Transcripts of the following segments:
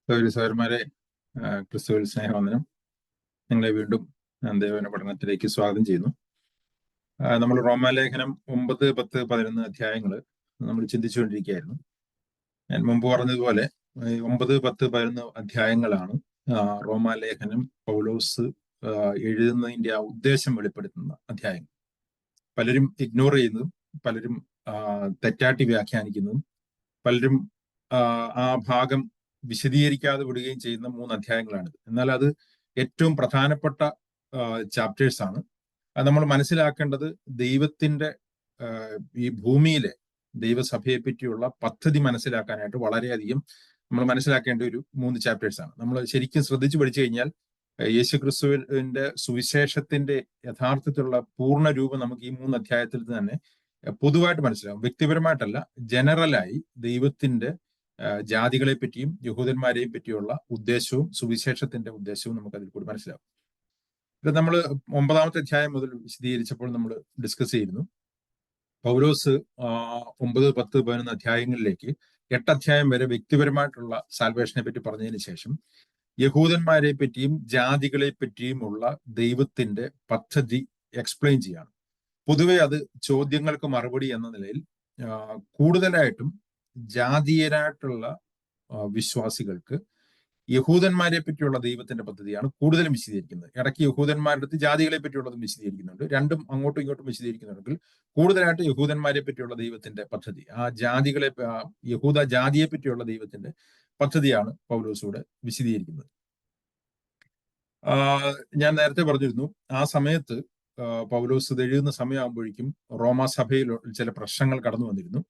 സഹോദരന്മാരെ, ക്രിസ്തുവിൽ സ്നേഹവന്ദനം. നിങ്ങളെ വീണ്ടും ദൈവവചന പഠനത്തിലേക്ക് സ്വാഗതം ചെയ്യുന്നു. നമ്മൾ റോമാലേഖനം 9, 10, 11 അധ്യായങ്ങൾ നമ്മൾ ചിന്തിച്ചുകൊണ്ടിരിക്കുകയായിരുന്നു. ഞാൻ മുമ്പ് പറഞ്ഞതുപോലെ 9, 10, 11 അധ്യായങ്ങളാണ് റോമാലേഖനം പൗലോസ് എഴുതുന്നതിന്റെ ആ ഉദ്ദേശം വെളിപ്പെടുത്തുന്ന അധ്യായങ്ങൾ. പലരും ഇഗ്നോർ ചെയ്യുന്നതും പലരും തെറ്റാട്ടി വ്യാഖ്യാനിക്കുന്നതും പലരും ആ ഭാഗം വിശദീകരിക്കാതെ വിടുകയും ചെയ്യുന്ന 3 അധ്യായങ്ങളാണിത്. എന്നാൽ അത് ഏറ്റവും പ്രധാനപ്പെട്ട ചാപ്റ്റേഴ്സ് ആണ്. അത് നമ്മൾ മനസ്സിലാക്കേണ്ടത് ദൈവത്തിന്റെ ഈ ഭൂമിയിലെ ദൈവസഭയെ പറ്റിയുള്ള പദ്ധതി മനസ്സിലാക്കാനായിട്ട് വളരെയധികം നമ്മൾ മനസ്സിലാക്കേണ്ട ഒരു 3 ചാപ്റ്റേഴ്സ് ആണ്. നമ്മൾ ശരിക്കും ശ്രദ്ധിച്ചു പഠിച്ചു കഴിഞ്ഞാൽ യേശുക്രിസ്തുവിന്റെ സുവിശേഷത്തിന്റെ യഥാർത്ഥത്തിലുള്ള പൂർണ്ണ രൂപം നമുക്ക് ഈ 3 അധ്യായത്തിൽ തന്നെ പൊതുവായിട്ട് മനസ്സിലാവും. വ്യക്തിപരമായിട്ടല്ല, ജനറലായി ദൈവത്തിന്റെ ജാതികളെ പറ്റിയും യഹൂദന്മാരെയും പറ്റിയുള്ള ഉദ്ദേശവും സുവിശേഷത്തിന്റെ ഉദ്ദേശവും നമുക്ക് അതിൽ കൂടി മനസ്സിലാവും. ഇത് നമ്മൾ 9-ാമത്തെ അധ്യായം മുതൽ വിശദീകരിച്ചപ്പോൾ നമ്മൾ ഡിസ്കസ് ചെയ്യുന്നു. പൗലോസ് 9, 10, 11 അധ്യായങ്ങളിലേക്ക് 8 അധ്യായം വരെ വ്യക്തിപരമായിട്ടുള്ള സാൽവേഷനെ പറ്റി പറഞ്ഞതിന് ശേഷം യഹൂദന്മാരെ പറ്റിയും ജാതികളെ പറ്റിയുമുള്ള ദൈവത്തിന്റെ പദ്ധതി എക്സ്പ്ലെയിൻ ചെയ്യാണ്. പൊതുവെ അത് ചോദ്യങ്ങൾക്ക് മറുപടി എന്ന നിലയിൽ കൂടുതലായിട്ടും ജാതീയരായിട്ടുള്ള വിശ്വാസികൾക്ക് യഹൂദന്മാരെ പറ്റിയുള്ള ദൈവത്തിന്റെ പദ്ധതിയാണ് കൂടുതലും വിശദീകരിക്കുന്നത്. ഇടയ്ക്ക് യഹൂദന്മാരുടെ അടുത്ത് ജാതികളെ പറ്റിയുള്ളതും വിശദീകരിക്കുന്നുണ്ട്. രണ്ടും അങ്ങോട്ടും ഇങ്ങോട്ടും വിശദീകരിക്കുന്നുണ്ടെങ്കിൽ കൂടുതലായിട്ട് യഹൂദന്മാരെ പറ്റിയുള്ള ദൈവത്തിന്റെ പദ്ധതി, ആ ജാതികളെ യഹൂദ ജാതിയെ പറ്റിയുള്ള ദൈവത്തിന്റെ പദ്ധതിയാണ് പൗലോസൂടെ വിശദീകരിക്കുന്നത്. ഞാൻ നേരത്തെ പറഞ്ഞിരുന്നു, ആ സമയത്ത് പൗലോസ് ഇത് എഴുതുന്ന സമയമാകുമ്പോഴേക്കും റോമാസഭയിൽ ചില പ്രശ്നങ്ങൾ കടന്നു വന്നിരുന്നു.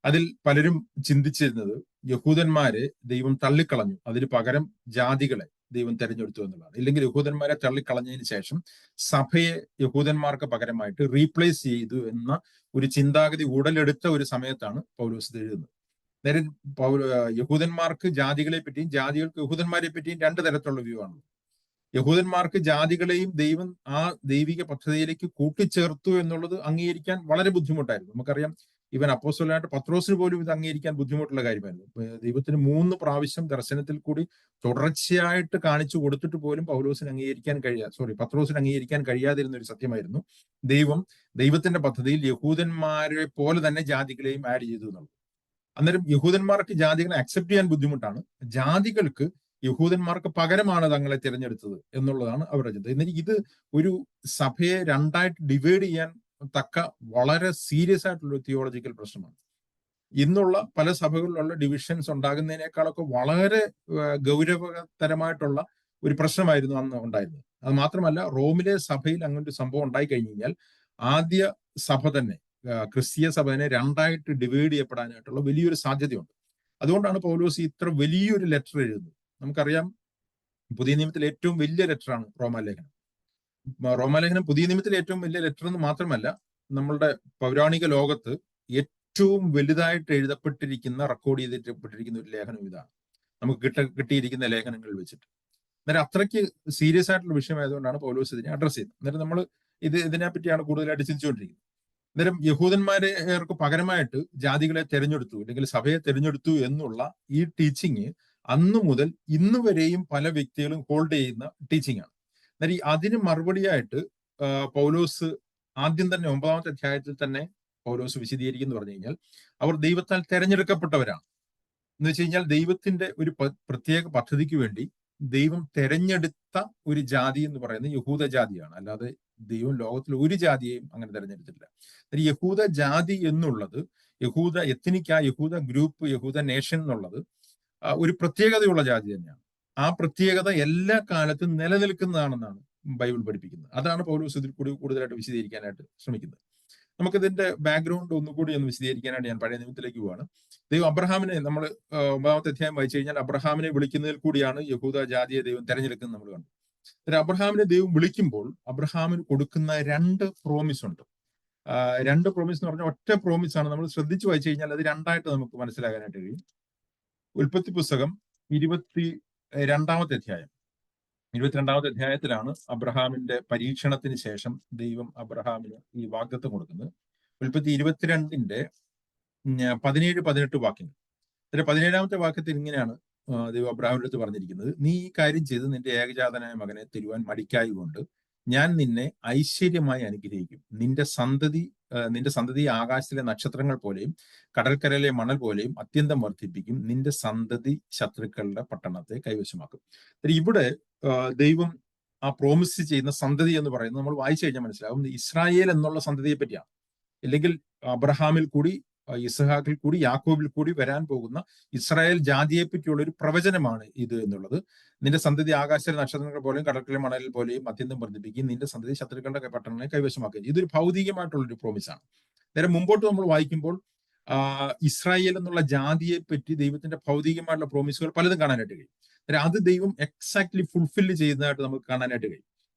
അതിൽ പലരും ചിന്തിച്ചിരുന്നത് യഹൂദന്മാരെ ദൈവം തള്ളിക്കളഞ്ഞു, അതിന് പകരം ജാതികളെ ദൈവം തെരഞ്ഞെടുത്തു എന്നുള്ളതാണ്. ഇല്ലെങ്കിൽ യഹൂദന്മാരെ തള്ളിക്കളഞ്ഞതിന് ശേഷം സഭയെ യഹൂദന്മാർക്ക് പകരമായിട്ട് റീപ്ലേസ് ചെയ്തു എന്ന ഒരു ചിന്താഗതി ഉടലെടുത്ത ഒരു സമയത്താണ് പൗലോസ് ഇത് എഴുതുന്നത്. നേരെ യഹൂദന്മാർക്ക് ജാതികളെ പറ്റിയും ജാതികൾക്ക് യഹൂദന്മാരെ പറ്റിയും 2 തരത്തിലുള്ള വ്യൂ ആണ്. യഹൂദന്മാർക്ക് ജാതികളെയും ദൈവം ആ ദൈവിക പദ്ധതിയിലേക്ക് കൂട്ടിച്ചേർത്തു എന്നുള്ളത് അംഗീകരിക്കാൻ വളരെ ബുദ്ധിമുട്ടായിരുന്നു. നമുക്കറിയാം, ഇവൻ അപ്പോസ്തലനായിട്ട് പത്രോസിന് പോലും ഇത് അംഗീകരിക്കാൻ ബുദ്ധിമുട്ടുള്ള കാര്യമായിരുന്നു. ദൈവത്തിന് 3 പ്രാവശ്യം ദർശനത്തിൽ കൂടി തുടർച്ചയായിട്ട് കാണിച്ചു കൊടുത്തിട്ട് പോലും പത്രോസിന് അംഗീകരിക്കാൻ കഴിയാതിരുന്ന ഒരു സത്യമായിരുന്നു ദൈവത്തിന്റെ പദ്ധതിയിൽ യഹൂദന്മാരെ പോലെ തന്നെ ജാതികളെയും ആഡ് ചെയ്തു എന്നുള്ളത്. അന്നേരം യഹൂദന്മാർക്ക് ജാതികളെ അക്സെപ്റ്റ് ചെയ്യാൻ ബുദ്ധിമുട്ടാണ്, ജാതികൾക്ക് യഹൂദന്മാർക്ക് പകരമാണ് തങ്ങളെ തിരഞ്ഞെടുത്തത് എന്നുള്ളതാണ് അവരുടെ ചിന്ത. എന്നാൽ ഇത് ഒരു സഭയെ 2ആയിട്ട് ഡിവൈഡ് ചെയ്യാൻ തക്ക വളരെ സീരിയസ് ആയിട്ടുള്ള തിയോളജിക്കൽ പ്രശ്നമാണ്. ഇന്നുള്ള പല സഭകളിലുള്ള ഡിവിഷൻസ് ഉണ്ടാകുന്നതിനേക്കാളൊക്കെ വളരെ ഗൗരവതരമായിട്ടുള്ള ഒരു പ്രശ്നമായിരുന്നു അന്ന് ഉണ്ടായിരുന്നത്. അത് മാത്രമല്ല, റോമിലെ സഭയിൽ അങ്ങനെ ഒരു സംഭവം ഉണ്ടായി കഴിഞ്ഞാൽ ആദ്യ സഭ തന്നെ, ക്രിസ്തീയ സഭ തന്നെ 2ആയിട്ട് ഡിവൈഡ് ചെയ്യപ്പെടാനായിട്ടുള്ള വലിയൊരു സാധ്യതയുണ്ട്. അതുകൊണ്ടാണ് പൗലോസ് ഇത്ര വലിയൊരു ലെറ്റർ എഴുതുന്നത്. നമുക്കറിയാം, പുതിയ നിയമത്തിലെ ഏറ്റവും വലിയ ലെറ്ററാണ് റോമാലേഖനം. റോമാലേഖനം പുതിയ നിയമത്തിലെ ഏറ്റവും വലിയ ലെറ്റർ എന്ന് മാത്രമല്ല, നമ്മളുടെ പൗരാണിക ലോകത്ത് ഏറ്റവും വലുതായിട്ട് റെക്കോർഡ് ചെയ്തിട്ടപ്പെട്ടിരിക്കുന്ന ഒരു ലേഖനം ഇതാണ്, നമുക്ക് കിട്ടിയിരിക്കുന്ന ലേഖനങ്ങളിൽ വെച്ചിട്ട്. അന്നേരം അത്രയ്ക്ക് സീരിയസ് ആയിട്ടുള്ള വിഷയമായതുകൊണ്ടാണ് പൗലോസ് ഇതിനെ അഡ്രസ് ചെയ്യുന്നത്. അന്നേരം നമ്മൾ ഇതിനെ പറ്റിയാണ് കൂടുതലായിട്ട് ചിന്തിച്ചുകൊണ്ടിരിക്കുന്നത്. അന്നേരം യഹൂദന്മാർക്ക് പകരമായിട്ട് ജാതികളെ തെരഞ്ഞെടുത്തു അല്ലെങ്കിൽ സഭയെ തെരഞ്ഞെടുത്തു എന്നുള്ള ഈ ടീച്ചിങ് അന്നു മുതൽ ഇന്ന് വരെയും പല വ്യക്തികളും ഹോൾഡ് ചെയ്യുന്ന ടീച്ചിങ് ആണ്. അന്നേരം അതിന് മറുപടിയായിട്ട് പൗലോസ് ആദ്യം തന്നെ 9-ാമത്തെ അധ്യായത്തിൽ തന്നെ പൗലോസ് വിശദീകരിക്കുന്നു പറഞ്ഞു കഴിഞ്ഞാൽ, അവർ ദൈവത്താൽ തെരഞ്ഞെടുക്കപ്പെട്ടവരാണ്. എന്ന് വെച്ച് കഴിഞ്ഞാൽ ദൈവത്തിന്റെ ഒരു പ്രത്യേക പദ്ധതിക്ക് വേണ്ടി ദൈവം തെരഞ്ഞെടുത്ത ഒരു ജാതി എന്ന് പറയുന്നത് യഹൂദ ജാതിയാണ്. അല്ലാതെ ദൈവം ലോകത്തിൽ ഒരു ജാതിയെയും അങ്ങനെ തെരഞ്ഞെടുത്തില്ല. യഹൂദ ജാതി എന്നുള്ളത്, യഹൂദ എത്നിക്ക, യഹൂദ ഗ്രൂപ്പ്, യഹൂദ നേഷൻ എന്നുള്ളത് ഒരു പ്രത്യേകതയുള്ള ജാതി തന്നെയാണ്. ആ പ്രത്യേകത എല്ലാ കാലത്തും നിലനിൽക്കുന്നതാണെന്നാണ് ബൈബിൾ പഠിപ്പിക്കുന്നത്. അതാണ് പൗലോസ് ഇതിൽ കൂടി കൂടുതലായിട്ട് വിശദീകരിക്കാനായിട്ട് ശ്രമിക്കുന്നത്. നമുക്കിതിന്റെ ബാക്ക്ഗ്രൗണ്ട് ഒന്നുകൂടി ഒന്ന് വിശദീകരിക്കാനായിട്ട് ഞാൻ പഴയ നിയമത്തിലേക്ക് പോവാണ്. ദൈവം അബ്രഹാമിനെ, നമ്മൾ 9-ാമത്തെ അധ്യായം വായിച്ചു കഴിഞ്ഞാൽ അബ്രഹാമിനെ വിളിക്കുന്നതിൽ കൂടിയാണ് യഹൂദ ജാതിയെ ദൈവം തെരഞ്ഞെടുക്കുന്നത് നമ്മൾ കണ്ടു. അബ്രഹാമിനെ ദൈവം വിളിക്കുമ്പോൾ അബ്രഹാമിന് കൊടുക്കുന്ന 2 പ്രോമിസ് ഉണ്ട്. 2 പ്രോമിസ് എന്ന് പറഞ്ഞാൽ ഒറ്റ പ്രോമിസ് ആണ്. നമ്മൾ ശ്രദ്ധിച്ചു വായിച്ചു കഴിഞ്ഞാൽ അത് 2ആയിട്ട് നമുക്ക് മനസ്സിലാക്കാനായിട്ട് കഴിയും. ഉൽപ്പത്തി പുസ്തകം 22-ാമത്തെ അധ്യായം, 22-ാമത്തെ അധ്യായത്തിലാണ് അബ്രഹാമിന്റെ പരീക്ഷണത്തിന് ശേഷം ദൈവം അബ്രഹാമിന് ഈ വാഗ്ദത്തം കൊടുക്കുന്നത്. ഉൽപ്പത്തി 22-ന്റെ 17-18 വാക്യങ്ങൾ. 17-ാമത്തെ വാക്യത്തിൽ ഇങ്ങനെയാണ് ദൈവം അബ്രഹാമിന്റെ അടുത്ത് പറഞ്ഞിരിക്കുന്നത്, നീ ഈ കാര്യം ചെയ്ത് നിന്റെ ഏകജാതനായ മകനെ തരുവാൻ മടിക്കായതുകൊണ്ട് ഞാൻ നിന്നെ ഐശ്വര്യമായി അനുഗ്രഹിക്കും. നിന്റെ സന്തതി ആകാശത്തിലെ നക്ഷത്രങ്ങൾ പോലെയും കടൽക്കരയിലെ മണൽ പോലെയും അത്യന്തം വർദ്ധിപ്പിക്കും. നിന്റെ സന്തതി ശത്രുക്കളുടെ പട്ടണത്തെ കൈവശമാക്കും. ഇവിടെ ദൈവം ആ പ്രോമിസ് ചെയ്യുന്ന സന്തതി എന്ന് പറയുന്നത് നമ്മൾ വായിച്ചു കഴിഞ്ഞാൽ മനസ്സിലാവും ഇസ്രായേൽ എന്നുള്ള സന്തതിയെ പറ്റിയാണ്. അല്ലെങ്കിൽ അബ്രഹാമിൽ കൂടി, ഇസ്ഹാക്കിൽ കൂടി, യാക്കോബിൽ കൂടി വരാൻ പോകുന്ന ഇസ്രായേൽ ജാതിയെ പറ്റിയുള്ള ഒരു പ്രവചനമാണ് ഇത് എന്നുള്ളത്. നിന്റെ സന്തതി ആകാശ നക്ഷത്രങ്ങൾ പോലെയും കടൽക്കരയിലെ മണലിൽ പോലെയും അത്യന്തം വർദ്ധിപ്പിക്കും. നിന്റെ സന്തതി ശത്രുക്കളുടെ പട്ടണങ്ങളെ കൈവശമാക്കുക. ഇതൊരു ഭൗതികമായിട്ടുള്ളൊരു പ്രോമിസാണ്. നേരെ മുമ്പോട്ട് നമ്മൾ വായിക്കുമ്പോൾ ഇസ്രായേൽ എന്നുള്ള ജാതിയെ പറ്റി ദൈവത്തിന്റെ ഭൗതികമായിട്ടുള്ള പ്രോമിസുകൾ പലതും കാണാനായിട്ട് കഴിയും. അത് ദൈവം എക്സാക്ട്ലി ഫുൾഫില്ല് ചെയ്യുന്നതായിട്ട് നമുക്ക് കാണാനായിട്ട് കഴിയും.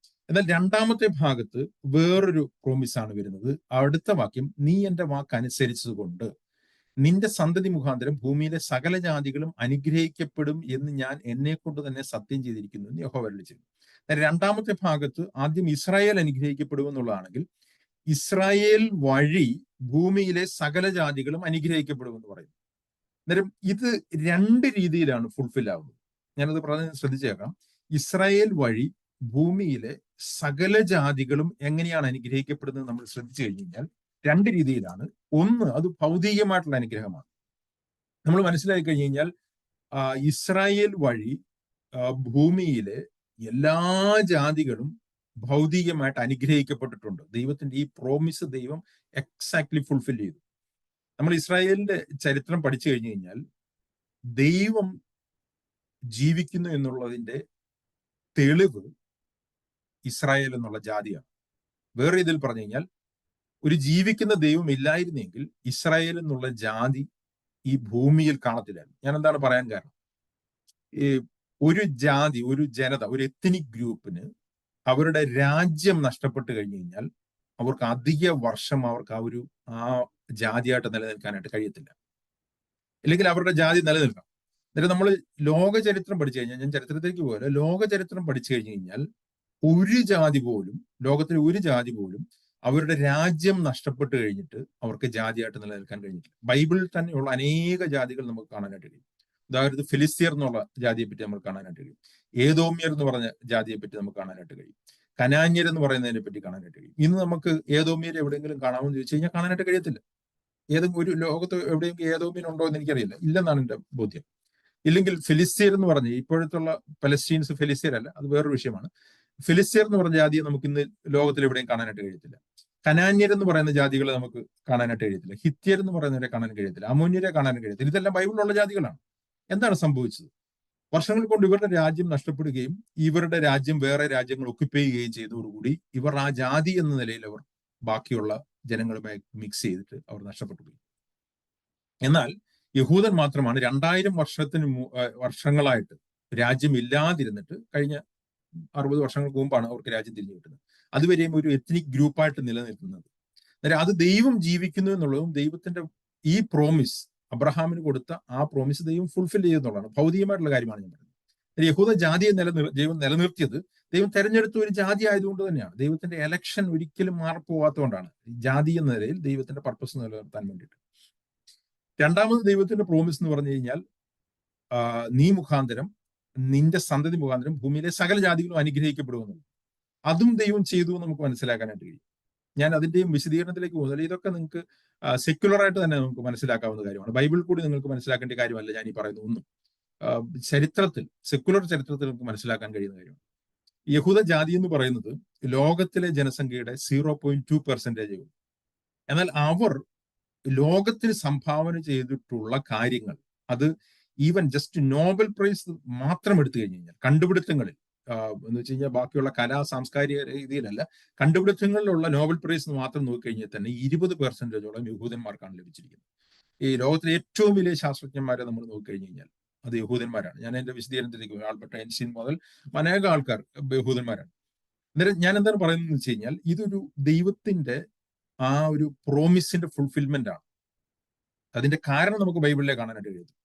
എന്നാൽ രണ്ടാമത്തെ ഭാഗത്ത് വേറൊരു പ്രോമിസാണ് വരുന്നത്. അടുത്ത വാക്യം, നീ എന്റെ വാക്ക് അനുസരിച്ചതുകൊണ്ട് നിന്റെ സന്തതി മുഖാന്തരം ഭൂമിയിലെ സകല ജാതികളും അനുഗ്രഹിക്കപ്പെടും എന്ന് ഞാൻ എന്നെ കൊണ്ട് തന്നെ സത്യം ചെയ്തിരിക്കുന്നു എന്ന് യഹോവ അരുളിച്ചെയ്തു. രണ്ടാമത്തെ ഭാഗത്ത് ആദ്യം ഇസ്രായേൽ അനുഗ്രഹിക്കപ്പെടും എന്നുള്ളതാണെങ്കിൽ ഇസ്രായേൽ വഴി ഭൂമിയിലെ സകല ജാതികളും അനുഗ്രഹിക്കപ്പെടുമെന്ന് പറയുന്നു. അന്നേരം ഇത് രണ്ട് രീതിയിലാണ് ഫുൾഫിൽ ആവുന്നത്. ഞാനത് പറഞ്ഞ് ശ്രദ്ധിച്ചേക്കാം. ഇസ്രായേൽ വഴി ഭൂമിയിലെ സകല ജാതികളും എങ്ങനെയാണ് അനുഗ്രഹിക്കപ്പെടുന്നത് നമ്മൾ ശ്രദ്ധിച്ചു കഴിഞ്ഞു കഴിഞ്ഞാൽ രണ്ട് രീതിയിലാണ്. ഒന്ന്, അത് ഭൗതികമായിട്ടുള്ള അനുഗ്രഹമാണ്. നമ്മൾ മനസ്സിലാക്കി കഴിഞ്ഞു കഴിഞ്ഞാൽ ഇസ്രായേൽ വഴി ഭൂമിയിലെ എല്ലാ ജാതികളും ഭൗതികമായിട്ട് അനുഗ്രഹിക്കപ്പെട്ടിട്ടുണ്ട്. ദൈവത്തിന്റെ ഈ പ്രോമിസ് ദൈവം എക്സാക്ട്ലി ഫുൾഫിൽ ചെയ്തു. നമ്മൾ ഇസ്രായേലിന്റെ ചരിത്രം പഠിച്ചു കഴിഞ്ഞു കഴിഞ്ഞാൽ ദൈവം ജീവിക്കുന്നു എന്നുള്ളതിന്റെ തെളിവ് ഇസ്രായേൽ എന്നുള്ള ജാതിയാണ്. വേറെ രീതിയിൽ പറഞ്ഞു കഴിഞ്ഞാൽ ഒരു ജീവിക്കുന്ന ദൈവം ഇല്ലായിരുന്നെങ്കിൽ ഇസ്രായേൽ എന്നുള്ള ജാതി ഈ ഭൂമിയിൽ കാണത്തില്ലായിരുന്നു. ഞാൻ എന്താണ് പറയാൻ കാരണം, ഈ ഒരു ജാതി, ഒരു ജനത, ഒരു എത്നിക് ഗ്രൂപ്പിന് അവരുടെ രാജ്യം നഷ്ടപ്പെട്ട് കഴിഞ്ഞു കഴിഞ്ഞാൽ അവർക്ക് അധിക വർഷം അവർക്ക് ആ ജാതിയായിട്ട് നിലനിൽക്കാനായിട്ട് കഴിയത്തില്ല. അല്ലെങ്കിൽ അവരുടെ ജാതി നിലനിൽക്കാം. എന്നിട്ട് നമ്മൾ ലോക ചരിത്രം പഠിച്ചു കഴിഞ്ഞാൽ, ഞാൻ ചരിത്രത്തിലേക്ക് പോലെ ലോക ചരിത്രം പഠിച്ചു കഴിഞ്ഞു കഴിഞ്ഞാൽ ഒരു ജാതി പോലും, ലോകത്തിലെ ഒരു ജാതി പോലും അവരുടെ രാജ്യം നഷ്ടപ്പെട്ട് കഴിഞ്ഞിട്ട് അവർക്ക് ജാതിയായിട്ട് നിലനിൽക്കാൻ കഴിഞ്ഞിട്ടില്ല. ബൈബിളിൽ തന്നെയുള്ള അനേക ജാതികൾ നമുക്ക് കാണാനായിട്ട് കഴിയും. ഉദാഹരണത്തിന് ഫിലിസ്തീർ എന്നുള്ള ജാതിയെ പറ്റി നമുക്ക് കാണാനായിട്ട് കഴിയും. ഏദോമ്യർ എന്ന് പറഞ്ഞ ജാതിയെ പറ്റി നമുക്ക് കാണാനായിട്ട് കഴിയും. കനാന്യർ എന്ന് പറയുന്നതിനെ പറ്റി കാണാനായിട്ട് കഴിയും. ഇന്ന് നമുക്ക് ഏദോമ്യർ എവിടെയെങ്കിലും കാണാമെന്ന് ചോദിച്ചു കഴിഞ്ഞാൽ കാണാനായിട്ട് കഴിയത്തില്ല. ഏതെങ്കിലും ഒരു ലോകത്ത് എവിടെയെങ്കിലും ഏദോമ്യൻ ഉണ്ടോ എന്ന് എനിക്കറിയില്ല. ഇല്ലെന്നാണ് എൻ്റെ ബോധ്യം. ഇല്ലെങ്കിൽ ഫിലിസ്തീർ എന്ന് പറഞ്ഞ്, ഇപ്പോഴത്തുള്ള പലസ്തീൻസ് ഫിലിസ്തീർ അല്ല, അത് വേറൊരു വിഷയമാണ്. ഫിലിസ്തീർ എന്ന് പറഞ്ഞ ജാതിയെ നമുക്ക് ഇന്ന് ലോകത്തിൽ എവിടെയും കാണാനായിട്ട് കഴിയത്തില്ല. കനാന്യർ എന്ന് പറയുന്ന ജാതികളെ നമുക്ക് കാണാനായിട്ട് കഴിയത്തില്ല. ഹിത്യർ എന്ന് പറയുന്നവരെ കാണാൻ കഴിയത്തില്ല. അമോന്യരെ കാണാൻ കഴിയത്തില്ല. ഇതെല്ലാം ബൈബിളിലുള്ള ജാതികളാണ്. എന്താണ് സംഭവിച്ചത്? വർഷങ്ങൾ കൊണ്ട് ഇവരുടെ രാജ്യം നഷ്ടപ്പെടുകയും ഇവരുടെ രാജ്യം വേറെ രാജ്യങ്ങൾ ഒക്യുപ്പൈ ചെയ്യുകയും ചെയ്തതോടുകൂടി ഇവർ ആ ജാതി എന്ന നിലയിൽ അവർ ബാക്കിയുള്ള ജനങ്ങളുമായി മിക്സ് ചെയ്തിട്ട് അവർ നഷ്ടപ്പെട്ടു പോയി. എന്നാൽ യഹൂദൻ മാത്രമാണ് 2000 വർഷങ്ങളായിട്ട് രാജ്യം ഇല്ലാതിരുന്നിട്ട് കഴിഞ്ഞ 60 വർഷങ്ങൾക്ക് മുമ്പാണ് അവർക്ക് രാജ്യം തിരിഞ്ഞു കിട്ടുന്നത്. അതുവരെയും ഒരു എത്നിക് ഗ്രൂപ്പായിട്ട് നിലനിൽക്കുന്നത്. അന്നേരം അത് ദൈവം ജീവിക്കുന്നു എന്നുള്ളതും ദൈവത്തിന്റെ ഈ പ്രോമിസ്, അബ്രഹാമിന് കൊടുത്ത ആ പ്രോമിസ് ദൈവം ഫുൾഫിൽ ചെയ്യുന്നുള്ളതാണ്. ഭൗതികമായിട്ടുള്ള കാര്യമാണ് ഞാൻ പറയുന്നത്. യഹൂദ ജാതിയെ ദൈവം നിലനിർത്തിയത് ദൈവം തെരഞ്ഞെടുത്ത ഒരു ജാതി ആയതുകൊണ്ട് തന്നെയാണ്. ദൈവത്തിന്റെ എലക്ഷൻ ഒരിക്കലും മാറിപ്പോവാത്തതുകൊണ്ടാണ് ജാതി എന്ന നിലയിൽ ദൈവത്തിന്റെ പർപ്പസ് നിലനിർത്താൻ വേണ്ടിയിട്ട്. രണ്ടാമത് ദൈവത്തിന്റെ പ്രോമിസ് എന്ന് പറഞ്ഞു കഴിഞ്ഞാൽ നീ മുഖാന്തരം, നിന്റെ സന്തതി മുഖാന്തരം ഭൂമിയിലെ സകല ജാതികളും അനുഗ്രഹിക്കപ്പെടുമെന്നുള്ളത്. അതും ദൈവം ചെയ്തു എന്ന് നമുക്ക് മനസ്സിലാക്കാനായിട്ട് കഴിയും. ഞാൻ അതിന്റെയും വിശദീകരണത്തിലേക്ക് പോകുന്നില്ല. ഇതൊക്കെ നിങ്ങൾക്ക് സെക്യുലറായിട്ട് തന്നെ നമുക്ക് മനസ്സിലാക്കാവുന്ന കാര്യമാണ്. ബൈബിൾ കൂടി നിങ്ങൾക്ക് മനസ്സിലാക്കേണ്ട കാര്യമല്ല ഞാൻ ഈ പറയുന്ന ഒന്നും. ചരിത്രത്തിൽ, സെക്യുലർ ചരിത്രത്തിൽ നമുക്ക് മനസ്സിലാക്കാൻ കഴിയുന്ന കാര്യമാണ്. യഹൂദ ജാതി എന്ന് പറയുന്നത് ലോകത്തിലെ ജനസംഖ്യയുടെ 0.2%. എന്നാൽ അവർ ലോകത്തിന് സംഭാവന ചെയ്തിട്ടുള്ള കാര്യങ്ങൾ, അത് ഈവൻ ജസ്റ്റ് നോബൽ പ്രൈസ് മാത്രം എടുത്തു കഴിഞ്ഞു കഴിഞ്ഞാൽ, കണ്ടുപിടുത്തങ്ങളിൽ എന്ന് വെച്ച് കഴിഞ്ഞാൽ ബാക്കിയുള്ള കലാ സാംസ്കാരിക രീതിയിലല്ല, കണ്ടുപിടുത്തങ്ങളിലുള്ള നോബൽ പ്രൈസ് മാത്രം നോക്കിക്കഴിഞ്ഞാൽ തന്നെ 20% യഹൂദന്മാർക്കാണ് ലഭിച്ചിരിക്കുന്നത്. ഈ ലോകത്തിലെ ഏറ്റവും വലിയ ശാസ്ത്രജ്ഞന്മാരെ നമ്മൾ നോക്കിക്കഴിഞ്ഞു കഴിഞ്ഞാൽ അത് യഹൂദന്മാരാണ്. ഞാൻ എന്റെ വിശദീകരണത്തിലേക്ക്, ആൽബർട്ട് ഐൻസ്റ്റീൻ മുതൽ അനേക ആൾക്കാർ യഹൂദന്മാരാണ്. അന്നേരം ഞാൻ എന്താണ് പറയുന്നത് വെച്ച് കഴിഞ്ഞാൽ ഇതൊരു ദൈവത്തിന്റെ ആ ഒരു പ്രോമിസിന്റെ ഫുൾഫിൽമെന്റ് ആണ്. അതിന്റെ കാരണം നമുക്ക് ബൈബിളിലെ കാണാനായിട്ട് കഴിയും.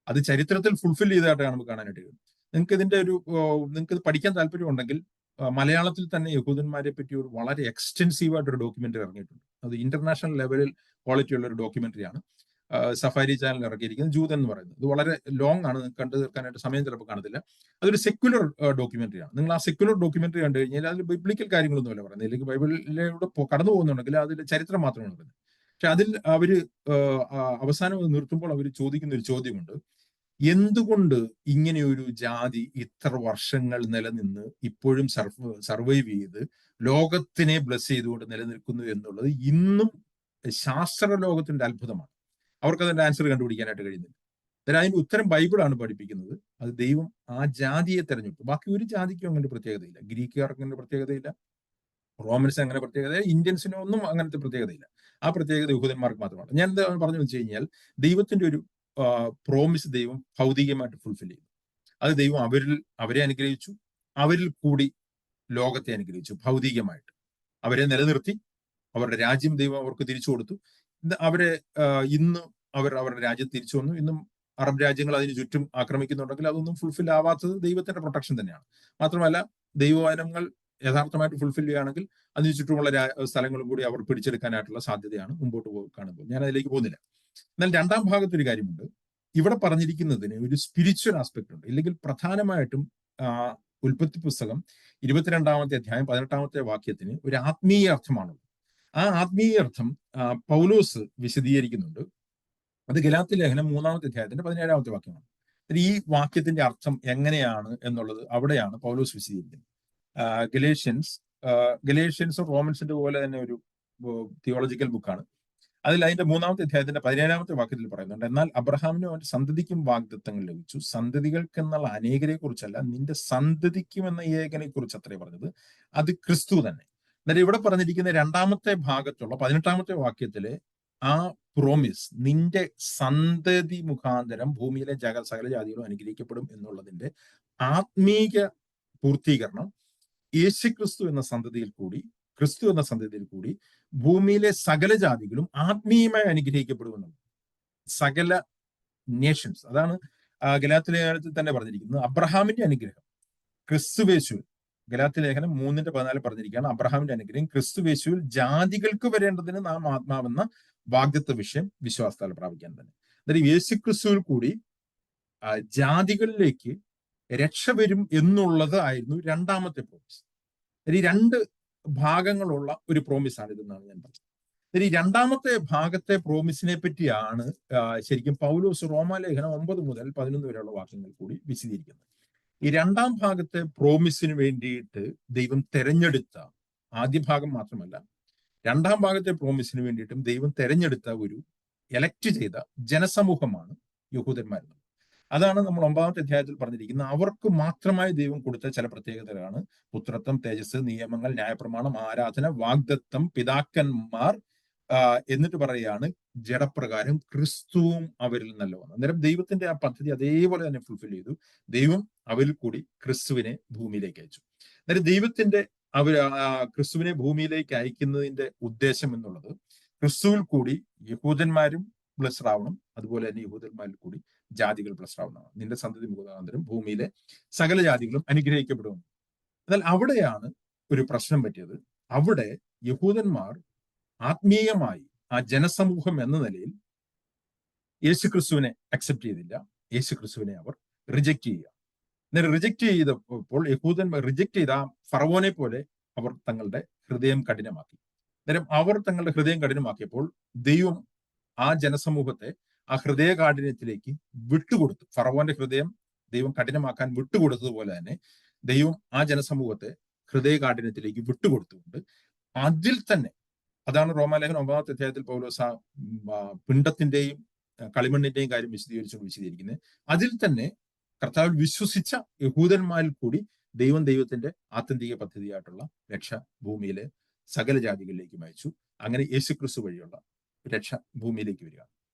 അത് ചരിത്രത്തിൽ ഫുൾഫിൽ ചെയ്തതായിട്ടാണ് നമുക്ക് കാണാനായിട്ട് കഴിയും. നിങ്ങൾക്ക് ഇത് പഠിക്കാൻ താല്പര്യമുണ്ടെങ്കിൽ മലയാളത്തിൽ തന്നെ യഹൂദന്മാരെ പറ്റി ഒരു വളരെ എക്സ്റ്റെൻസീവ് ആയിട്ടൊരു ഡോക്യുമെന്ററി ഇറങ്ങിയിട്ടുണ്ട്. അത് ഇന്റർനാഷണൽ ലെവലിൽ ക്വാളിറ്റി ഉള്ള ഒരു ഡോക്യുമെന്ററിയാണ്. സഫാരി ചാനൽ ഇറക്കിയിരിക്കുന്നത് ജൂതൻ എന്ന് പറയുന്നത്. ഇത് വളരെ ലോങ് ആണ്, കണ്ടു തീർക്കാനായിട്ട് സമയം ചിലപ്പോൾ കാണത്തില്ല. അതൊരു സെക്യുലർ ഡോക്യുമെന്ററിയാണ്. നിങ്ങൾ ആ സെക്യുലർ ഡോക്യുമെന്ററി കണ്ടു കഴിഞ്ഞാൽ അതിൽ ബൈബിളിക്കൽ കാര്യങ്ങളൊന്നുമല്ല പറയുന്നത്. അല്ലെങ്കിൽ ബൈബിളിലൂടെ കടന്നു പോകുന്നുണ്ടെങ്കിൽ അതിൽ ചരിത്രം മാത്രമാണ് പറയുന്നത്. പക്ഷെ അതിൽ അവര് അവസാനം നിർത്തുമ്പോൾ അവർ ചോദിക്കുന്ന ഒരു ചോദ്യമുണ്ട്: എന്തുകൊണ്ട് ഇങ്ങനെ ഒരു ജാതി ഇത്ര വർഷങ്ങൾ നിലനിന്ന് ഇപ്പോഴും സർവൈവ് ചെയ്ത് ലോകത്തിനെ ബ്ലസ് ചെയ്തുകൊണ്ട് നിലനിൽക്കുന്നു എന്നുള്ളത് ഇന്നും ശാസ്ത്ര ലോകത്തിന്റെ അത്ഭുതമാണ്. അവർക്ക് അതിന്റെ ആൻസർ കണ്ടുപിടിക്കാനായിട്ട് കഴിയുന്നില്ല. അതായത് അതിന്റെ ഉത്തരം ബൈബിളാണ് പഠിപ്പിക്കുന്നത്. അത് ദൈവം ആ ജാതിയെ തെരഞ്ഞെടുത്തു. ബാക്കി ഒരു ജാതിക്കും അങ്ങനെ പ്രത്യേകതയില്ല. ഗ്രീക്കുകാർക്ക് അങ്ങനെ പ്രത്യേകതയില്ല, റോമൻസ് അങ്ങനെ പ്രത്യേകത, ഇന്ത്യൻസിനോ ഒന്നും അങ്ങനത്തെ പ്രത്യേകതയില്ല. ആ പ്രത്യേകത യഹൂദന്മാർക്ക് മാത്രമാണ്. ഞാൻ എന്താ പറഞ്ഞു വെച്ച് കഴിഞ്ഞാൽ, ദൈവത്തിന്റെ ഒരു പ്രോമിസ് ദൈവം ഭൗതികമായിട്ട് ഫുൾഫിൽ ചെയ്തു. അത് ദൈവം അവരെ അനുഗ്രഹിച്ചു, അവരിൽ കൂടി ലോകത്തെ അനുഗ്രഹിച്ചു ഭൗതികമായിട്ട്. അവരെ നിലനിർത്തി, അവരുടെ രാജ്യം ദൈവം അവർക്ക് തിരിച്ചു കൊടുത്തു. അവരെ ഇന്ന് അവരുടെ രാജ്യം തിരിച്ചു വന്നു. ഇന്നും അറബ് രാജ്യങ്ങൾ അതിന് ചുറ്റും ആക്രമിക്കുന്നുണ്ടെങ്കിൽ അതൊന്നും ഫുൾഫിൽ ആവാത്തത് ദൈവത്തിന്റെ പ്രൊട്ടക്ഷൻ തന്നെയാണ്. മാത്രമല്ല, ദൈവവചനങ്ങൾ യഥാർത്ഥമായിട്ട് ഫുൾഫിൽ ചെയ്യുകയാണെങ്കിൽ അതിന് ചുറ്റുമുള്ള സ്ഥലങ്ങളും കൂടി അവർ പിടിച്ചെടുക്കാനായിട്ടുള്ള സാധ്യതയാണ് മുമ്പോട്ട് കാണുമ്പോൾ. ഞാൻ അതിലേക്ക് പോകുന്നില്ല. എന്നാൽ രണ്ടാം ഭാഗത്തൊരു കാര്യമുണ്ട്. ഇവിടെ പറഞ്ഞിരിക്കുന്നതിന് ഒരു സ്പിരിച്വൽ ആസ്പെക്ട് ഉണ്ട്. ഇല്ലെങ്കിൽ പ്രധാനമായിട്ടും ഉൽപ്പത്തി പുസ്തകം 22-ാമത്തെ അധ്യായം 18-ാമത്തെ വാക്യത്തിന് ഒരു ആത്മീയ അർത്ഥമാണുള്ളത്. ആ ആത്മീയ അർത്ഥം പൗലോസ് വിശദീകരിക്കുന്നുണ്ട്. അത് ഗലാത്യ ലേഖനം 3-ാമത്തെ അധ്യായത്തിന്റെ 17-ാമത്തെ വാക്യമാണ്. ഈ വാക്യത്തിന്റെ അർത്ഥം എങ്ങനെയാണ് എന്നുള്ളത് അവിടെയാണ് പൗലോസ് വിശദീകരിക്കുന്നത്. ഗലേഷ്യൻസും റോമൻസിന്റെ പോലെ തന്നെ ഒരു തിയോളജിക്കൽ ബുക്കാണ്. അതിന്റെ 3-ാമത്തെ അധ്യായത്തിന്റെ 17-ാമത്തെ വാക്യത്തിൽ പറയുന്നുണ്ട്: എന്നാൽ അബ്രഹാമിനും അവന്റെ സന്തതിക്കും വാഗ്ദത്തങ്ങൾ ലഭിച്ചു, സന്തതികൾക്ക് എന്നുള്ള അനേകരെ കുറിച്ചല്ല, നിന്റെ സന്തതിക്കും എന്ന ഏകനെ കുറിച്ച് അത്രേ പറഞ്ഞത്, അത് ക്രിസ്തു തന്നെ. എന്നാൽ ഇവിടെ പറഞ്ഞിരിക്കുന്ന രണ്ടാമത്തെ ഭാഗത്തുള്ള 18-ാമത്തെ വാക്യത്തിലെ ആ പ്രോമിസ്, നിന്റെ സന്തതി മുഖാന്തരം ഭൂമിയിലെ സകല ജാതികളും അനുഗ്രഹിക്കപ്പെടും എന്നുള്ളതിന്റെ ആത്മീക പൂർത്തീകരണം യേശുക്രിസ്തു എന്ന സന്തതിയിൽ കൂടി, ക്രിസ്തു എന്ന സന്തതിയിൽ കൂടി ഭൂമിയിലെ സകല ജാതികളും ആത്മീയമായി അനുഗ്രഹിക്കപ്പെടുമെന്നുള്ളത്. സകല നേഷൻസ്, അതാണ് ഗലാത്യ ലേഖനത്തിൽ തന്നെ പറഞ്ഞിരിക്കുന്നത്. അബ്രഹാമിന്റെ അനുഗ്രഹം ക്രിസ്തുവേശുവിൽ, ഗലാത്യ ലേഖനം 3:14 പറഞ്ഞിരിക്കുകയാണ്, അബ്രഹാമിന്റെ അനുഗ്രഹം ക്രിസ്തുവേശുവിൽ ജാതികൾക്ക് വരേണ്ടതിന് നാം ആത്മാവെന്ന വാഗ്ദത്ത വിഷയം വിശ്വാസത്താൽ പ്രാപിക്കാൻ തന്നെ. അതായത് യേശുക്രിസ്തുവിൽ കൂടി ജാതികളിലേക്ക് രക്ഷ വരും എന്നുള്ളത് ആയിരുന്നു രണ്ടാമത്തെ പ്രോമിസ്. ഈ രണ്ട് ഭാഗങ്ങളുള്ള ഒരു പ്രോമിസാണ് ഇതെന്നാണ് ഞാൻ പറഞ്ഞത്. ഈ രണ്ടാമത്തെ ഭാഗത്തെ പ്രോമിസിനെ പറ്റിയാണ് ശരിക്കും പൗലോസ് റോമാലേഖനം 9 മുതൽ 11 വരെയുള്ള വാക്യങ്ങൾ കൂടി വിശദീകരിക്കുന്നത്. ഈ രണ്ടാം ഭാഗത്തെ പ്രോമിസിന് വേണ്ടിയിട്ട് ദൈവം തെരഞ്ഞെടുത്ത, ആദ്യ ഭാഗം മാത്രമല്ല, രണ്ടാം ഭാഗത്തെ പ്രോമിസിന് വേണ്ടിയിട്ടും ദൈവം തെരഞ്ഞെടുത്ത ഒരു എലക്ട് ചെയ്ത ജനസമൂഹമാണ് യഹൂദന്മാർ. അതാണ് നമ്മൾ 9-ാമത്തെ അധ്യായത്തിൽ പറഞ്ഞിരിക്കുന്നത്. അവർക്ക് മാത്രമായി ദൈവം കൊടുത്ത ചില പ്രത്യേകതകളാണ് പുത്രത്വം, തേജസ്, നിയമങ്ങൾ, ന്യായപ്രമാണം, ആരാധന, വാഗ്ദത്തം, പിതാക്കന്മാർ. എന്നിട്ട് പറയുകയാണ് ജഡപ്രകാരം ക്രിസ്തുവും അവരിൽ നല്ലവണ്ണം. അന്നേരം ദൈവത്തിന്റെ ആ പദ്ധതി അതേപോലെ തന്നെ ഫുൾഫിൽ ചെയ്തു. ദൈവം അവരിൽ കൂടി ക്രിസ്തുവിനെ ഭൂമിയിലേക്ക് അയച്ചു. അന്നേരം ദൈവത്തിന്റെ ക്രിസ്തുവിനെ ഭൂമിയിലേക്ക് അയക്കുന്നതിന്റെ ഉദ്ദേശം എന്നുള്ളത് ക്രിസ്തുവിൽ കൂടി യഹൂദന്മാരും ബ്ലസ്ഡ് ആവണം, അതുപോലെ തന്നെ യഹൂദന്മാരിൽ കൂടി ജാതികൾ ബ്ലസ്ഡ് ആവുന്നതാണ്. നിന്റെ സന്തതി മുഖാന്തരം ഭൂമിയിലെ സകല ജാതികളും അനുഗ്രഹിക്കപ്പെടും. എന്നാൽ അവിടെയാണ് ഒരു പ്രശ്നം പറ്റിയത്. അവിടെ യഹൂദന്മാർ ആത്മീയമായി ആ ജനസമൂഹം എന്ന നിലയിൽ യേശുക്രിസ്തുവിനെ അക്സെപ്റ്റ് ചെയ്തില്ല. യേശുക്രിസ്തുവിനെ അവർ റിജക്റ്റ് ചെയ്യുക. അന്നേരം റിജക്റ്റ് ചെയ്തപ്പോൾ യഹൂദന്മാർ റിജക്റ്റ് ചെയ്ത ഫറവോനെ പോലെ അവർ തങ്ങളുടെ ഹൃദയം കഠിനമാക്കി. അന്നേരം അവർ തങ്ങളുടെ ഹൃദയം കഠിനമാക്കിയപ്പോൾ ദൈവം ആ ജനസമൂഹത്തെ ആ ഹൃദയകാഠിന്യത്തിലേക്ക് വിട്ടുകൊടുത്തു. ഫറവോന്റെ ഹൃദയം ദൈവം കഠിനമാക്കാൻ വിട്ടുകൊടുത്തതുപോലെ തന്നെ ദൈവം ആ ജനസമൂഹത്തെ ഹൃദയകാഠിന്യത്തിലേക്ക് വിട്ടുകൊടുത്തുകൊണ്ട് അതിൽ തന്നെ, അതാണ് റോമാലേഖനം 9-ാമത്തെ അധ്യായത്തിൽ പൗലോസ് പിണ്ടത്തിന്റെയും കളിമണ്ണിന്റെയും കാര്യം വിശദീകരിക്കുന്നത്. അതിൽ തന്നെ കർത്താവിൽ വിശ്വസിച്ച യഹൂദന്മാരിൽ കൂടി ദൈവത്തിന്റെ ആത്യന്തിക പദ്ധതിയായിട്ടുള്ള രക്ഷ ഭൂമിയിലെ സകല ജാതികളിലേക്കും അയച്ചു. അങ്ങനെ യേശുക്രിസ്തു വഴിയുള്ള രക്ഷ ഭൂമിയിലേക്ക് വരിക.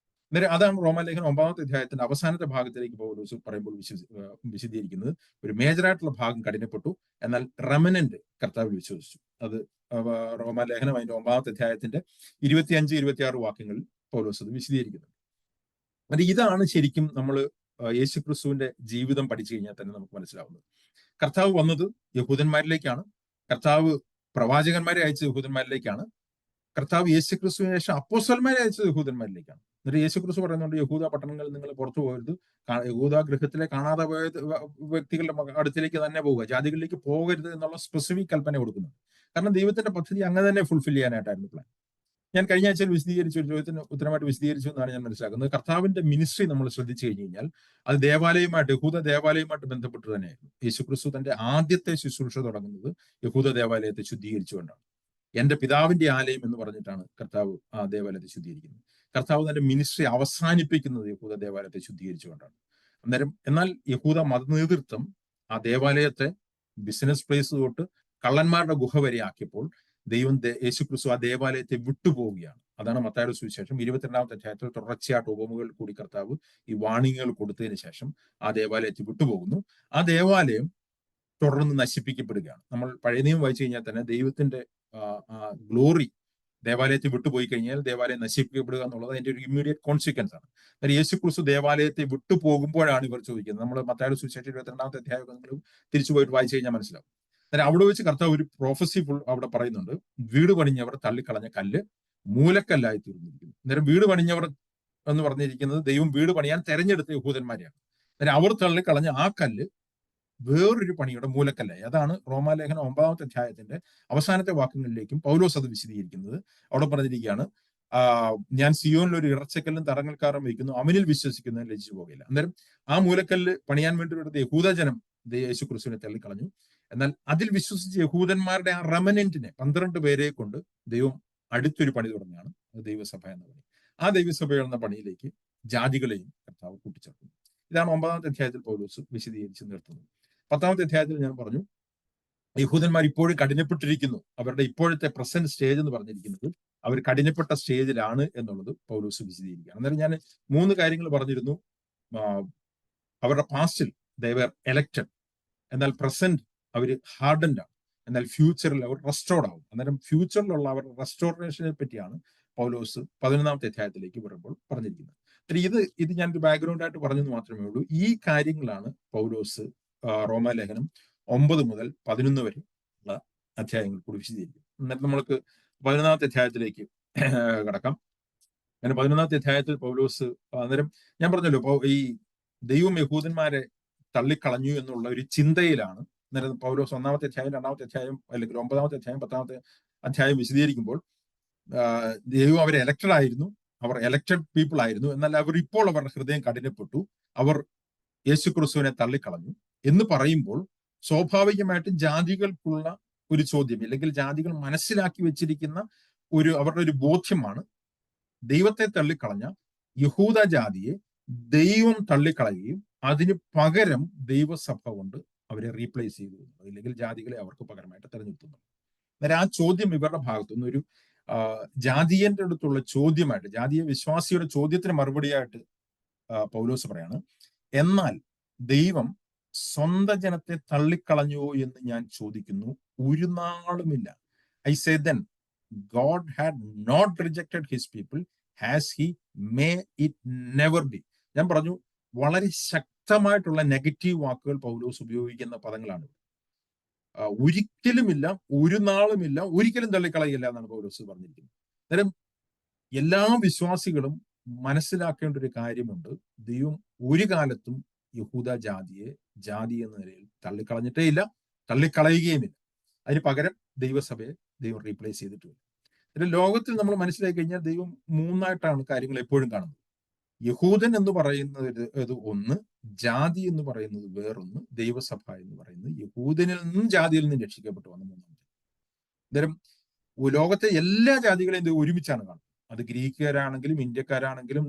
അന്നേരം അതാണ് റോമാലേഖനം 9-ാമത്തെ അധ്യായത്തിന്റെ അവസാനത്തെ ഭാഗത്തിലേക്ക് പൗലോസ് പറയുമ്പോൾ വിശദീകരിക്കുന്നത്. ഒരു മേജറായിട്ടുള്ള ഭാഗം കഠിനപ്പെട്ടു, എന്നാൽ റെമനന്റ് കർത്താവിൽ വിശ്വസിച്ചു. അത് റോമാലേഖനം അതിന്റെ 9-ാമത്തെ അധ്യായത്തിന്റെ 25-26 വാക്യങ്ങളിൽ പൗലോസ് അത് വിശദീകരിക്കുന്നുണ്ട്. അത് ഇതാണ് ശരിക്കും നമ്മൾ യേശുക്രിസ്തുവിന്റെ ജീവിതം പഠിച്ചു കഴിഞ്ഞാൽ തന്നെ നമുക്ക് മനസ്സിലാവുന്നത്. കർത്താവ് വന്നത് യഹൂദന്മാരിലേക്കാണ്. കർത്താവ് പ്രവാചകന്മാരെ അയച്ചത് യഹൂദന്മാരിലേക്കാണ്. കർത്താവ് യേശുക്രിസ്തുവിന് ശേഷം അപ്പോസ്തലന്മാരെ അയച്ചത് യഹൂദന്മാരിലേക്കാണ്. എന്നിട്ട് യേശുക്രിസ്തു പറയുന്നുണ്ട്, യഹൂദ പട്ടണങ്ങളിൽ നിങ്ങൾ പുറത്തു പോകരുത്, യഹൂദ ഗൃഹത്തിലെ കാണാതെ പോയ വ്യക്തികളുടെ അടുത്തിലേക്ക് തന്നെ പോവുക, ജാതികളിലേക്ക് പോകരുത് എന്നുള്ള സ്പെസിഫിക് കൽപ്പന കൊടുക്കുന്നു. കാരണം ദൈവത്തിന്റെ പദ്ധതി അങ്ങനെ തന്നെ ഫുൾഫിൽ ചെയ്യാനായിട്ടായിരുന്നു പ്ലാൻ. ഞാൻ കഴിഞ്ഞ ആഴ്ചയിൽ വിശദീകരിച്ചു, ഒരു ചോദ്യത്തിന് ഉത്തരമായിട്ട് വിശദീകരിച്ചു എന്നാണ് ഞാൻ മനസ്സിലാക്കുന്നത്. കർത്താവിന്റെ മിനിസ്ട്രി നമ്മൾ ശ്രദ്ധിച്ചു കഴിഞ്ഞു കഴിഞ്ഞാൽ അത് ദേവാലയമായിട്ട്, യഹൂദ ദേവാലയമായിട്ട് ബന്ധപ്പെട്ട് തന്നെയായിരുന്നു. യേശുക്രിസ്തു തന്റെ ആദ്യത്തെ ശുശ്രൂഷ തുടങ്ങുന്നത് യഹൂദ ദേവാലയത്തെ ശുദ്ധീകരിച്ചുകൊണ്ടാണ്. എന്റെ പിതാവിന്റെ ആലയം എന്ന് പറഞ്ഞിട്ടാണ് കർത്താവ് ആ ദേവാലയത്തെ ശുദ്ധീകരിക്കുന്നത്. കർത്താവ് തന്റെ മിനിസ്ട്രി അവസാനിപ്പിക്കുന്നത് യഹൂദ ദേവാലയത്തെ ശുദ്ധീകരിച്ചുകൊണ്ടാണ്. എന്നാൽ യഹൂദ മത നേതൃത്വം ആ ദേവാലയത്തെ ബിസിനസ് പ്ലേസ് തൊട്ട് കള്ളന്മാരുടെ ഗുഹ വരെ ആക്കിയപ്പോൾ യേശുക്രിസ്തു ആ ദേവാലയത്തെ വിട്ടുപോവുകയാണ്. അതാണ് മത്തായിയുടെ സുവിശേഷം 22-ാമത്തെ അധ്യായത്തിൽ തുടർച്ചയായിട്ട് ഉപമകൾ കൂടി കർത്താവ് ഈ വാണിങ്ങുകൾ കൊടുത്തതിന് ശേഷം ആ ദേവാലയത്തെ വിട്ടുപോകുന്നു. ആ ദേവാലയം തുടർന്ന് നശിപ്പിക്കപ്പെടുകയാണ്. നമ്മൾ പഴയ നിയമം വായിച്ചു കഴിഞ്ഞാൽ തന്നെ ദൈവത്തിന്റെ ഗ്ലോറി ദേവാലയത്തെ വിട്ടുപോയി കഴിഞ്ഞാൽ ദേവാലയം നശിപ്പിക്കപ്പെടുക എന്നുള്ളത് അതിന്റെ ഒരു ഇമ്മീഡിയറ്റ് കോൺസിക്വൻസ് ആണ്. എന്നാൽ യേശുക്രിസ്തു ദേവാലയത്തെ വിട്ടുപോകുമ്പോഴാണ് ഇവർ ചോദിക്കുന്നത്. നമ്മൾ മത്തായിയുടെ സുവിശേഷം 22-ാമത്തെ അധ്യായം നിങ്ങൾ തിരിച്ചു പോയിട്ട് വായിച്ചു കഴിഞ്ഞാൽ മനസ്സിലാവും. അന്നേരം അവിടെ വെച്ച് കർത്താവ് ഒരു പ്രോഫസി അവിടെ പറയുന്നുണ്ട്, വീട് പണിഞ്ഞവർ തള്ളിക്കളഞ്ഞ കല്ല് മൂലക്കല്ലായി തീർന്നിരിക്കുന്നു. അന്നേരം വീട് പണിഞ്ഞവർ എന്ന് പറഞ്ഞിരിക്കുന്നത് ദൈവം വീട് പണിയാൻ തെരഞ്ഞെടുത്ത യഹൂദന്മാരെയാണ്. അന്നേരം അവർ തള്ളിക്കളഞ്ഞ ആ കല്ല് വേറൊരു പണിയുടെ മൂലക്കല്ലായി. അതാണ് റോമാലേഖനം 9-ാമത്തെ അധ്യായത്തിന്റെ അവസാനത്തെ വാക്യങ്ങളിലേക്കും പൗലോസ് അത് വിശദീകരിക്കുന്നത്. അവിടെ പറഞ്ഞിരിക്കുകയാണ്, ഞാൻ സിയോനിൽ ഒരു ഇറച്ചക്കല്ലും തറങ്ങൽക്കാരും വയ്ക്കുന്നു, അവനിൽ വിശ്വസിക്കുന്നവൻ ലജ്ജിച്ചു പോകില്ല. അന്നേരം ആ മൂലക്കല്ല് പണിയാൻ വേണ്ടി എടുത്ത യഹൂദജനം യേശു ക്രിസ്തുവിനെ തള്ളിക്കളഞ്ഞു. എന്നാൽ അതിൽ വിശ്വസിച്ച യഹൂദന്മാരുടെ ആ റെമനന്റിനെ 12 പേരെ കൊണ്ട് ദൈവം അടുത്തൊരു പണി തുടങ്ങിയാണ് ദൈവസഭ എന്ന പണി. ആ ദൈവസഭ എന്ന പണിയിലേക്ക് ജാതികളെയും കർത്താവ് കൂട്ടിച്ചേർക്കുന്നു. ഇതാണ് 9-ാമത്തെ അധ്യായത്തിൽ പൗലോസ് വിശദീകരിച്ച് നിർത്തുന്നത്. 10-ാമത്തെ അധ്യായത്തിൽ ഞാൻ പറഞ്ഞു, യഹൂദന്മാർ ഇപ്പോഴും കഠിനപ്പെട്ടിരിക്കുന്നു. അവരുടെ ഇപ്പോഴത്തെ പ്രസന്റ് സ്റ്റേജ് എന്ന് പറഞ്ഞിരിക്കുന്നത് അവർ കഠിനപ്പെട്ട സ്റ്റേജിലാണ് എന്നുള്ളത് പൗലോസ് വിശദീകരിക്കുകയാണ്. അന്നേരം ഞാൻ 3 കാര്യങ്ങൾ പറഞ്ഞിരുന്നു. അവരുടെ പാസ്റ്റിൽ ദേ വർ എലക്റ്റഡ്, എന്നാൽ പ്രസന്റ് അവർ ഹാർഡൻഡ് ആണ്, എന്നാൽ ഫ്യൂച്ചറിൽ അവർ റെസ്റ്റോർഡ് ആവും. അന്നേരം ഫ്യൂച്ചറിലുള്ള അവരുടെ റെസ്റ്റോറേഷനെ പറ്റിയാണ് പൗലോസ് 11-ാമത്തെ അധ്യായത്തിലേക്ക് വരുമ്പോൾ പറഞ്ഞിരിക്കുന്നത്. ഇത് ഞാനൊരു ബാക്ക്ഗ്രൗണ്ട് ആയിട്ട് പറഞ്ഞെന്ന് മാത്രമേ ഉള്ളൂ. ഈ കാര്യങ്ങളാണ് പൗലോസ് റോമാലേഖനം 9 മുതൽ 11 വരെ ഉള്ള അധ്യായങ്ങൾ കൂടി വിശദീകരിക്കും. എന്നിട്ട് നമ്മൾക്ക് 11-ാമത്തെ അധ്യായത്തിലേക്ക് കടക്കാം. അങ്ങനെ 11-ാമത്തെ അധ്യായത്തിൽ പൗലോസ്, അന്നേരം ഞാൻ പറഞ്ഞല്ലോ, ഈ ദൈവം യഹൂദന്മാരെ തള്ളിക്കളഞ്ഞു എന്നുള്ള ഒരു ചിന്തയിലാണ് അന്നേരം പൗലോസ് 1-ാമത്തെ അധ്യായം, 2-ാമത്തെ അധ്യായം, അല്ലെങ്കിൽ 9-ാമത്തെ അധ്യായം, 10-ാമത്തെ അധ്യായം വിശദീകരിക്കുമ്പോൾ ദൈവം അവരെ എലക്റ്റഡ് ആയിരുന്നു, അവർ എലക്റ്റഡ് പീപ്പിൾ ആയിരുന്നു. എന്നാൽ അവർ ഇപ്പോൾ അവരുടെ ഹൃദയം കഠിനപ്പെട്ടു, അവർ യേശുക്രിസ്തുവിനെ തള്ളിക്കളഞ്ഞു എന്ന് പറയുമ്പോൾ സ്വാഭാവികമായിട്ടും ജാതികൾക്കുള്ള ഒരു ചോദ്യം, അല്ലെങ്കിൽ ജാതികൾ മനസ്സിലാക്കി വെച്ചിരിക്കുന്ന അവരുടെ ഒരു ബോധ്യമാണ്, ദൈവത്തെ തള്ളിക്കളഞ്ഞ യഹൂദ ജാതിയെ ദൈവം തള്ളിക്കളയുകയും അതിന് പകരം ദൈവസഭ കൊണ്ട് അവരെ റീപ്ലേസ് ചെയ്തു, അല്ലെങ്കിൽ ജാതികളെ അവർക്ക് പകരമായിട്ട് തെരഞ്ഞെടുത്തുന്നു. അന്നേരം ആ ചോദ്യം ഇവരുടെ ഭാഗത്തുനിന്ന് ഒരു ജാതീയന്റെ അടുത്തുള്ള ചോദ്യമായിട്ട്, ജാതീയ വിശ്വാസിയുടെ ചോദ്യത്തിന് മറുപടിയായിട്ട് പൗലോസ് പറയാണ്, എന്നാൽ ദൈവം സ്വന്തം ജനത്തെ തള്ളിക്കളഞ്ഞോ എന്ന് ഞാൻ ചോദിക്കുന്നു, ഒരു നാളുമില്ല. I say then God had not rejected his people has he, may it never be. ഞാൻ പറഞ്ഞു, വളരെ ശക്തമായിട്ടുള്ള നെഗറ്റീവ് വാക്കുകൾ പൗലോസ് ഉപയോഗിക്കുന്ന പദങ്ങളാണ്. ഒരിക്കലുമില്ല, ഒരു നാളുമില്ല, ഒരിക്കലും തള്ളിക്കളയില്ല എന്നാണ് പൗലോസ് പറഞ്ഞിരിക്കുന്നത്. അന്നേരം എല്ലാ വിശ്വാസികളും മനസ്സിലാക്കേണ്ട ഒരു കാര്യമുണ്ട്, ദൈവം ഒരു കാലത്തും യഹൂദ ജാതിയെ ജാതി എന്ന നിലയിൽ തള്ളിക്കളഞ്ഞിട്ടേ ഇല്ല, തള്ളിക്കളയുകയുമില്ല. അതിന് പകരം ദൈവസഭയെ ദൈവം റീപ്ലേസ് ചെയ്തിട്ടില്ല. ലോകത്തിൽ നമ്മൾ മനസ്സിലാക്കി കഴിഞ്ഞാൽ ദൈവം 3ആയിട്ടാണ് കാര്യങ്ങൾ എപ്പോഴും കാണുന്നത്. യഹൂദൻ എന്ന് പറയുന്നത് ഒന്ന്, ജാതി എന്ന് പറയുന്നത് വേറൊന്ന്, ദൈവസഭ എന്ന് പറയുന്നത് യഹൂദനിൽ നിന്നും ജാതിയിൽ നിന്നും രക്ഷിക്കപ്പെട്ടു വന്ന 3-ാമത്തെ. അന്നേരം ലോകത്തെ എല്ലാ ജാതികളെയും ദൈവം ഒരുമിച്ചാണ് കാണുന്നത്. അത് ഗ്രീക്കുകാരാണെങ്കിലും ഇന്ത്യക്കാരാണെങ്കിലും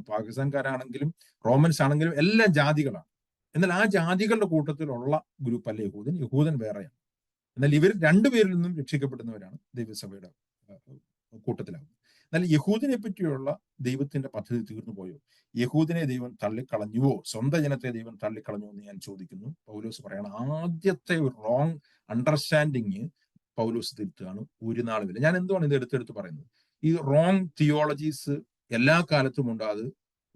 പാകിസ്ഥാൻകാരാണെങ്കിലും റോമൻസ് ആണെങ്കിലും എല്ലാം ജാതികളാണ്. എന്നാൽ ആ ജാതികളുടെ കൂട്ടത്തിലുള്ള ഗ്രൂപ്പല്ല യഹൂദൻ. യഹൂദൻ വേറെയാണ്. എന്നാൽ ഇവർ രണ്ടുപേരിൽ നിന്നും രക്ഷിക്കപ്പെടുന്നവരാണ് ദൈവസഭയുടെ കൂട്ടത്തിലാകുന്നത്. എന്നാൽ യഹൂദിനെ പറ്റിയുള്ള ദൈവത്തിന്റെ പദ്ധതി തീർന്നു പോയോ? യഹൂദിനെ ദൈവം തള്ളിക്കളഞ്ഞുവോ? സ്വന്തം ജനത്തെ ദൈവം തള്ളിക്കളഞ്ഞുവോ എന്ന് ഞാൻ ചോദിക്കുന്നു. പൗലോസ് പറയണം, ആദ്യത്തെ ഒരു റോങ് അണ്ടർസ്റ്റാൻഡിങ് പൗലോസ് തിരുത്തുകയാണ്, ഒരു നാളുമില്ല. ഞാൻ എന്തുവാണ് ഇത് എടുത്തെടുത്ത് പറയുന്നത്? ഈ റോങ് തിയോളജീസ് എല്ലാ കാലത്തും ഉണ്ട്. അത്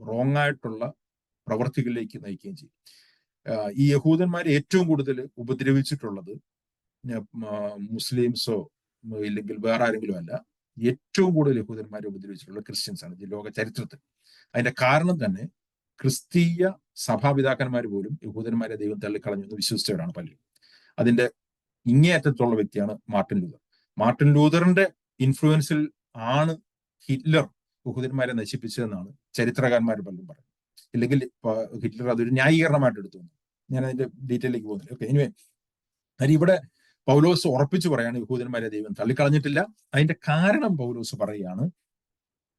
റോങ് ആയിട്ടുള്ള പ്രവർത്തികളിലേക്ക് നയിക്കുകയും ചെയ്യും. ഈ യഹൂദന്മാരെ ഏറ്റവും കൂടുതൽ ഉപദ്രവിച്ചിട്ടുള്ളത് മുസ്ലിംസോ ഇല്ലെങ്കിൽ വേറെ ആരെങ്കിലും അല്ല, ഏറ്റവും കൂടുതൽ യഹൂദന്മാരെ ഉപദ്രവിച്ചിട്ടുള്ള ക്രിസ്ത്യൻസ് ആണ് ലോക ചരിത്രത്തിൽ. അതിന്റെ കാരണം തന്നെ ക്രിസ്തീയ സഭാപിതാക്കന്മാർ പോലും യഹൂദന്മാരെ ദൈവം തള്ളിക്കളഞ്ഞു എന്ന് വിശ്വസിച്ചവരാണ് പലരും. അതിന്റെ ഇങ്ങേയറ്റത്തുള്ള വ്യക്തിയാണ് മാർട്ടിൻ ലൂതർ. മാർട്ടിൻ ലൂതറിന്റെ ഇൻഫ്ലുവൻസിൽ ആണ് ഹിറ്റ്ലർ യഹൂദന്മാരെ നശിപ്പിച്ചതെന്നാണ് ചരിത്രകാരന്മാർ പലരും പറയുന്നത്. ഇല്ലെങ്കിൽ ഹിറ്റ്ലർ അതൊരു ന്യായീകരണമായിട്ട് എടുത്തു. ഞാൻ അതിന്റെ ഡീറ്റെയിലേക്ക് പോകുന്നില്ല. ഓക്കെ, എനിവേ, കാര്യം ഇവിടെ പൗലോസ് ഉറപ്പിച്ചു പറയാണ് യഹൂദന്മാരെ ദൈവം തള്ളിക്കളഞ്ഞിട്ടില്ല. അതിന്റെ കാരണം പൗലോസ് പറയുകയാണ്,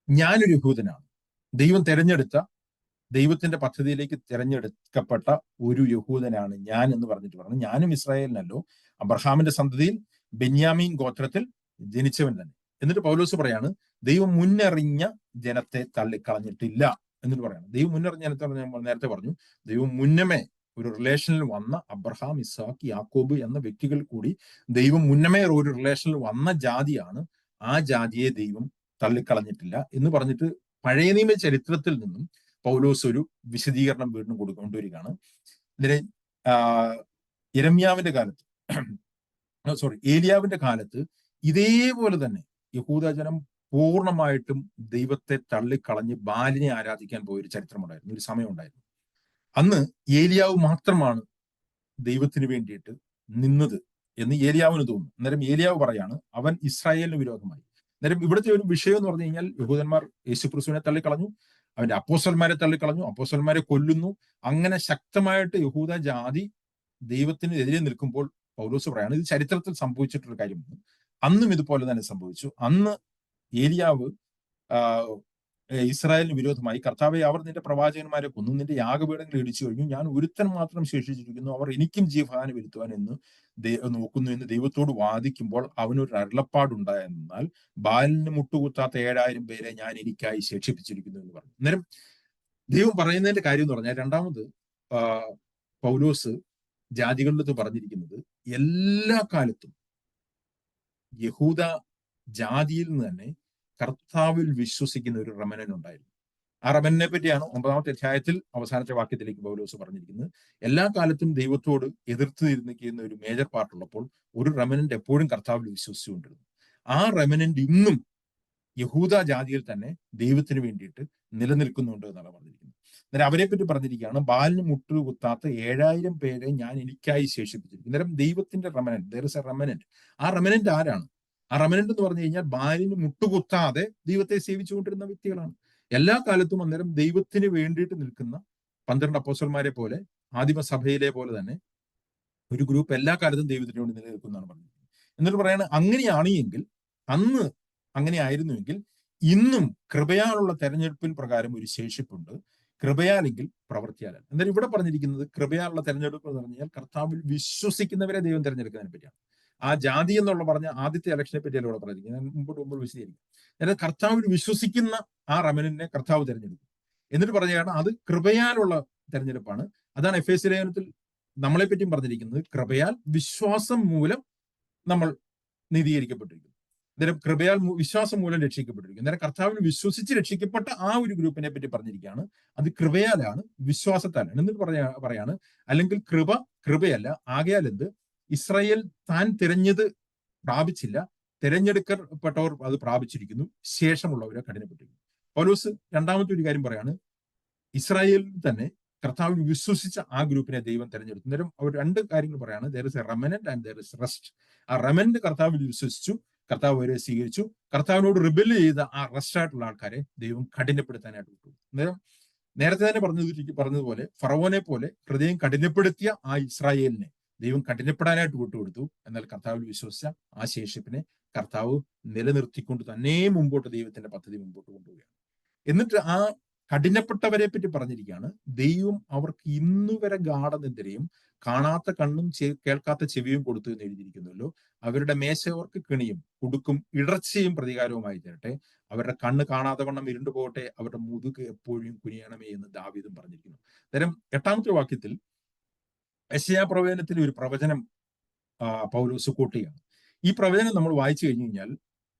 ഞാനൊരു യഹൂദനാണ്, ദൈവം തെരഞ്ഞെടുത്ത, ദൈവത്തിന്റെ പദ്ധതിയിലേക്ക് തിരഞ്ഞെടുക്കപ്പെട്ട ഒരു യഹൂദനാണ് ഞാൻ എന്ന് പറഞ്ഞിട്ട് പറഞ്ഞു. ഞാനും ഇസ്രായേലിനല്ലോ, അബ്രഹാമിന്റെ സന്തതിയിൽ ബെന്യാമീൻ ഗോത്രത്തിൽ ജനിച്ചവൻ തന്നെ. എന്നിട്ട് പൗലോസ് പറയാണ്, ദൈവം മുന്നറിഞ്ഞ ജനത്തെ തള്ളിക്കളഞ്ഞിട്ടില്ല എന്നിട്ട് പറയാണ്. ദൈവം മുന്നറിഞ്ഞ ജനത്തെ നമ്മൾ നേരത്തെ പറഞ്ഞു, ദൈവം മുന്നമേ ഒരു റിലേഷനിൽ വന്ന അബ്രഹാം, ഇസ്ഹാക്ക്, യാക്കോബ് എന്ന വ്യക്തികൾ കൂടി ദൈവം മുന്നമേ ഒരു റിലേഷനിൽ വന്ന ജാതിയാണ്. ആ ജാതിയെ ദൈവം തള്ളിക്കളഞ്ഞിട്ടില്ല എന്ന് പറഞ്ഞിട്ട് പഴയ നിയമ ചരിത്രത്തിൽ നിന്നും പൗലോസ് ഒരു വിശദീകരണം വീണ്ടും കൊണ്ടുവരികയാണ്. ഇതിനെ യിരെമ്യാവിന്റെ കാലത്ത്, ഏലിയാവിന്റെ കാലത്ത് ഇതേപോലെ തന്നെ യഹൂദജനം പൂർണ്ണമായിട്ടും ദൈവത്തെ തള്ളിക്കളഞ്ഞ് ബാലിനെ ആരാധിക്കാൻ പോയൊരു ചരിത്രമുണ്ടായിരുന്നു, ഒരു സമയം ഉണ്ടായിരുന്നു. അന്ന് ഏലിയാവ് മാത്രമാണ് ദൈവത്തിന് വേണ്ടിയിട്ട് നിന്നത് എന്ന് ഏലിയാവിന് തോന്നുന്നു. അന്നേരം ഏലിയാവ് പറയാണ്, അവൻ ഇസ്രായേലിന് വിരോധമായി. അന്നേരം ഇവിടുത്തെ ഒരു വിഷയം എന്ന് പറഞ്ഞു കഴിഞ്ഞാൽ, യഹൂദന്മാർ യേശുക്രിസ്തുവിനെ തള്ളിക്കളഞ്ഞു, അവന്റെ അപ്പോസ്തലന്മാരെ തള്ളിക്കളഞ്ഞു, അപ്പോസ്തലന്മാരെ കൊല്ലുന്നു. അങ്ങനെ ശക്തമായിട്ട് യഹൂദ ജാതി ദൈവത്തിന് എതിരെ നിൽക്കുമ്പോൾ പൗലോസ് പറയാണ്, ഇത് ചരിത്രത്തിൽ സംഭവിച്ചിട്ടൊരു കാര്യമാണ്. അന്നും ഇതുപോലെ തന്നെ സംഭവിച്ചു. അന്ന് ഏലിയാവ് ഇസ്രായേലിന് വിരോധമായി, കർത്താവെ, അവർ നിന്റെ പ്രവാചകന്മാരെ കൊന്നു, നിന്റെ യാഗപീഠങ്ങൾ ഇടിച്ചു കഴിഞ്ഞു, ഞാൻ ഒരുത്തൻ മാത്രം ശേഷിച്ചിരിക്കുന്നു, അവർ എനിക്കും ജീവഹാനി വരുത്തുവാൻ എന്ന് നോക്കുന്നു എന്ന് ദൈവത്തോട് വാദിക്കുമ്പോൾ അവനൊരു അരുളപ്പാടുണ്ടായെന്നാൽ, ബാലിന് മുട്ടുകുത്താത്ത 7000 പേരെ ഞാൻ എനിക്കായി ശേഷിപ്പിച്ചിരിക്കുന്നു എന്ന് പറഞ്ഞു. അന്നേരം ദൈവം പറയുന്നതിന്റെ കാര്യം എന്ന് പറഞ്ഞാൽ, രണ്ടാമത് പൗലോസ് ജാതികളിലത്ത് പറഞ്ഞിരിക്കുന്നത്, എല്ലാ കാലത്തും യഹൂദ ജാതിയിൽ നിന്ന് തന്നെ കർത്താവിൽ വിശ്വസിക്കുന്ന ഒരു റെമനന്റ് ഉണ്ടായിരുന്നു. ആ റെമനന്റിനെ പറ്റിയാണ് 9-ാമത്തെ അധ്യായത്തിൽ അവസാനത്തെ വാക്യത്തിലേക്ക് പൗലോസ് പറഞ്ഞിരിക്കുന്നത്. എല്ലാ കാലത്തും ദൈവത്തോട് എതിർത്ത് നിൽക്കുന്ന ഒരു മേജർ പാർട്ടുള്ളപ്പോൾ ഒരു റെമനന്റ് എപ്പോഴും കർത്താവിൽ വിശ്വസിച്ചുകൊണ്ടിരുന്നു. ആ റെമനന്റ് ഇന്നും യഹൂദ ജാതിയിൽ തന്നെ ദൈവത്തിന് വേണ്ടിയിട്ട് നിലനിൽക്കുന്നുണ്ട് എന്നാണ് പറഞ്ഞിരിക്കുന്നത്. അന്നേരം അവരെ പറ്റി പറഞ്ഞിരിക്കുകയാണ്, ബാലിന് മുട്ടുകുത്താത്ത 7000 പേരെ ഞാൻ എനിക്കായി ശേഷിപ്പിച്ചിരിക്കുന്നു. അന്നേരം ദൈവത്തിന്റെ remnant, there is a remnant. ആ റെമനന്റ് ആരാണ്? ആ റെമനന്റ് എന്ന് പറഞ്ഞു കഴിഞ്ഞാൽ ബാലിന് മുട്ടുകുത്താതെ ദൈവത്തെ സേവിച്ചുകൊണ്ടിരുന്ന വ്യക്തികളാണ് എല്ലാ കാലത്തും. അന്നേരം ദൈവത്തിന് വേണ്ടിയിട്ട് നിൽക്കുന്ന 12 അപ്പോസ്തലന്മാരെ പോലെ, ആദിമസഭയിലെ പോലെ തന്നെ ഒരു ഗ്രൂപ്പ് എല്ലാ കാലത്തും ദൈവത്തിന് വേണ്ടി നിലനിൽക്കുന്നതാണ് പറഞ്ഞത്. എന്നിട്ട് പറയാണ്, അങ്ങനെയാണ് എങ്കിൽ, അന്ന് അങ്ങനെ ആയിരുന്നുവെങ്കിൽ ഇന്നും കൃപയാലുള്ള തെരഞ്ഞെടുപ്പിൻ പ്രകാരം ഒരു ശേഷിപ്പുണ്ട്, കൃപയാലെങ്കിൽ പ്രവൃത്തിയാലല്ല. എന്നാലും ഇവിടെ പറഞ്ഞിരിക്കുന്നത് കൃപയാലുള്ള തെരഞ്ഞെടുപ്പ് എന്ന് പറഞ്ഞാൽ കർത്താവിൽ വിശ്വസിക്കുന്നവരെ ദൈവം തെരഞ്ഞെടുക്കുന്നതിനെ പറ്റിയാണ്. ആ ജാതി എന്നുള്ള പറഞ്ഞ ആദ്യത്തെ ഇലക്ഷനെ പറ്റിയല്ല ഇവിടെ പറഞ്ഞിരിക്കുന്നത്. ഞാൻ മുമ്പോട്ട് വിശദീകരിക്കും. അതായത് കർത്താവിൽ വിശ്വസിക്കുന്ന ആ റെമനന്റിനെ കർത്താവ് തെരഞ്ഞെടുക്കും. എന്നിട്ട് പറയുകയാണ്, അത് കൃപയാലുള്ള തെരഞ്ഞെടുപ്പാണ്. അതാണ് എഫേസ്യ ലേഖനത്തിൽ നമ്മളെ പറ്റിയും പറഞ്ഞിരിക്കുന്നത്, കൃപയാൽ വിശ്വാസം മൂലം നമ്മൾ നീതീകരിക്കപ്പെട്ടിരിക്കുന്നു. അന്നേരം കൃപയാൽ വിശ്വാസം മൂലം രക്ഷിക്കപ്പെട്ടിരിക്കും. അന്നേരം കർത്താവിൽ വിശ്വസിച്ച് രക്ഷിക്കപ്പെട്ട ആ ഒരു ഗ്രൂപ്പിനെ പറ്റി പറഞ്ഞിരിക്കുകയാണ്. അത് കൃപയാലാണ്, വിശ്വാസത്താലാണ്. എന്നിട്ട് പറയാണ്, അല്ലെങ്കിൽ കൃപയല്ല, ആകയാൽ എന്ത്, ഇസ്രായേൽ താൻ തിരഞ്ഞത് പ്രാപിച്ചില്ല, തിരഞ്ഞെടുക്കപ്പെട്ടവർ അത് പ്രാപിച്ചിരിക്കുന്നു, ശേഷമുള്ളവരെ കഠിനപ്പെട്ടിരിക്കുന്നു. പൗലോസ് രണ്ടാമത്തെ ഒരു കാര്യം പറയാണ്, ഇസ്രായേലിൽ തന്നെ കർത്താവിൽ വിശ്വസിച്ച ആ ഗ്രൂപ്പിനെ ദൈവം തെരഞ്ഞെടുത്തു. അന്നേരം അവർ രണ്ട് കാര്യങ്ങൾ പറയാണ്, there is a remnant and there is rest. ആ റെമനന്റ് കർത്താവിൽ വിശ്വസിച്ചു, കർത്താവ് അവരെ സ്വീകരിച്ചു. കർത്താവിനോട് റിബല് ചെയ്ത ആ റെസ്റ്റ് ആയിട്ടുള്ള ആൾക്കാരെ ദൈവം കഠിനപ്പെടുത്താനായിട്ട് വിട്ടു. അന്നേരം നേരത്തെ തന്നെ പറഞ്ഞതുപോലെ ഫറവോനെ പോലെ ഹൃദയം കഠിനപ്പെടുത്തിയ ആ ഇസ്രായേലിനെ ദൈവം കഠിനപ്പെടാനായിട്ട് വിട്ടുകൊടുത്തു. എന്നാൽ കർത്താവിൽ വിശ്വസിച്ച ആ ശേഷിപ്പിനെ കർത്താവ് നിലനിർത്തിക്കൊണ്ട് തന്നെ മുമ്പോട്ട് ദൈവത്തിന്റെ പദ്ധതി മുമ്പോട്ട് കൊണ്ടുപോവുകയാണ്. എന്നിട്ട് ആ കഠിനപ്പെട്ടവരെ പറ്റി പറഞ്ഞിരിക്കുകയാണ്, ദൈവം അവർക്ക് ഇന്നുവരെ ഗാഠനിദ്രയും കാണാത്ത കണ്ണും കേൾക്കാത്ത ചെവിയും കൊടുത്തു എന്ന് എഴുതിയിരിക്കുന്നല്ലോ. അവരുടെ മേശവർക്ക് കിണിയും കുടുക്കും ഇടർച്ചയും പ്രതികാരവുമായി തരട്ടെ. അവരുടെ കണ്ണ് കാണാതെ വണ്ണം ഇരുണ്ടു പോകട്ടെ, അവരുടെ മുതുക് എപ്പോഴും കുനിയണമേ എന്ന് ദാവീദും പറഞ്ഞിരിക്കുന്നു. അന്നേരം 8-ാമത്തെ വാക്യത്തിൽ യെശയ്യാ പ്രവചനത്തിൽ ഒരു പ്രവചനം പൗലോസ് കോട്ട് ചെയ്യാണ്. ഈ പ്രവചനം നമ്മൾ വായിച്ചു കഴിഞ്ഞു കഴിഞ്ഞാൽ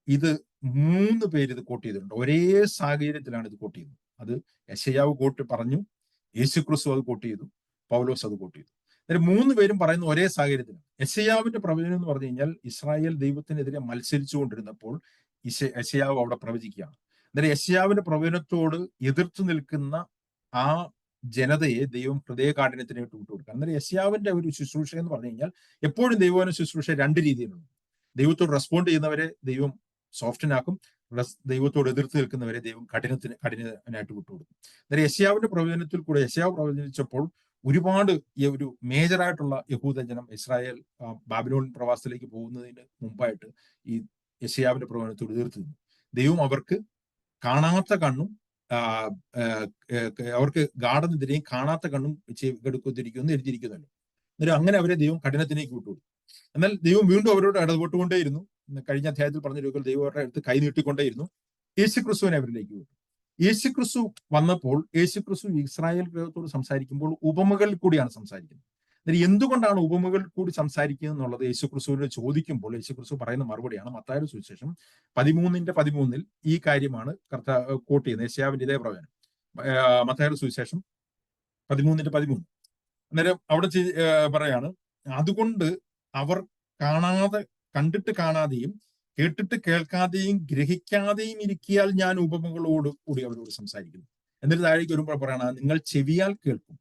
ഇത് 3 പേര് ഇത് കോട്ട് ചെയ്തിട്ടുണ്ട്. ഒരേ സാഹചര്യത്തിലാണ് ഇത് കോട്ട് ചെയ്യുന്നത്. അത് യെശയ്യാവ് പറഞ്ഞു, യേശുക്രിസ്തു അത് കോട്ട് ചെയ്തു, പൗലോസ് അത് കോട്ട് ചെയ്തു. അന്നേരം 3 പേരും പറയുന്ന ഒരേ സാഹചര്യത്തിലാണ്. യെശയ്യാവിന്റെ പ്രവചനം എന്ന് പറഞ്ഞു കഴിഞ്ഞാൽ ഇസ്രായേൽ ദൈവത്തിനെതിരെ മത്സരിച്ചുകൊണ്ടിരുന്നപ്പോൾ യെശയ്യാവ് അവിടെ പ്രവചിക്കുകയാണ്. അന്നേരം യെശയ്യാവിന്റെ പ്രവചനത്തോട് എതിർത്ത് നിൽക്കുന്ന ആ ജനതയെ ദൈവം ഹൃദയകാഠിന്യത്തിനായിട്ട് വിട്ടുകൊടുക്കുക. അന്നേരം യെശയ്യാവിന്റെ ഒരു ശുശ്രൂഷ എന്ന് പറഞ്ഞു കഴിഞ്ഞാൽ എപ്പോഴും ദൈവവചന ശുശ്രൂഷ രണ്ട് രീതിയിലുണ്ട്. ദൈവത്തോട് റെസ്പോണ്ട് ചെയ്യുന്നവരെ ദൈവം സോഫ്റ്റനാക്കും, ദൈവത്തോട് എതിർത്ത് നിൽക്കുന്നവരെ ദൈവം കഠിനനായിട്ട് വിട്ടുകൊടുക്കും. അന്നേരം യെശയ്യാവിന്റെ പ്രവചനത്തിൽ കൂടെ യെശയ്യാവ് പ്രവചിച്ചപ്പോൾ ഒരുപാട് ഒരു മേജറായിട്ടുള്ള യഹൂദജനം ഇസ്രായേൽ ബാബിലോൺ പ്രവാസത്തിലേക്ക് പോകുന്നതിന് മുമ്പായിട്ട് ഈ യെശയ്യാവിന്റെ പ്രവചനത്തോട് എതിർത്ത് നിന്നു. ദൈവം അവർക്ക് കാണാത്ത കണ്ണും അവർക്ക് ഗാഠനിദ്രയും കാണാത്ത കണ്ണും കെടുക്കുന്നിരിക്കുമെന്ന് എഴുതിയിരിക്കുന്നല്ലോ. അന്നേരം അങ്ങനെ അവരെ ദൈവം കഠിനത്തിലേക്ക് വിട്ടുകൊടുത്തു. എന്നാൽ ദൈവം വീണ്ടും അവരോട് ഇടപെട്ടുകൊണ്ടേയിരുന്നു. കഴിഞ്ഞ അധ്യായത്തിൽ പറഞ്ഞ രൂപത്തിൽ ദൈവം അവരുടെ അടുത്ത് കൈ നീട്ടിക്കൊണ്ടേയിരുന്നു. യേശുക്രിസ്തുവിനെ അവരിലേക്ക് വിട്ടു. യേശുക്രിസ്തു വന്നപ്പോൾ യേശുക്രിസ്തു ഇസ്രായേൽ ഗ്രഹത്തോട് സംസാരിക്കുമ്പോൾ ഉപമകളിൽ കൂടിയാണ് സംസാരിക്കുന്നത്. അന്നേരം എന്തുകൊണ്ടാണ് ഉപമകളിൽ കൂടി സംസാരിക്കുന്നത് എന്നുള്ളത് യേശുക്രിസ്തുവിനെ ചോദിക്കുമ്പോൾ യേശുക്രിസ്തു പറയുന്ന മറുപടിയാണ് മത്തായിയുടെ സുവിശേഷം 13:13 ഈ കാര്യമാണ് കോട്ട് ചെയ്യുന്നത്. യെശയ്യാവിന്റെ ഇതേ പ്രവചനം മത്തായിയുടെ സുവിശേഷം 13:13. അന്നേരം അവിടെ പറയാണ്, അതുകൊണ്ട് അവർ കണ്ടിട്ട് കാണാതെയും കേട്ടിട്ട് കേൾക്കാതെയും ഗ്രഹിക്കാതെയും ഇരിക്കിയാൽ ഞാൻ ഉപമകളോട് കൂടി അവരോട് സംസാരിക്കുന്നു. എന്നിട്ട് താഴേക്ക് വരുമ്പോൾ പറയണ, നിങ്ങൾ ചെവിയാൽ കേൾക്കും,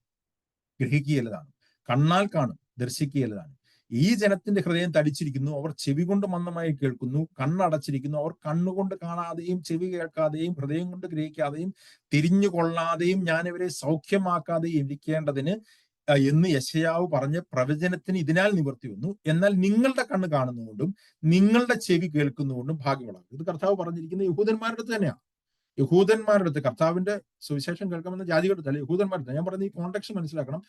ഗ്രഹിക്കുകയല്ലതാണ്, കണ്ണാൽ കാണും, ദർശിക്കുകയല്ലതാണ്. ഈ ജനത്തിന്റെ ഹൃദയം തടിച്ചിരിക്കുന്നു, അവർ ചെവി കൊണ്ട് മന്ദമായി കേൾക്കുന്നു, കണ്ണടച്ചിരിക്കുന്നു, അവർ കണ്ണുകൊണ്ട് കാണാതെയും ചെവി കേൾക്കാതെയും ഹൃദയം കൊണ്ട് ഗ്രഹിക്കാതെയും തിരിഞ്ഞുകൊള്ളാതെയും ഞാൻ ഇവരെ സൗഖ്യമാക്കാതെയും ഇരിക്കേണ്ടതിന് എന്ന് യെശയ്യാവ് പറഞ്ഞ പ്രവചനത്തിന് ഇതിനാൽ നിവർത്തി വന്നു. എന്നാൽ നിങ്ങളുടെ കണ്ണ് കാണുന്നതുകൊണ്ടും നിങ്ങളുടെ ചെവി കേൾക്കുന്നതുകൊണ്ടും ഭാഗ്യമുള്ളതാണ്. ഇത് കർത്താവ് പറഞ്ഞിരിക്കുന്നത് യഹൂദന്മാരുടെ അടുത്ത് തന്നെയാണ്. യഹൂദന്മാരുടെ അടുത്ത് കർത്താവിന്റെ സുവിശേഷം കേൾക്കാമെന്ന ജാതികളുടെ അല്ല, യഹൂദന്മാരുടെ അടുത്ത്. ഞാൻ പറഞ്ഞ ഈ കോണ്ടെക്സ്റ്റ് മനസ്സിലാക്കണം.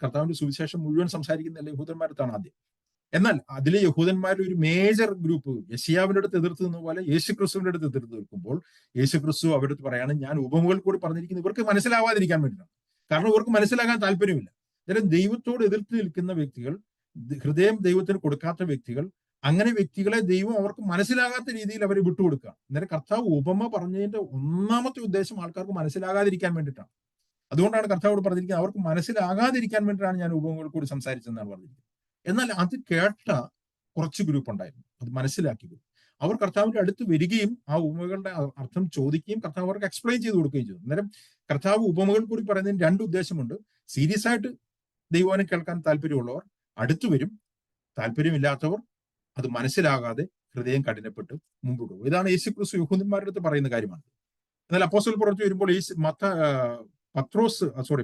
കർത്താവിന്റെ സുവിശേഷം മുഴുവൻ സംസാരിക്കുന്നതല്ല, യഹൂദന്മാരുടെ അടുത്താണ് ആദ്യം. എന്നാൽ അതിലെ യഹൂദന്മാരുടെ ഒരു മേജർ ഗ്രൂപ്പ് യെശയ്യാവിന്റെ അടുത്ത് എതിർത്ത് നിന്ന പോലെ യേശുക്രിസ്തുവിന്റെ അടുത്ത് എതിർത്ത് നിൽക്കുമ്പോൾ യേശുക്രിസ്തു അവരുടെ അടുത്ത് പറയാണ്, ഞാൻ ഉപമകൾ കൂടി പറഞ്ഞിരിക്കുന്നത് ഇവർക്ക് മനസ്സിലാവാതിരിക്കാൻ വേണ്ടിയിട്ടാണ്. കാരണം ഇവർക്ക് മനസ്സിലാക്കാൻ താല്പര്യമില്ല. അന്നേരം ദൈവത്തോട് എതിർത്ത് നിൽക്കുന്ന വ്യക്തികൾ, ഹൃദയം ദൈവത്തിന് കൊടുക്കാത്ത വ്യക്തികൾ, അങ്ങനെ വ്യക്തികളെ ദൈവം അവർക്ക് മനസ്സിലാകാത്ത രീതിയിൽ അവരെ വിട്ടുകൊടുക്കുക. അന്നേരം കർത്താവ് ഉപമ പറഞ്ഞതിന്റെ ഒന്നാമത്തെ ഉദ്ദേശം ആൾക്കാർക്ക് മനസ്സിലാകാതിരിക്കാൻ വേണ്ടിയിട്ടാണ്. അതുകൊണ്ടാണ് കർത്താവോട് പറഞ്ഞിരിക്കുന്നത്, അവർക്ക് മനസ്സിലാകാതിരിക്കാൻ വേണ്ടിയിട്ടാണ് ഞാൻ ഉപമകൾ കൂടി സംസാരിച്ചതെന്നാണ് പറഞ്ഞിരിക്കുന്നത്. എന്നാൽ അത് കേട്ട കുറച്ച് ഗ്രൂപ്പ് ഉണ്ടായിരുന്നു, അത് മനസ്സിലാക്കി. അവർ കർത്താവിന്റെ അടുത്ത് വരികയും ആ ഉപമകളുടെ അർത്ഥം ചോദിക്കുകയും കർത്താവ് അവർക്ക് എക്സ്പ്ലെയിൻ ചെയ്ത് കൊടുക്കുകയും ചെയ്തു. അന്നേരം കർത്താവ് ഉപമകൾ കൂടി പറയുന്നതിന് രണ്ട് ഉദ്ദേശമുണ്ട്. സീരിയസ് ആയിട്ട് ദൈവവചനം കേൾക്കാൻ താല്പര്യമുള്ളവർ അടുത്തു വരും, താല്പര്യമില്ലാത്തവർ അത് മനസ്സിലാകാതെ ഹൃദയം കഠിനപ്പെട്ട് മുമ്പോട്ട് പോകും. ഇതാണ് യേശുക്രിസ്തു യഹൂദന്മാരുടെ അടുത്ത് പറയുന്ന കാര്യമാണ്. എന്നാൽ അപ്പോസ്തലർ പുറത്ത് വരുമ്പോൾ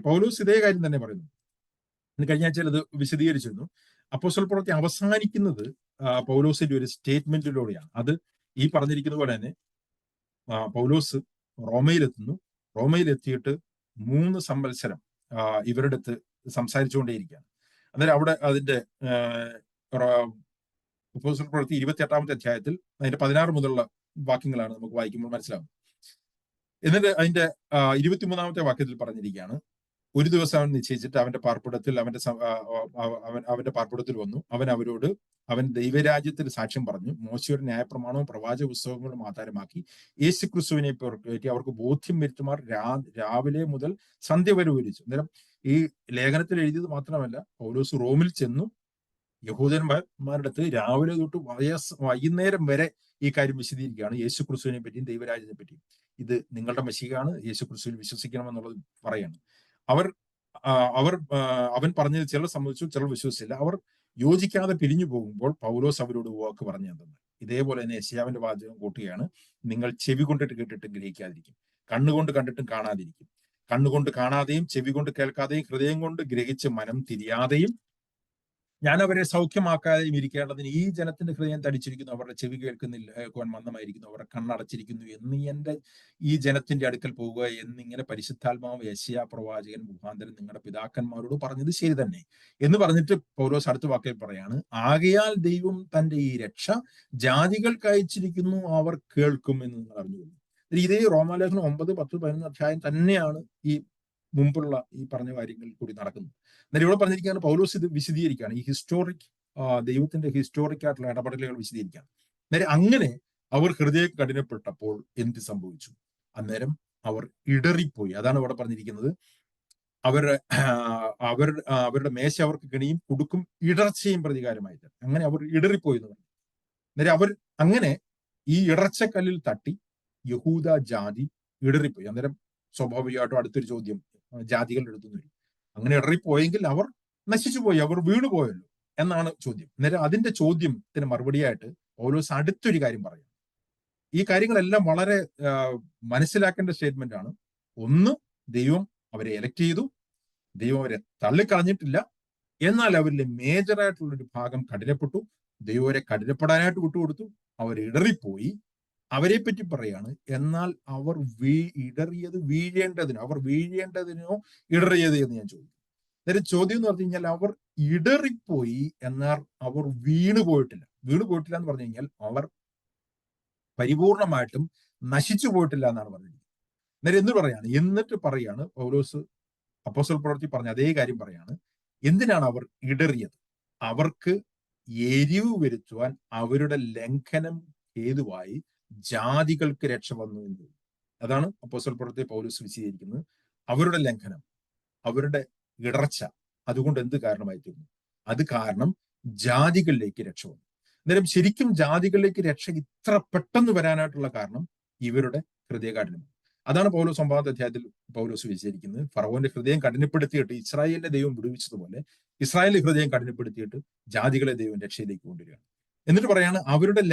പൗലോസ് ഇതേ കാര്യം തന്നെ പറയുന്നു. കഴിഞ്ഞ ആഴ്ചയിൽ അത് വിശദീകരിച്ചിരുന്നു. അപ്പോസ്തലർ പ്രവൃത്തി അവസാനിക്കുന്നത് പൗലോസിന്റെ ഒരു സ്റ്റേറ്റ്മെന്റിലൂടെയാണ്. അത് ഈ പറഞ്ഞിരിക്കുന്ന പോലെ തന്നെ പൗലോസ് റോമയിലെത്തുന്നു. റോമയിലെത്തിയിട്ട് 3 സംവത്സരം ഇവരുടെ അടുത്ത് സംസാരിച്ചുകൊണ്ടേയിരിക്കുകയാണ്. അന്നേരം അവിടെ അതിന്റെ അപ്പോസ്തലർ പ്രവൃത്തി 28-ാമത്തെ അധ്യായത്തിൽ അതിന്റെ 16 മുതലുള്ള വാക്യങ്ങളാണ് നമുക്ക് വായിക്കുമ്പോൾ മനസ്സിലാവുന്നത്. എന്നിട്ട് അതിന്റെ 23-ാമത്തെ വാക്യത്തിൽ പറഞ്ഞിരിക്കുകയാണ്, ഒരു ദിവസം അവൻ നിശ്ചയിച്ചിട്ട് അവന്റെ പാർപ്പിടത്തിൽ വന്നു. അവൻ ദൈവരാജ്യത്തിന് സാക്ഷ്യം പറഞ്ഞു, മോശയുടെ ന്യായപ്രമാണവും പ്രവാചക പുസ്തകങ്ങളും ആധാരമാക്കി യേശുക്രിസ്തുവിനെ പറ്റി അവർക്ക് ബോധ്യം വരുത്തുമാർ രാവിലെ മുതൽ സന്ധ്യ വരെ വിവരിച്ചു. അന്നേരം ഈ ലേഖനത്തിൽ എഴുതിയത് മാത്രമല്ല, പൗലോസ് റോമിൽ ചെന്നു യഹൂദന്മാരുടെ അടുത്ത് രാവിലെ തൊട്ട് വൈകുന്നേരം വരെ ഈ കാര്യം വിശദീകരിക്കുകയാണ്. യേശുക്രിസ്തുവിനെ പറ്റിയും ദൈവരാജ്യത്തെ പറ്റിയും. ഇത് നിങ്ങളുടെ മശീഹാണ്, യേശുക്രിസ്തുവിൽ വിശ്വസിക്കണമെന്നുള്ളത് പറയാണ്. അവൻ പറഞ്ഞത് ചിലർ സമ്മതിച്ചു, ചിലർ വിശ്വസിച്ചില്ല. അവർ യോജിക്കാതെ പിരിഞ്ഞു പോകുമ്പോൾ പൗലോസ് അവരോട് വാക്ക് പറഞ്ഞു തന്നു. ഇതേപോലെ തന്നെ യെശയ്യാവിന്റെ വാചകം കൂട്ടുകയാണ്, നിങ്ങൾ ചെവി കൊണ്ടിട്ട് കേട്ടിട്ടും ഗ്രഹിക്കാതിരിക്കും, കണ്ണുകൊണ്ട് കണ്ടിട്ടും കാണാതിരിക്കും, കണ്ണുകൊണ്ട് കാണാതെയും ചെവി കൊണ്ട് കേൾക്കാതെയും ഹൃദയം കൊണ്ട് ഗ്രഹിച്ച് മനം തിരിയാതെയും ഞാൻ അവരെ സൗഖ്യമാക്കാതെയും ഇരിക്കേണ്ടതിന് ഈ ജനത്തിന്റെ ഹൃദയം തടിച്ചിരിക്കുന്നു, അവരുടെ ചെവി കേൾക്കുന്നില്ല മന്ദമായിരിക്കുന്നു, അവരുടെ കണ്ണടച്ചിരിക്കുന്നു എന്ന് ഈ ജനത്തിന്റെ അടുക്കൽ പോവുക എന്നിങ്ങനെ പരിശുദ്ധാത്മാവ് യെശയ്യാ പ്രവാചകൻ മുഖാന്തരം നിങ്ങളുടെ പിതാക്കന്മാരോട് പറഞ്ഞത് ശരി തന്നെ എന്ന് പറഞ്ഞിട്ട് പൗലോസ് അടുത്ത വാക്കിൽ പറയാണ്, ആകയാൽ ദൈവം തന്റെ ഈ രക്ഷ ജാതികൾക്ക് അയച്ചിരിക്കുന്നു, അവർ കേൾക്കും എന്ന് നിങ്ങൾ അറിഞ്ഞുകൊള്ളു. ഇതേ റോമാലേഖനം 9, 10, 11 അധ്യായം തന്നെയാണ് ഈ മുമ്പുള്ള ഈ പറഞ്ഞ കാര്യങ്ങളിൽ കൂടി നടക്കുന്നത്. എന്നാൽ ഇവിടെ പറഞ്ഞിരിക്കുകയാണ്, പൗലോസ് ഇത് വിശദീകരിക്കുകയാണ്, ഈ ദൈവത്തിന്റെ ഹിസ്റ്റോറിക് ആയിട്ടുള്ള ഇടപെടലുകൾ വിശദീകരിക്കുകയാണ്. അന്നേരം അങ്ങനെ അവർ ഹൃദയം കഠിനപ്പെട്ടപ്പോൾ എന്ത് സംഭവിച്ചു? അന്നേരം അവർ ഇടറിപ്പോയി. അതാണ് ഇവിടെ പറഞ്ഞിരിക്കുന്നത്, അവരുടെ മേശ അവർക്ക് കെണിയും കുടുക്കും ഇടർച്ചയും പ്രതികാരമായിട്ട്. അങ്ങനെ അവർ ഇടറിപ്പോയി എന്ന് പറഞ്ഞു. അന്നേരം അവർ അങ്ങനെ ഈ ഇടർച്ചക്കല്ലിൽ തട്ടി യഹൂദ ജാതി ഇടറിപ്പോയി. അന്നേരം സ്വാഭാവികമായിട്ടും അടുത്തൊരു ചോദ്യം ജാതികളുടെ അടുത്തുനിന്ന് വരും. അങ്ങനെ ഇടറിപ്പോയെങ്കിൽ അവർ നശിച്ചുപോയി, അവർ വീണുപോയല്ലോ എന്നാണ് ചോദ്യം. അന്നേരം അതിന്റെ ചോദ്യത്തിന് മറുപടിയായിട്ട് പൗലോസ് അടുത്തൊരു കാര്യം പറയും. ഈ കാര്യങ്ങളെല്ലാം വളരെ മനസ്സിലാക്കേണ്ട സ്റ്റേറ്റ്മെന്റ് ആണ്. ഒന്ന്, ദൈവം അവരെ എലക്ട് ചെയ്തു, ദൈവം അവരെ തള്ളിക്കളഞ്ഞിട്ടില്ല. എന്നാൽ അവരിലെ മേജറായിട്ടുള്ളൊരു ഭാഗം കഠിനപ്പെട്ടു. ദൈവം അവരെ കഠിനപ്പെടാനായിട്ട് വിട്ടുകൊടുത്തു. അവർ ഇടറിപ്പോയി. അവരെ പറ്റി പറയാണ്. എന്നാൽ അവർ ഇടറിയത് വീഴേണ്ടതിനോ, അവർ വീഴേണ്ടതിനോ ഇടറിയത് എന്ന് ഞാൻ ചോദിക്കും. അന്നേരം ചോദ്യം എന്ന് പറഞ്ഞു കഴിഞ്ഞാൽ, അവർ ഇടറിപ്പോയി എന്നാൽ അവർ വീണുപോയിട്ടില്ല. വീണുപോയിട്ടില്ല എന്ന് പറഞ്ഞു കഴിഞ്ഞാൽ അവർ പരിപൂർണമായിട്ടും നശിച്ചു പോയിട്ടില്ല എന്നാണ് പറഞ്ഞിരിക്കുന്നത്. അന്നേരം എന്ത് പറയാണ്? എന്നിട്ട് പറയാണ് പൗലോസ് അപ്പോസ്തല പ്രവൃത്തി പറഞ്ഞ അതേ കാര്യം പറയാണ്. എന്തിനാണ് അവർ ഇടറിയത്? അവർക്ക് എരിവ് വരുത്തുവാൻ അവരുടെ ലംഘനം ഹേതുവായി ജാതികൾക്ക് രക്ഷ വന്നു എന്ന്. അതാണ് അപ്പോസ്തല പ്രവൃത്തി പൗലോസ് വിശദീകരിക്കുന്നത്. അവരുടെ ലംഘനം, അവരുടെ ഇടർച്ച, അതുകൊണ്ട് എന്ത് കാരണമായി തീർന്നു? അത് കാരണം ജാതികളിലേക്ക് രക്ഷ വന്നു. അന്നേരം ശരിക്കും ജാതികളിലേക്ക് രക്ഷ ഇത്ര പെട്ടെന്ന് വരാനായിട്ടുള്ള കാരണം ഇവരുടെ ഹൃദയകാഠിന്യം. അതാണ് പൗലോസ് 9-ാമത്തെ അധ്യായത്തിൽ പൗലോസ് വിശദീകരിക്കുന്നത്. ഫറവോന്റെ ഹൃദയം കഠിനപ്പെടുത്തിയിട്ട് ഇസ്രായേലിന്റെ ദൈവം വിടുവിച്ചതുപോലെ ഇസ്രായേലിന്റെ ഹൃദയം കഠിനപ്പെടുത്തിയിട്ട് ജാതികളെ ദൈവം രക്ഷയിലേക്ക് കൊണ്ടുവരികയാണ്. എന്നിട്ട് പറയാണ് അവരുടെ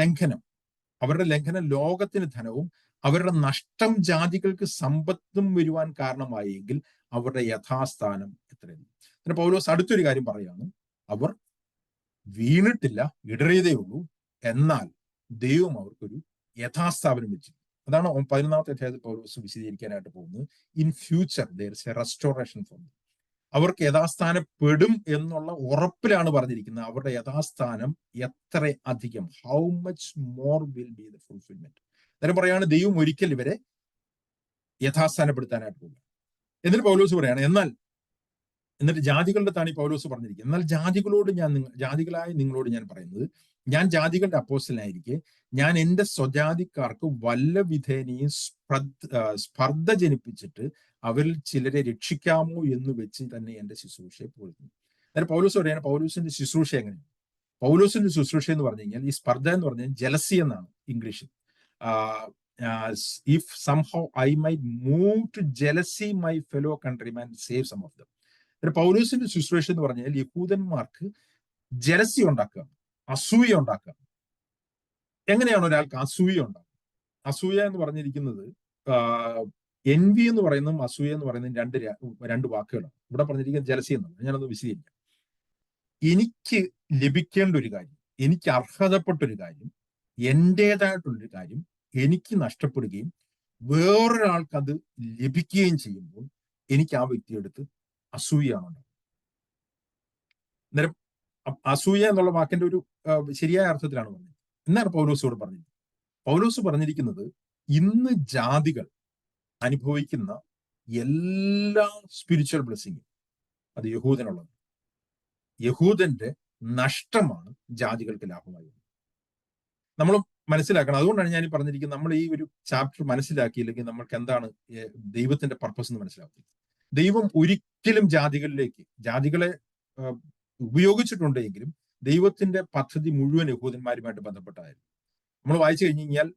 ലംഘനം ലോകത്തിന് ധനവും അവരുടെ നഷ്ടം ജാതികൾക്ക് സമ്പത്തും വരുവാൻ കാരണമായെങ്കിൽ അവരുടെ യഥാസ്ഥാനം എത്രയെന്ന്. പിന്നെ പൗലോസ് അടുത്തൊരു കാര്യം പറയാണ്. അവർ വീണിട്ടില്ല, ഇടറിയതേ ഉള്ളൂ. എന്നാൽ ദൈവം അവർക്കൊരു യഥാസ്ഥാപനം വെച്ചു. അതാണ് 11-ാമത്തെ അധ്യായത്തിൽ പൗലോസ് വിശദീകരിക്കാനായിട്ട് പോകുന്നത്. In future there is a restoration for them. അവർക്ക് യഥാസ്ഥാനപ്പെടും എന്നുള്ള ഉറപ്പിലാണ് പറഞ്ഞിരിക്കുന്നത്. അവരുടെ യഥാസ്ഥാനം എത്ര അധികം, how much more will be the fulfilment. അന്നേരം പറയാണ് ദൈവം ഒരിക്കൽ ഇവരെ യഥാസ്ഥാനപ്പെടുത്താനായിട്ട് പോകുക. എന്നിട്ട് പൗലോസ് പറയാണ്, എന്നിട്ട് ജാതികളുടെ താണ് ഈ പൗലോസ് പറഞ്ഞിരിക്കുന്നത്. എന്നാൽ ജാതികളായ നിങ്ങളോട് ഞാൻ പറയുന്നത്, ഞാൻ ജാതികളുടെ അപ്പോസ്തലനായിരിക്കെ ഞാൻ എൻ്റെ സ്വജാതിക്കാർക്ക് വല്ല വിധേനയും സ്പർദ്ധ ജനിപ്പിച്ചിട്ട് അവരിൽ ചിലരെ രക്ഷിക്കാമോ എന്ന് വെച്ച് തന്നെ എൻ്റെ ശുശ്രൂഷയെ പോയിരുന്നു. അതായത് പൗലോസ് പറയാണ് പൗലോസിന്റെ ശുശ്രൂഷ എങ്ങനെയാണ്? പൗലോസിന്റെ ശുശ്രൂഷ എന്ന് പറഞ്ഞു കഴിഞ്ഞാൽ, ഈ സ്പർദ്ധ എന്ന് പറഞ്ഞാൽ ജലസി എന്നാണ് ഇംഗ്ലീഷിൽ. If somehow I might move to jealousy my fellow countryman save some of them. പൗലോസിന്റെ ശുശ്രൂഷ എന്ന് പറഞ്ഞാൽ യഹൂദന്മാർക്ക് ജലസി ഉണ്ടാക്കുക, അസൂയ ഉണ്ടാക്കുക. എങ്ങനെയാണ് ഒരാൾക്ക് അസൂയ ഉണ്ടാക്കുക? അസൂയ എന്ന് പറഞ്ഞിരിക്കുന്നത് എൻവി എന്ന് പറയുന്നതും അസൂയ എന്ന് പറയുന്നതും രണ്ട് വാക്കുകളാണ്. ഇവിടെ പറഞ്ഞിരിക്കുന്നത് ജലസി എന്നാണ്. ഞാനത് വിശദീകരിക്കാം. എനിക്ക് ലഭിക്കേണ്ട ഒരു കാര്യം, എനിക്ക് അർഹതപ്പെട്ടൊരു കാര്യം, എന്റേതായിട്ടുള്ളൊരു കാര്യം എനിക്ക് നഷ്ടപ്പെടുകയും വേറൊരാൾക്ക് അത് ലഭിക്കുകയും ചെയ്യുമ്പോൾ എനിക്ക് ആ വ്യക്തിയെടുത്ത് അസൂയാണ് ഉണ്ടാകുന്നത്. അന്നേരം അസൂയ എന്നുള്ള വാക്കിന്റെ ഒരു ശരിയായ അർത്ഥത്തിലാണ് പറഞ്ഞത്. എന്നാണ് പൗലോസോട് പറഞ്ഞത്. പൗലോസ് പറഞ്ഞിരിക്കുന്നത്, ഇന്ന് ജാതികൾ അനുഭവിക്കുന്ന എല്ലാ സ്പിരിച്വൽ ബ്ലെസ്സിങ്ങും അത് യഹൂദനുള്ളത്. യഹൂദന്റെ നഷ്ടമാണ് ജാതികൾക്ക് ലാഭമായി. നമ്മൾ മനസ്സിലാക്കണം. അതുകൊണ്ടാണ് ഞാൻ ഈ പറഞ്ഞിരിക്കുന്നത്, നമ്മൾ ഈ ഒരു ചാപ്റ്റർ മനസ്സിലാക്കിയില്ലെങ്കിൽ നമ്മൾക്ക് എന്താണ് ദൈവത്തിന്റെ പർപ്പസ് എന്ന് മനസ്സിലാക്കുന്നത്. ദൈവം ഒരിക്കലും ജാതികളെ ഉപയോഗിച്ചിട്ടുണ്ടെങ്കിലും ദൈവത്തിന്റെ പദ്ധതി മുഴുവൻ യഹൂദന്മാരുമായിട്ട് ബന്ധപ്പെട്ടതായിരുന്നു. നമ്മൾ വായിച്ചു കഴിഞ്ഞു കഴിഞ്ഞാൽ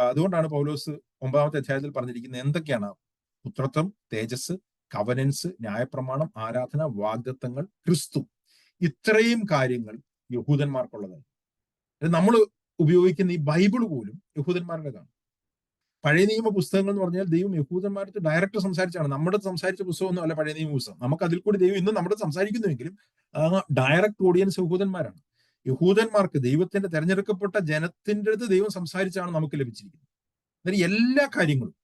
അതുകൊണ്ടാണ് പൗലോസ് 9-ാമത്തെ അധ്യായത്തിൽ പറഞ്ഞിരിക്കുന്നത് എന്തൊക്കെയാണ്: പുത്രത്വം, തേജസ്, കവനൻസ്, ന്യായപ്രമാണം, ആരാധന, വാഗ്ദത്തങ്ങൾ, ക്രിസ്തു. ഇത്രയും കാര്യങ്ങൾ യഹൂദന്മാർക്കുള്ളതാണ്. നമ്മൾ ഉപയോഗിക്കുന്ന ഈ ബൈബിൾ പോലും യഹൂദന്മാരുടേതാണ്. പഴയ നിയമ പുസ്തകങ്ങൾ എന്ന് പറഞ്ഞാൽ ദൈവം യഹൂദന്മാർക്ക് ഡയറക്റ്റ് സംസാരിച്ചാണ്. നമ്മുടെ സംസാരിച്ച പുസ്തകമൊന്നും അല്ല പഴയ നിയമ പുസ്തകം. നമുക്ക് അതിൽ കൂടി ദൈവം ഇന്ന് നമ്മുടെ സംസാരിക്കുന്നുവെങ്കിലും ഡയറക്റ്റ് ഓഡിയൻസ് യഹൂദന്മാരാണ്. യഹൂദന്മാർക്ക് ദൈവത്തിന്റെ തെരഞ്ഞെടുക്കപ്പെട്ട ജനത്തിന്റെ അടുത്ത് ദൈവം സംസാരിച്ചാണ് നമുക്ക് ലഭിച്ചിരിക്കുന്നത്. എന്നാൽ എല്ലാ കാര്യങ്ങളും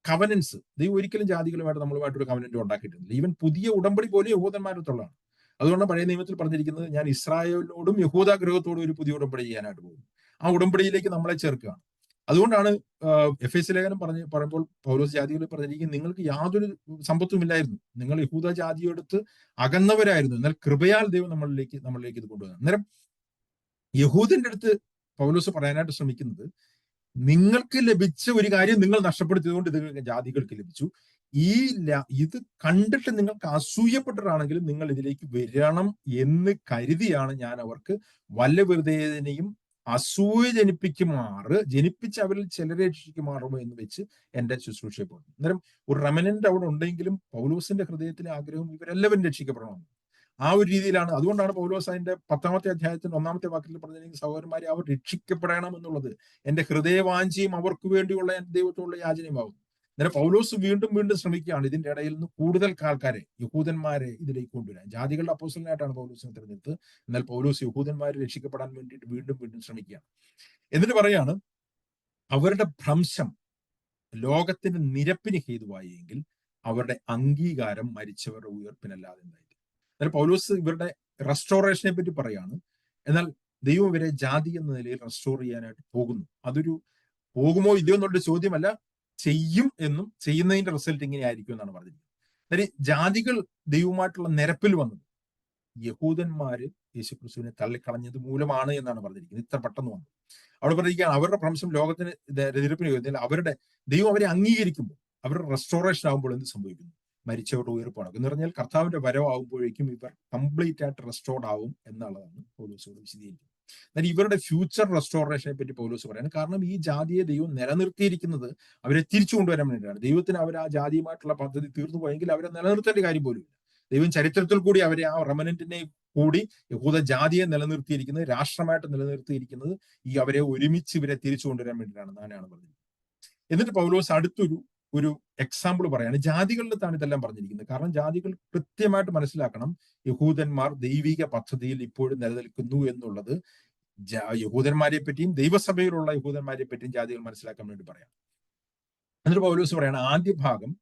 കവനൻസ്, ദൈവം ഒരിക്കലും ജാതികളുമായിട്ട് നമ്മളുമായിട്ടൊരു കവനന്റ് ഉണ്ടാക്കിയിട്ടില്ല. ഈവൻ പുതിയ ഉടമ്പടി പോലും യഹൂദന്മാരത്തുള്ളതാണ്. അതുകൊണ്ട് പഴയ നിയമത്തിൽ പറഞ്ഞിരിക്കുന്നത്, ഞാൻ ഇസ്രായേലിനോടും യഹൂദ ഗൃഹത്തോടും ഒരു പുതിയ ഉടമ്പടി ചെയ്യാനായിട്ട് പോകുന്നു. ആ ഉടമ്പടിയിലേക്ക് നമ്മളെ ചേർക്കുകയാണ്. അതുകൊണ്ടാണ് എഫേസ്യ ലേഖനം പറയുമ്പോൾ പൗലോസ് ജാതികളെ പറഞ്ഞിരിക്കുന്നത്, നിങ്ങൾക്ക് യാതൊരു സമ്പത്തും ഇല്ലായിരുന്നു, നിങ്ങൾ യഹൂദ ജാതിയെടുത്ത് അകന്നവരായിരുന്നു, എന്നാൽ കൃപയാൽ ദൈവം നമ്മളിലേക്ക് ഇത് കൊണ്ടുവന്നു. അന്നേരം യഹൂദന്റെ അടുത്ത് പൗലോസ് പറയാനായിട്ട് ശ്രമിക്കുന്നത്, നിങ്ങൾക്ക് ലഭിച്ച ഒരു കാര്യം നിങ്ങൾ നഷ്ടപ്പെടുത്തിയതുകൊണ്ട് ഇത് ജാതികൾക്ക് ലഭിച്ചു. ഇത് കണ്ടിട്ട് നിങ്ങൾക്ക് അസൂയപ്പെട്ടിട്ടാണെങ്കിലും നിങ്ങൾ ഇതിലേക്ക് വരണം എന്ന് കരുതിയാണ് ഞാൻ അവർക്ക് വല്ല വെറുതെയും അസൂയ ജനിപ്പിച്ച് അവരിൽ ചിലരെ രക്ഷിക്കുമാറുമോ എന്ന് വെച്ച് എന്റെ ശുശ്രൂഷയെ പോകുന്നു. അന്നേരം ഒരു റെമനന്റ് അവിടെ ഉണ്ടെങ്കിലും പൗലോസിന്റെ ഹൃദയത്തിലെ ആഗ്രഹം ഇവരെല്ലാവരും രക്ഷിക്കപ്പെടണം. ആ ഒരു രീതിയിലാണ്. അതുകൊണ്ടാണ് പൗലോസ് അതിന്റെ 10-ാമത്തെ അധ്യായത്തിന്റെ 1-ാമത്തെ വാക്യത്തിൽ പറഞ്ഞിരിക്കുന്ന സഹോദരന്മാരെ, അവർ രക്ഷിക്കപ്പെടണം എന്നുള്ളത് എന്റെ ഹൃദയവാഞ്ചയും അവർക്ക് വേണ്ടിയുള്ള എന്റെ ദൈവത്തോടുള്ള യാചനയുമാകുന്നു. അന്നേരം പൗലോസ് വീണ്ടും വീണ്ടും ശ്രമിക്കുകയാണ് ഇതിന്റെ ഇടയിൽ നിന്ന് കൂടുതൽ ആൾക്കാരെ, യഹൂദന്മാരെ ഇതിലേക്ക് കൊണ്ടുവരാൻ. ജാതികളുടെ അപ്പോസ്തലനായിട്ടാണ് പൗലോസിനെ തിരഞ്ഞെടുത്ത്. എന്നാൽ പൗലോസ് യഹൂദന്മാരെ രക്ഷിക്കപ്പെടാൻ വേണ്ടിയിട്ട് വീണ്ടും വീണ്ടും ശ്രമിക്കുകയാണ്. എന്നിട്ട് പറയാണ്, അവരുടെ ഭ്രംശം ലോകത്തിന്റെ നിരപ്പിന് ഹേതുവായി എങ്കിൽ അവരുടെ അംഗീകാരം മരിച്ചവരുടെ ഉയർപ്പിനല്ലാതെ എന്തായി. എന്നാൽ പൗലോസ് ഇവരുടെ റെസ്റ്റോറേഷനെ പറ്റി പറയാണ്. എന്നാൽ ദൈവം ഇവരെ ജാതി എന്ന നിലയിൽ റെസ്റ്റോർ ചെയ്യാനായിട്ട് പോകുന്നു. അതൊരു പോകുമോ ഇല്ലയോ എന്നുള്ള ചോദ്യമല്ല, ചെയ്യും എന്നും ചെയ്യുന്നതിന്റെ റിസൾട്ട് ഇങ്ങനെ ആയിരിക്കും എന്നാണ് പറഞ്ഞിരിക്കുന്നത്. അതായത് ജാതികൾ ദൈവമായിട്ടുള്ള നിരപ്പിൽ വന്നത് യഹൂദന്മാര് യേശുക്രിസ്തുവിനെ തള്ളിക്കളഞ്ഞത് മൂലമാണ് എന്നാണ് പറഞ്ഞിരിക്കുന്നത്. ഇത്ര പെട്ടെന്ന് വന്നു. അവിടെ പറഞ്ഞിരിക്കുകയാണ്, അവരുടെ ഭ്രംശം ലോകത്തിന് നിരപ്പിന് വരുന്നില്ല. അവരുടെ ദൈവം അവരെ അംഗീകരിക്കുമ്പോൾ, അവരുടെ റെസ്റ്റോറേഷൻ ആകുമ്പോൾ എന്ത് സംഭവിക്കുന്നു? മരിച്ചവരുടെ ഉയർപ്പാണ് എന്ന് പറഞ്ഞാൽ കർത്താവിന്റെ വരവാകുമ്പോഴേക്കും ഇവർ കംപ്ലീറ്റ് ആയിട്ട് റെസ്റ്റോർഡ് ആവും എന്നുള്ളതാണ് പൗലോസ് വിശദീകരിക്കുന്നത്. എന്നാൽ ഇവരുടെ ഫ്യൂച്ചർ റെസ്റ്റോറേഷനെ പറ്റി പൗലോസ് പറയാണ്. കാരണം ഈ ജാതിയെ ദൈവം നിലനിർത്തിയിരിക്കുന്നത് അവരെ തിരിച്ചു കൊണ്ടുവരാൻ വേണ്ടിയിട്ടാണ്. ദൈവത്തിന് അവർ ആ ജാതിയുമായിട്ടുള്ള പദ്ധതി തീർന്നു പോയെങ്കിൽ അവരെ നിലനിർത്തേണ്ട കാര്യം പോലും ഇല്ല. ദൈവം ചരിത്രത്തിൽ കൂടി അവരെ, ആ റെമനന്റിനെ കൂടി യഹൂദ ജാതിയെ നിലനിർത്തിയിരിക്കുന്നത്, രാഷ്ട്രമായിട്ട് നിലനിർത്തിയിരിക്കുന്നത് ഈ അവരെ ഒരുമിച്ച് ഇവരെ തിരിച്ചു കൊണ്ടുവരാൻ വേണ്ടിയിട്ടാണ് എന്നാണ് പറഞ്ഞത്. എന്നിട്ട് പൗലോസ് അടുത്തൊരു എക്സാമ്പിൾ പറയാണ്. ജാതികളിലാണ് ഇതെല്ലാം പറഞ്ഞിരിക്കുന്നത്. കാരണം ജാതികൾ കൃത്യമായിട്ട് മനസ്സിലാക്കണം, യഹൂദന്മാർ ദൈവിക പദ്ധതിയിൽ ഇപ്പോഴും നിലനിൽക്കുന്നു എന്നുള്ളത്. യഹൂദന്മാരെ പറ്റിയും ദൈവസഭയിലുള്ള യഹൂദന്മാരെ പറ്റിയും ജാതികൾ മനസ്സിലാക്കാൻ വേണ്ടി പറയാം. എന്നിട്ട് പൗലോസ് പറയാണ്, ആദ്യ ഭാഗം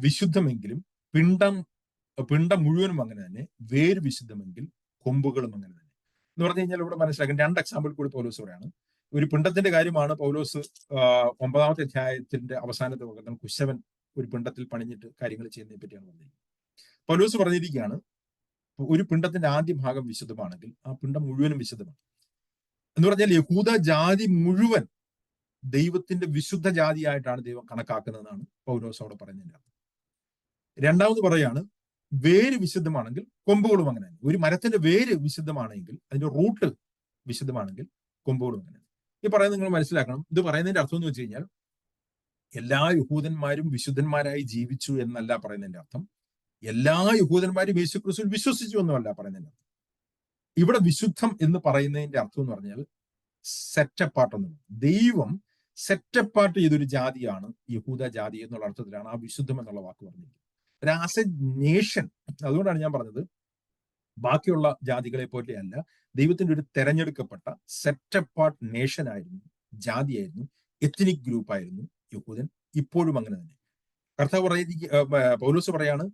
വിശുദ്ധമെങ്കിലും പിണ്ടം മുഴുവനും അങ്ങനെ തന്നെ, വേര് വിശുദ്ധമെങ്കിൽ കൊമ്പുകളും അങ്ങനെ തന്നെ എന്ന് പറഞ്ഞു കഴിഞ്ഞാൽ ഇവിടെ മനസ്സിലാക്കാൻ 2 എക്സാമ്പിൾ കൂടി പൗലോസ് പറയാണ്. ഒരു പിണ്ടത്തിന്റെ കാര്യമാണ് പൗലോസ് 9-ാമത്തെ അധ്യായത്തിന്റെ അവസാനത്തെ ഭാഗത്ത് കുശവൻ ഒരു പിണ്ടത്തിൽ പണിഞ്ഞിട്ട് കാര്യങ്ങൾ ചെയ്യുന്നതിനെ പറ്റിയാണ് പറഞ്ഞിരിക്കുന്നത്. പൗലോസ് പറഞ്ഞിരിക്കുകയാണ്, ഒരു പിണ്ടത്തിന്റെ ആദ്യ ഭാഗം വിശുദ്ധമാണെങ്കിൽ ആ പിണ്ടം മുഴുവനും വിശുദ്ധമാണ് എന്ന് പറഞ്ഞാൽ യഹൂദ ജാതി മുഴുവൻ ദൈവത്തിന്റെ വിശുദ്ധ ജാതിയായിട്ടാണ് ദൈവം കണക്കാക്കുന്നതെന്നാണ് പൗലോസ് അവിടെ പറയുന്നതിന്റെ അർത്ഥം. രണ്ടാമത് പറയാണ്, വേര് വിശുദ്ധമാണെങ്കിൽ കൊമ്പുകളും അങ്ങനെ. ഒരു മരത്തിന്റെ വേര് വിശുദ്ധമാണെങ്കിൽ, അതിന്റെ റൂട്ട് വിശുദ്ധമാണെങ്കിൽ കൊമ്പുകളും അങ്ങനെ. ഈ പറയുന്നത് നിങ്ങൾ മനസ്സിലാക്കണം. ഇത് പറയുന്നതിന്റെ അർത്ഥം എന്ന് വെച്ച് കഴിഞ്ഞാൽ എല്ലാ യഹൂദന്മാരും വിശുദ്ധന്മാരായി ജീവിച്ചു എന്നല്ല പറയുന്നതിന്റെ അർത്ഥം. എല്ലാ യഹൂദന്മാരും യേശുക്രിസ്തുവിൽ വിശ്വസിച്ചു എന്നല്ല പറയുന്നതിന്റെ അർത്ഥം. ഇവിടെ വിശുദ്ധം എന്ന് പറയുന്നതിന്റെ അർത്ഥം എന്ന് പറഞ്ഞാൽ സെറ്റ് അപ്പാർട്ട് എന്നുള്ളത്. ദൈവം സെറ്റ് അപ്പാർട്ട് ചെയ്തൊരു ജാതിയാണ് യഹൂദ ജാതി എന്നുള്ള അർത്ഥത്തിലാണ് ആ വിശുദ്ധം എന്നുള്ള വാക്ക് പറഞ്ഞിരിക്കുന്നത്. ആസ് എ നേഷൻ, അതുകൊണ്ടാണ് ഞാൻ പറഞ്ഞത് ബാക്കിയുള്ള ജാതികളെ പോലെയല്ല, ദൈവത്തിന്റെ ഒരു തെരഞ്ഞെടുക്കപ്പെട്ട സെറ്റ് അപ്പാർട്ട് നേഷൻ ആയിരുന്നു, ജാതിയായിരുന്നു, എത്നിക് ഗ്രൂപ്പ് ആയിരുന്നു യഹൂദൻ. ഇപ്പോഴും അങ്ങനെ തന്നെ. കർത്താവ് പൗലോസ് പറയാണ്,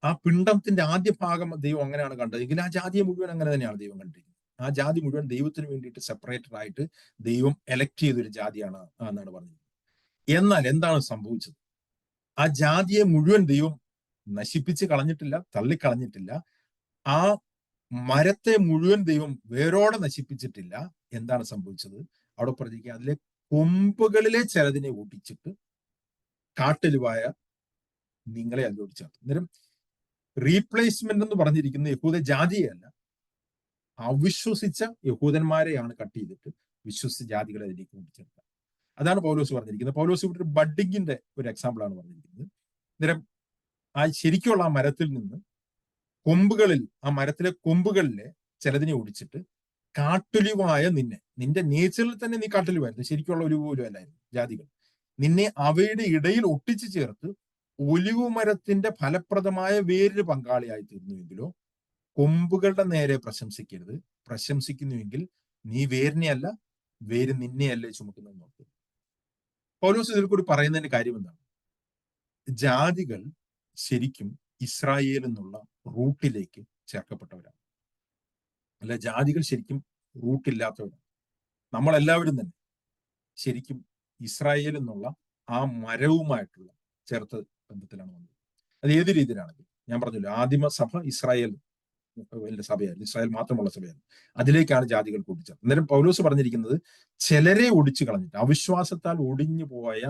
ആ പിണ്ടത്തിന്റെ ആദ്യ ഭാഗം ദൈവം അങ്ങനെയാണ് കണ്ടത് എങ്കിൽ ആ ജാതിയെ മുഴുവൻ അങ്ങനെ തന്നെയാണ് ദൈവം കണ്ടിരിക്കുന്നത്. ആ ജാതി മുഴുവൻ ദൈവത്തിന് വേണ്ടിയിട്ട് സെപ്പറേറ്റഡ് ആയിട്ട് ദൈവം എലക്ട് ചെയ്തൊരു ജാതിയാണ് എന്നാണ് പറഞ്ഞത്. എന്നാൽ എന്താണ് സംഭവിച്ചത്? ആ ജാതിയെ മുഴുവൻ ദൈവം നശിപ്പിച്ച് കളഞ്ഞിട്ടില്ല, തള്ളിക്കളഞ്ഞിട്ടില്ല. ആ മരത്തെ മുഴുവൻ ദൈവം വേരോടെ നശിപ്പിച്ചിട്ടില്ല. എന്താണ് സംഭവിച്ചത്? അവിടെ പറഞ്ഞിരിക്കുക, അതിലെ കൊമ്പുകളിലെ ചിലതിനെ ഒടിച്ചിട്ട് കാട്ടലുവായ നിങ്ങളെ അതിലോട്ട് ചേർത്തു. അന്നേരം റീപ്ലേസ്മെന്റ് എന്ന് പറഞ്ഞിരിക്കുന്ന യഹൂദ ജാതിയല്ല, അവിശ്വസിച്ച യഹൂദന്മാരെയാണ് കട്ട് ചെയ്തിട്ട് വിശ്വസിച്ച ജാതികളെ അതിലേക്ക് കൊണ്ടുചേർക്കുക. അതാണ് പൗലോസ് പറഞ്ഞിരിക്കുന്നത്. പൗലോസ് ഇവിടെ ഒരു ബഡ്ഡിങ്ങിന്റെ ഒരു എക്സാമ്പിൾ ആണ് പറഞ്ഞിരിക്കുന്നത്. അന്നേരം ആ ശരിക്കുള്ള ആ മരത്തിൽ നിന്ന് കൊമ്പുകളിൽ, ആ മരത്തിലെ കൊമ്പുകളിലെ ചിലതിനെ ഒടിച്ചിട്ട് കാട്ടൊലിവായ നിന്റെ നേച്ചറിൽ തന്നെ നീ കാട്ടൊലിവായിരുന്നു, ശരിക്കുള്ള ഒലിവ് പോലും അല്ലായിരുന്നു ജാതികൾ. നിന്നെ അവയുടെ ഇടയിൽ ഒട്ടിച്ചു ചേർത്ത് ഒലിവ് മരത്തിന്റെ ഫലപ്രദമായ വേരിന് പങ്കാളിയായി തീർന്നുവെങ്കിലോ കൊമ്പുകളുടെ നേരെ പ്രശംസിക്കരുത്. പ്രശംസിക്കുന്നുവെങ്കിൽ നീ വേരിനെ അല്ല, വേര് നിന്നെയല്ലേ ചുമക്കുന്നതെന്ന് ഓർക്കുക. പൗലോസ് ഇതിൽ കൂടി പറയുന്നതിന്റെ കാര്യം എന്താണ്? ജാതികൾ ശരിക്കും ഇസ്രായേൽ എന്നുള്ള റൂട്ടിലേക്ക് ചേർക്കപ്പെട്ടവരാണ്. അല്ല, ജാതികൾ ശരിക്കും റൂട്ടില്ലാത്തവരാണ്. നമ്മളെല്ലാവരും തന്നെ ശരിക്കും ഇസ്രായേൽ എന്നുള്ള ആ മരവുമായിട്ടുള്ള ചേർത്ത ബന്ധത്തിലാണ് വന്നത്. അത് ഏത് രീതിയിലാണെങ്കിൽ ഞാൻ പറഞ്ഞല്ലോ, ആദിമ സഭ ഇസ്രായേൽ സഭയായിരുന്നു, ഇസ്രായേൽ മാത്രമുള്ള സഭയായിരുന്നു. അതിലേക്കാണ് ജാതികൾ കൂട്ടിച്ചേർത്തത്. അന്നേരം പൗലോസ് പറഞ്ഞിരിക്കുന്നത്, ചിലരെ ഒടിച്ചു കളഞ്ഞിട്ട്, അവിശ്വാസത്താൽ ഒടിഞ്ഞു പോയ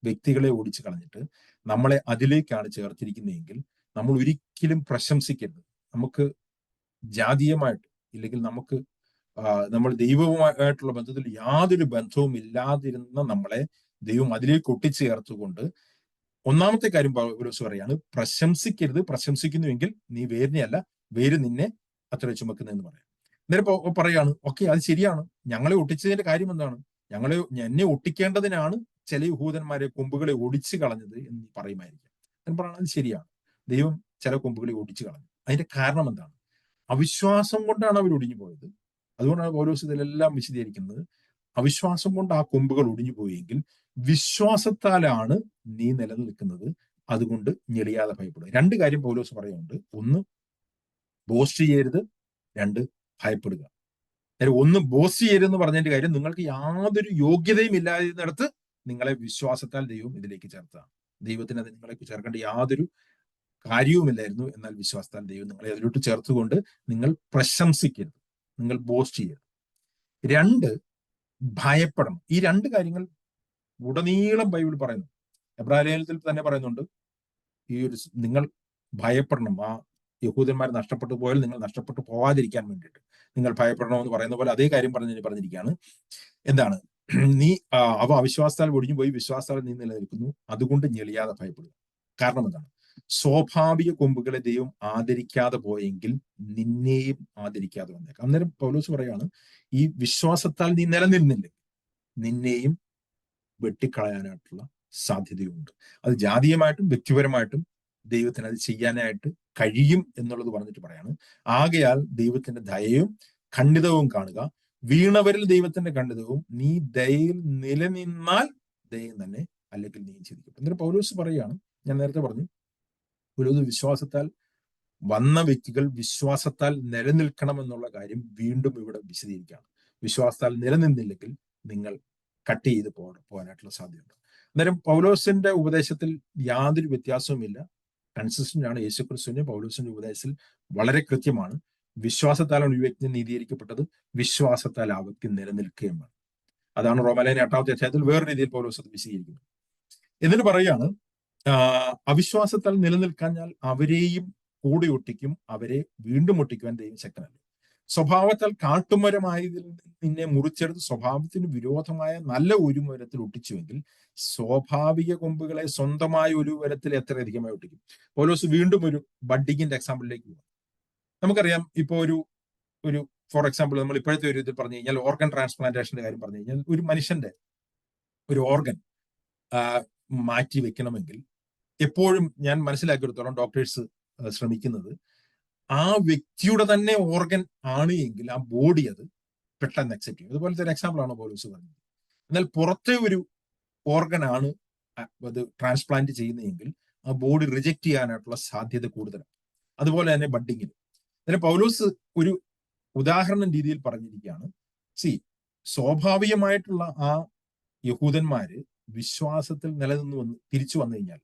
വ്യക്തികളെ ഓടിച്ചു കളഞ്ഞിട്ട് നമ്മളെ അതിലേക്കാണ് ചേർത്തിരിക്കുന്നതെങ്കിൽ നമ്മൾ ഒരിക്കലും പ്രശംസിക്കരുത്. നമുക്ക് ജാതീയമായിട്ട് ഇല്ലെങ്കിൽ നമുക്ക് നമ്മൾ ദൈവവുമായിട്ടുള്ള ബന്ധത്തിൽ യാതൊരു ബന്ധവും ഇല്ലാതിരുന്ന നമ്മളെ ദൈവം അതിലേക്ക് ഒട്ടിച്ചേർത്തുകൊണ്ട് ഒന്നാമത്തെ കാര്യം പൗലോസ് പറയാണ്, പ്രശംസിക്കരുത്. പ്രശംസിക്കുന്നുവെങ്കിൽ നീ വേരിനെയല്ല, വേര് നിന്നെ അത്ര ചുമക്കുന്നതെന്ന് പറയാം. അന്നേരം പറയാണ്, ഓക്കെ, അത് ശരിയാണ്, ഞങ്ങളെ ഒട്ടിച്ചതിന്റെ കാര്യം എന്താണ്? എന്നെ ഒട്ടിക്കേണ്ടതിനാണ് ചില യഹൂദന്മാരെ കൊമ്പുകളെ ഒടിച്ചു കളഞ്ഞത് എന്ന് പറയുമായിരിക്കും. ഞാൻ പറയുന്നത് അത് ശരിയാണ്, ദൈവം ചില കൊമ്പുകളെ ഒടിച്ചു കളഞ്ഞു. അതിന്റെ കാരണം എന്താണ്? അവിശ്വാസം കൊണ്ടാണ് അവർ ഒടിഞ്ഞു പോയത്. അതുകൊണ്ടാണ് പൗലോസ് ഇതിലെല്ലാം വിശദീകരിക്കുന്നത്. അവിശ്വാസം കൊണ്ട് ആ കൊമ്പുകൾ ഒടിഞ്ഞു പോയെങ്കിൽ വിശ്വാസത്താലാണ് നീ നിലനിൽക്കുന്നത്, അതുകൊണ്ട് ഞെളിയാതെ ഭയപ്പെടുക. രണ്ട് കാര്യം പൗലോസ് പറയുന്നുണ്ട്. ഒന്ന്, ബോസ്റ്റ് ചെയ്യരുത്. രണ്ട്, ഭയപ്പെടുക. ഒന്ന്, ബോസ്റ്റ് ചെയ്യരുതെന്ന് പറഞ്ഞതിന്റെ കാര്യം, നിങ്ങൾക്ക് യാതൊരു യോഗ്യതയും ഇല്ലാതിരുന്നിടത്ത് നിങ്ങളെ വിശ്വാസത്താൽ ദൈവം ഇതിലേക്ക് ചേർത്താണ്. ദൈവത്തിന് അത് നിങ്ങളെ ചേർക്കേണ്ട യാതൊരു കാര്യവുമില്ലായിരുന്നു. എന്നാൽ വിശ്വാസത്താൽ ദൈവം നിങ്ങളെ അതിലോട്ട് ചേർത്തുകൊണ്ട് നിങ്ങൾ പ്രശംസിക്കരുത്, നിങ്ങൾ ബോസ്റ്റ് ചെയ്യരുത്. രണ്ട്, ഭയപ്പെടണം. ഈ രണ്ട് കാര്യങ്ങൾ ഉടനീളം ബൈബിൾ പറയുന്നു. എബ്രായലേഖനത്തിൽ തന്നെ പറയുന്നുണ്ട്, ഈ ഒരു നിങ്ങൾ ഭയപ്പെടണം. ആ യഹൂദന്മാർ നഷ്ടപ്പെട്ടു പോയാൽ നിങ്ങൾ നഷ്ടപ്പെട്ടു പോവാതിരിക്കാൻ വേണ്ടിയിട്ട് നിങ്ങൾ ഭയപ്പെടണമെന്ന് പറയുന്ന പോലെ അതേ കാര്യം പറഞ്ഞിരിക്കുകയാണ്. എന്താണ്? നീ അവ അവിശ്വാസത്താൽ ഒടിഞ്ഞു പോയി, വിശ്വാസത്താൽ നീ നിലനിൽക്കുന്നു, അതുകൊണ്ട് ഞെളിയാതെ ഭയപ്പെടുക. കാരണം എന്താണ്? സ്വാഭാവിക കൊമ്പുകളെ ദൈവം ആദരിക്കാതെ പോയെങ്കിൽ നിന്നെയും ആദരിക്കാതെ വന്നേക്കാം. അന്നേരം പൗലോസ് പറയാണ്, ഈ വിശ്വാസത്താൽ നീ നിലനിന്നില്ലെങ്കിൽ നിന്നെയും വെട്ടിക്കളയാനായിട്ടുള്ള സാധ്യതയുണ്ട്. അത് ജാതീയമായിട്ടും വ്യക്തിപരമായിട്ടും ദൈവത്തിന് അത് ചെയ്യാനായിട്ട് കഴിയും എന്നുള്ളത് പറഞ്ഞിട്ട് പറയാണ്. ആകയാൽ ദൈവത്തിന്റെ ദയയും ഖണ്ഡിതവും കാണുക, വീണവരിൽ ദൈവത്തിന്റെ ഖണ്ഡിതവും, നീ ദയയിൽ നിലനിന്നാൽ ദയം തന്നെ, അല്ലെങ്കിൽ നീ ചിന്തിക്കും. എന്നിട്ട് പൗലോസ് പറയുകയാണ്, ഞാൻ നേരത്തെ പറഞ്ഞു, ഒരു വിശ്വാസത്താൽ വന്ന വ്യക്തികൾ വിശ്വാസത്താൽ നിലനിൽക്കണം എന്നുള്ള കാര്യം വീണ്ടും ഇവിടെ വിശദീകരിക്കുകയാണ്. വിശ്വാസത്താൽ നിലനിന്നില്ലെങ്കിൽ നിങ്ങൾ കട്ട് ചെയ്ത് പോകാനായിട്ടുള്ള സാധ്യതയുണ്ട്. അന്നേരം പൗലോസിന്റെ ഉപദേശത്തിൽ യാതൊരു വ്യത്യാസവുമില്ല, കൺസിസ്റ്റന്റ് ആണ്. യേശുക്രിസ്തുവിന്റെ പൗലോസിന്റെ ഉപദേശത്തിൽ വളരെ കൃത്യമാണ്. വിശ്വാസത്താലാണ് ഒരു വ്യക്തി നീതീകരിക്കപ്പെട്ടത്, വിശ്വാസത്താൽ ആ വ്യക്തി നിലനിൽക്കുകയും വേണം. അതാണ് റോമാലേഖനം 8-ാമത്തെ അധ്യായത്തിൽ വേറെ രീതിയിൽ പൗലോസ് അത് വിശദീകരിക്കുന്നത്. എന്നിട്ട് പറയുകയാണ്, അവിശ്വാസത്താൽ നിലനിൽക്കാഞ്ഞാൽ അവരെയും കൂടെ ഒട്ടിക്കും, അവരെ വീണ്ടും ഒട്ടിക്കുവാൻ ദൈവം ശക്തനല്ല. സ്വഭാവത്താൽ കാട്ടുമരമായതിൽ നിന്നെ മുറിച്ചെടുത്ത് സ്വഭാവത്തിന് വിരോധമായ നല്ല ഒരു മരത്തിൽ ഒട്ടിച്ചുവെങ്കിൽ സ്വാഭാവിക കൊമ്പുകളെ സ്വന്തമായ ഒരു മരത്തിൽ എത്ര അധികമായി ഒട്ടിക്കും. പൗലോസ് വീണ്ടും ഒരു ബഡ്ഡിങ്ങിന്റെ എക്സാമ്പിളിലേക്ക് പോകും. നമുക്കറിയാം, ഇപ്പൊ ഒരു ഫോർ എക്സാമ്പിൾ നമ്മൾ ഇപ്പോഴത്തെ ഒരു ഇതിൽ പറഞ്ഞു കഴിഞ്ഞാൽ, ഓർഗൻ ട്രാൻസ്പ്ലാന്റേഷന്റെ കാര്യം പറഞ്ഞു കഴിഞ്ഞാൽ, ഒരു മനുഷ്യന്റെ ഒരു ഓർഗൻ മാറ്റി വെക്കണമെങ്കിൽ എപ്പോഴും ഞാൻ മനസ്സിലാക്കിയെടുത്തോളം ഡോക്ടേഴ്സ് ശ്രമിക്കുന്നത് ആ വ്യക്തിയുടെ തന്നെ ഓർഗൻ ആണ് എങ്കിൽ ആ ബോഡി അത് പെട്ടെന്ന് അക്സെപ്റ്റ് ചെയ്യും. അതുപോലത്തെ ഒരു എക്സാമ്പിൾ ആണ് പൗലോസ് പറഞ്ഞത്. എന്നാൽ പുറത്തെ ഒരു ഓർഗൻ ആണ് അത് ട്രാൻസ്പ്ലാന്റ് ചെയ്യുന്നതെങ്കിൽ ആ ബോഡി റിജക്ട് ചെയ്യാനായിട്ടുള്ള സാധ്യത കൂടുതലാണ്. അതുപോലെ തന്നെ ബഡ്ഡിങ്ങിൽ. അതിന് പൗലോസ് ഒരു ഉദാഹരണം രീതിയിൽ പറഞ്ഞിരിക്കുകയാണ്. സ്വാഭാവികമായിട്ടുള്ള ആ യഹൂദന്മാര് വിശ്വാസത്തിൽ നിലനിന്ന് തിരിച്ചു വന്നു കഴിഞ്ഞാൽ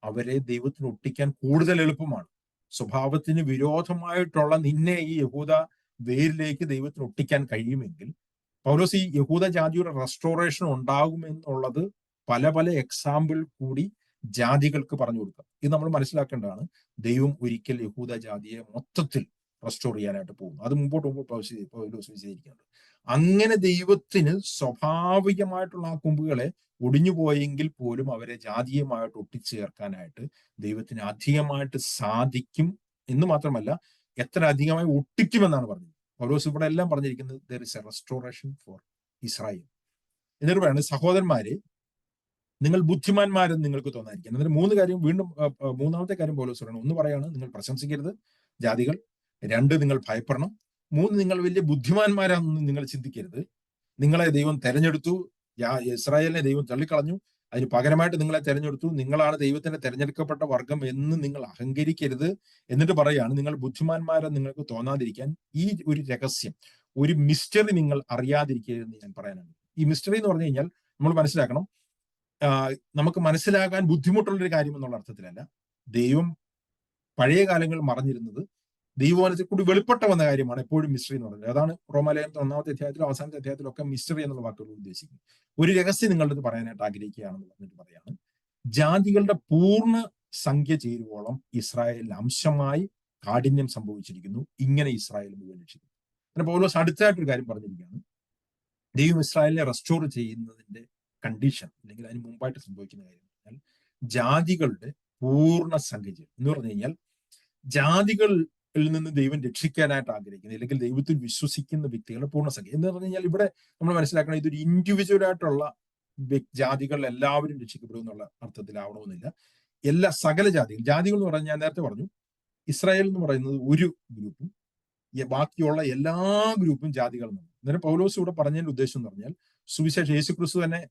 അവരെ ദൈവത്തിന് ഒട്ടിക്കാൻ കൂടുതൽ എളുപ്പമാണ്. സ്വഭാവത്തിന് വിരോധമായിട്ടുള്ള നിന്നെ ഈ യഹൂദ വേരിലേക്ക് ദൈവത്തിന് ഒട്ടിക്കാൻ കഴിയുമെങ്കിൽ പൗലോസ് ഈ യഹൂദ ജാതിയുടെ റെസ്റ്റോറേഷൻ ഉണ്ടാകുമെന്നുള്ളത് പല പല എക്സാമ്പിൾ കൂടി ജാതികൾക്ക് പറഞ്ഞു കൊടുക്കുക. ഇത് നമ്മൾ മനസ്സിലാക്കേണ്ടതാണ്. ദൈവം ഒരിക്കൽ യഹൂദ ജാതിയെ മൊത്തത്തിൽ റെസ്റ്റോർ ചെയ്യാനായിട്ട് പോകുന്നു. അത് മുമ്പോട്ട് പൗലോസ് വിശദീകരിക്കുന്നുണ്ട്. അങ്ങനെ ദൈവത്തിന് സ്വാഭാവികമായിട്ടുള്ള ആ കൊമ്പുകളെ ഒടിഞ്ഞു പോയെങ്കിൽ പോലും അവരെ ജാതീയമായിട്ട് ഒട്ടിച്ചേർക്കാനായിട്ട് ദൈവത്തിന് അധികമായിട്ട് സാധിക്കും എന്ന് മാത്രമല്ല, എത്ര അധികമായി ഒട്ടിക്കുമെന്നാണ് പറഞ്ഞത്. പൗലോസ് ഇവിടെ എല്ലാം പറഞ്ഞിരിക്കുന്നത് there is a restoration for Israel. എന്നിട്ട് പറയുന്നത്, സഹോദരന്മാരെ, നിങ്ങൾ ബുദ്ധിമാന്മാരെന്ന് നിങ്ങൾക്ക് തോന്നാതിരിക്കും. എന്നിട്ട് മൂന്നാമത്തെ കാര്യം പൗലോസ് പറയണം. ഒന്ന് പറയാണ്, നിങ്ങൾ പ്രശംസിക്കരുത് ജാതികൾ. രണ്ട്, നിങ്ങൾ ഭയപ്പെടണം. മൂന്ന്, നിങ്ങൾ വലിയ ബുദ്ധിമാന്മാരാണെന്ന് നിങ്ങൾ ചിന്തിക്കരുത്. നിങ്ങളെ ദൈവം തെരഞ്ഞെടുത്തു, ഇസ്രായേലിനെ ദൈവം തള്ളിക്കളഞ്ഞു, അതിന് പകരമായിട്ട് നിങ്ങളെ തെരഞ്ഞെടുത്തു, നിങ്ങളാണ് ദൈവത്തിന്റെ തെരഞ്ഞെടുക്കപ്പെട്ട വർഗം എന്ന് നിങ്ങൾ അഹങ്കരിക്കരുത്. എന്നിട്ട് പറയാണ്, നിങ്ങൾ ബുദ്ധിമാന്മാരെന്ന് നിങ്ങൾക്ക് തോന്നാതിരിക്കാൻ ഈ ഒരു രഹസ്യം, ഒരു മിസ്റ്ററി നിങ്ങൾ അറിയാതിരിക്കരുതെന്ന് ഞാൻ പറയാനാണ്. ഈ മിസ്റ്ററി എന്ന് പറഞ്ഞു കഴിഞ്ഞാൽ നമ്മൾ മനസ്സിലാക്കണം, നമുക്ക് മനസ്സിലാക്കാൻ ബുദ്ധിമുട്ടുള്ളൊരു കാര്യം എന്നുള്ള അർത്ഥത്തിലല്ല. ദൈവം പഴയ കാലങ്ങളിൽ മറഞ്ഞിരുന്നത് ദൈവവചനത്തിൽ കൂടി വെളിപ്പെട്ട വന്ന കാര്യമാണ് എപ്പോഴും മിസ്റ്ററി എന്ന് പറയുന്നത്. അതാണ് റോമാലേഖനത്തെ 1-ാമത്തെ അധ്യായത്തിലും അവസാനത്തെ അധ്യായത്തിലൊക്കെ മിസ്റ്ററി എന്നുള്ള വാക്കുകൾ ഉദ്ദേശിക്കുന്നത്. ഒരു രഹസ്യം നിങ്ങളുടെ അടുത്ത് പറയാനായിട്ട് ആഗ്രഹിക്കുകയാണെന്ന് പറഞ്ഞിട്ട് പറയാണ്, ജാതികളുടെ പൂർണ്ണ സംഖ്യ ചേരുവോളം ഇസ്രായേലിന് അംശമായി കാഠിന്യം സംഭവിച്ചിരിക്കുന്നു, ഇങ്ങനെ ഇസ്രായേൽ മുഴുവൻ രക്ഷിക്കും. പിന്നെ പൗലോസ് അടുത്തായിട്ടൊരു കാര്യം പറഞ്ഞിരിക്കുകയാണ്. ദൈവം ഇസ്രായേലിനെ റെസ്റ്റോർ ചെയ്യുന്നതിന്റെ കണ്ടീഷൻ, അല്ലെങ്കിൽ അതിന് മുമ്പായിട്ട് സംഭവിക്കുന്ന കാര്യം പറഞ്ഞാൽ ജാതികളുടെ പൂർണ്ണ സംഖ്യ എന്ന് പറഞ്ഞു കഴിഞ്ഞാൽ, ജാതികളിൽ നിന്ന് ദൈവം രക്ഷിക്കാനായിട്ട് ആഗ്രഹിക്കുന്നത്, അല്ലെങ്കിൽ ദൈവത്തിൽ വിശ്വസിക്കുന്ന വ്യക്തികളുടെ പൂർണ്ണസംഖ്യ എന്ന് പറഞ്ഞു കഴിഞ്ഞാൽ, ഇവിടെ നമ്മൾ മനസ്സിലാക്കണം, ഇതൊരു ഇൻഡിവിജ്വൽ ആയിട്ടുള്ള ജാതികൾ എല്ലാവരും രക്ഷിക്കപ്പെടും എന്നുള്ള അർത്ഥത്തിലാവണമെന്നില്ല. സകല ജാതികൾ എന്ന് പറഞ്ഞാൽ, ഞാൻ നേരത്തെ പറഞ്ഞു, ഇസ്രായേൽ എന്ന് പറയുന്നത് ഒരു ഗ്രൂപ്പും ബാക്കിയുള്ള എല്ലാ ഗ്രൂപ്പും ജാതികളും. അന്നേരം പൗലോസ് ഇവിടെ പറഞ്ഞതിന്റെ ഉദ്ദേശം എന്ന് പറഞ്ഞാൽ, സുവിശേഷം യേശുക്രിസ്തു തന്നെ